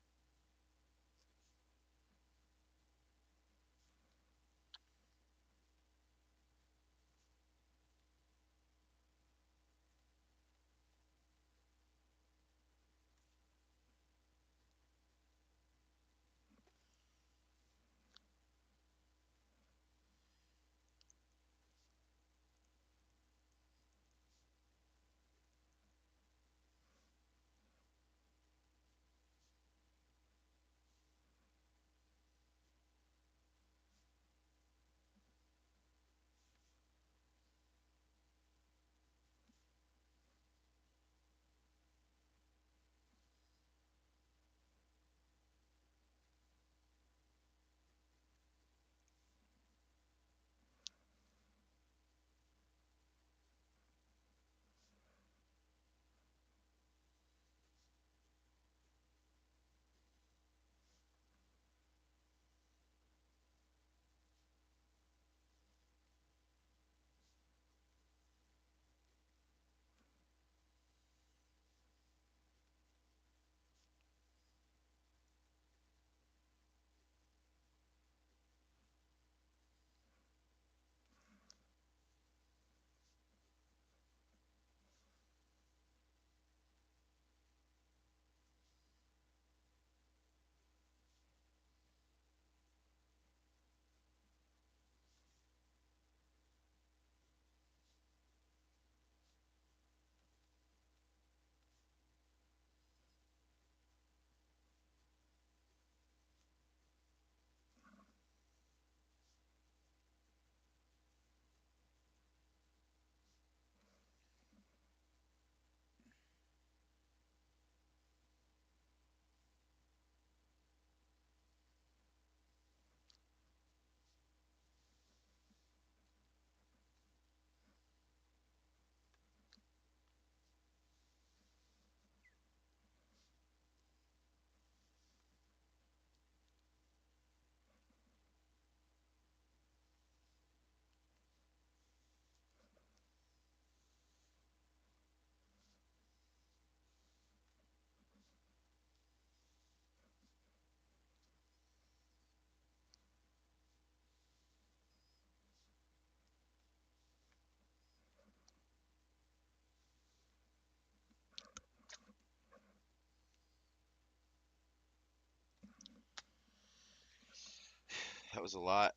That was a lot.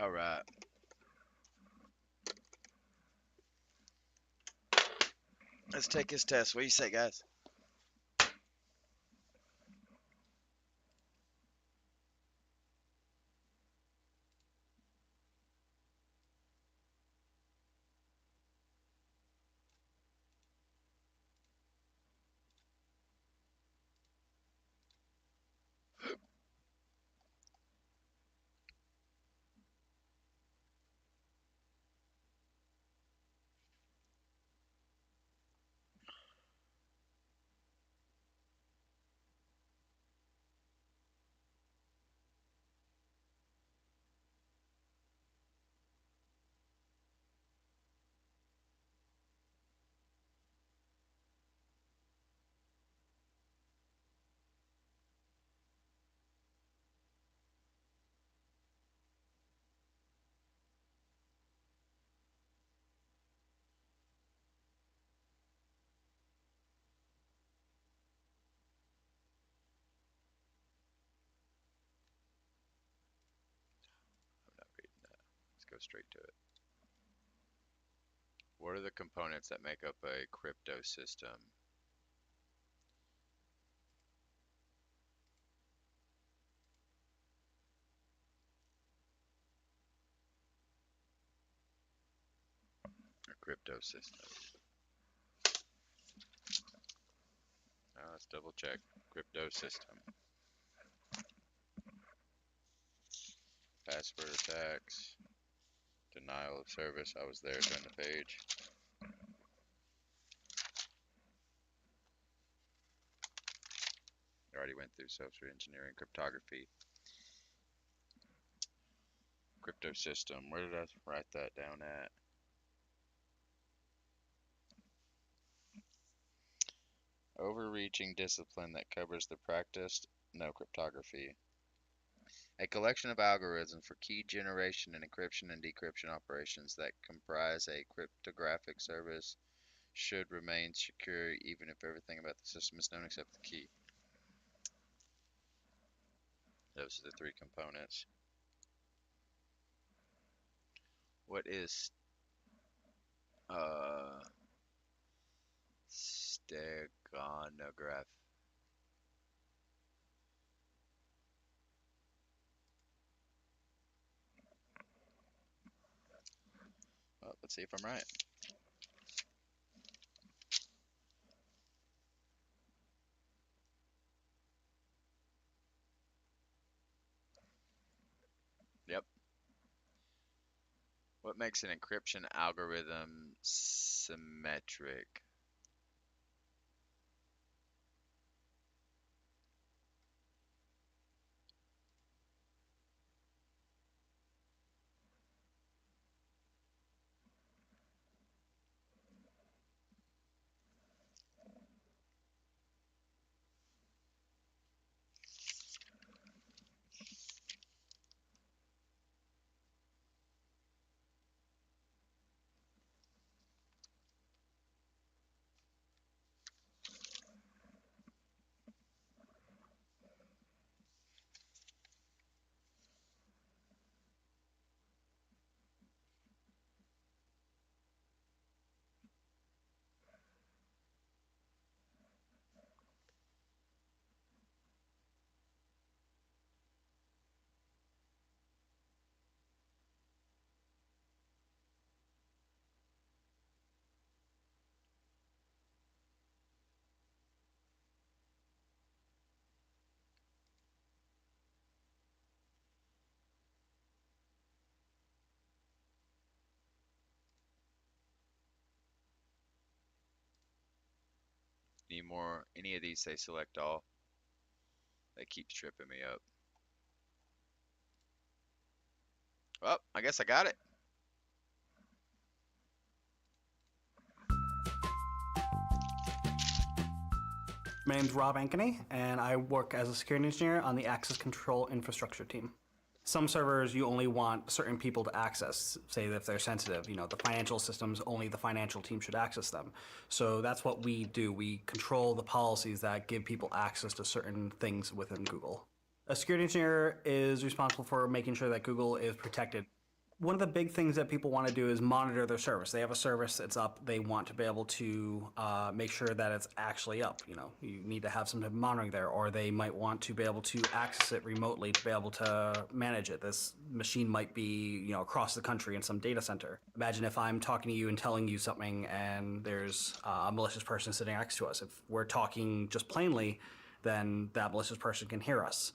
All right. Let's take his test. What do you say, guys? I'm not reading that. Let's go straight to it. What are the components that make up a crypto system? A crypto system. Let's double check. Crypto system. Password attacks. Denial of service. I was there during the page. I already went through software engineering, cryptography. Crypto system. Where did I write that down at? Overreaching discipline that covers the practice. No, cryptography. A collection of algorithms for key generation and encryption and decryption operations that comprise a cryptographic service should remain secure even if everything about the system is known except the key. Those are the three components. What is steganograph? Well, let's see if I'm right. Yep. What makes an encryption algorithm symmetric? Any of these say select all? That keeps tripping me up. Well, I guess I got it. My name's Rob Ankeny, and I work as a security engineer on the access control infrastructure team. Some servers you only want certain people to access, say if they're sensitive. The financial systems, only the financial team should access them. So that's what we do. We control the policies that give people access to certain things within Google. A security engineer is responsible for making sure that Google is protected. One of the big things that people want to do is monitor their service. They have a service that's up. They want to be able to make sure that it's actually up. You need to have some type of monitoring there, or they might want to be able to access it remotely to be able to manage it. This machine might be, across the country in some data center. Imagine if I'm talking to you and telling you something, and there's a malicious person sitting next to us. If we're talking just plainly, then that malicious person can hear us.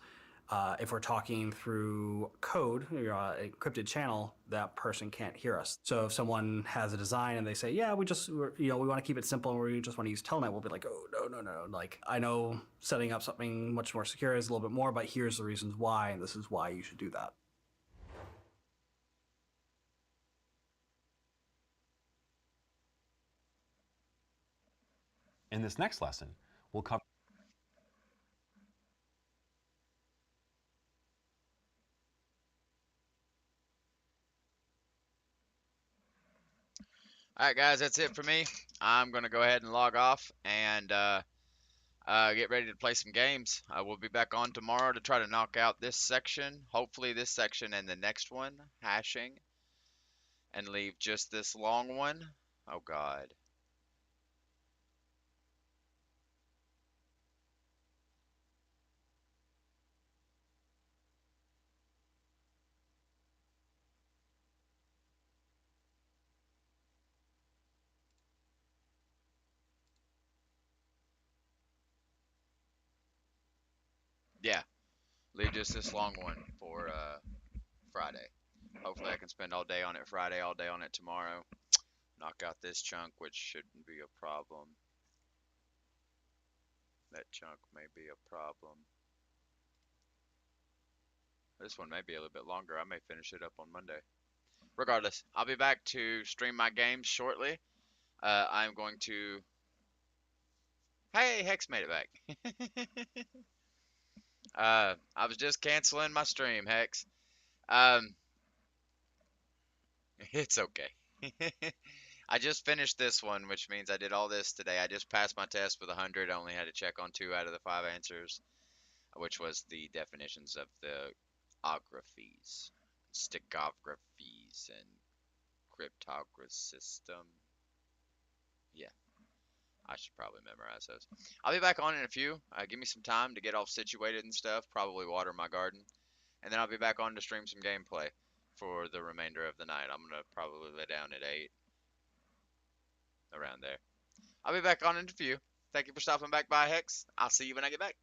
If we're talking through code, encrypted channel, that person can't hear us. So if someone has a design and they say, yeah, we want to keep it simple and we just want to use Telnet, we'll be like, oh, no. Like, I know setting up something much more secure is a little bit more, but here's the reasons why, and this is why you should do that. In this next lesson, we'll cover All right, guys, that's it for me. I'm going to go ahead and log off and get ready to play some games. I will be back on tomorrow to try to knock out this section, hopefully this section and the next one, hashing, and leave just this long one. Oh, God. Yeah, leave just this long one for Friday. Hopefully I can spend all day on it Friday, all day on it tomorrow. Knock out this chunk, which shouldn't be a problem. That chunk may be a problem. This one may be a little bit longer. I may finish it up on Monday. Regardless, I'll be back to stream my games shortly. I'm going to... Hey, Hex made it back. I was just canceling my stream, Hex. It's okay. I just finished this one, which means I did all this today. I just passed my test with 100. I only had to check on 2 out of the 5 answers, which was the definitions of the ographies, stigographies, and cryptography system. Yeah, I should probably memorize those. I'll be back on in a few. Give me some time to get all situated and stuff, probably water my garden, and then I'll be back on to stream some gameplay for the remainder of the night. I'm going to probably lay down at 8, around there. I'll be back on in a few. Thank you for stopping back by, Hex. I'll see you when I get back.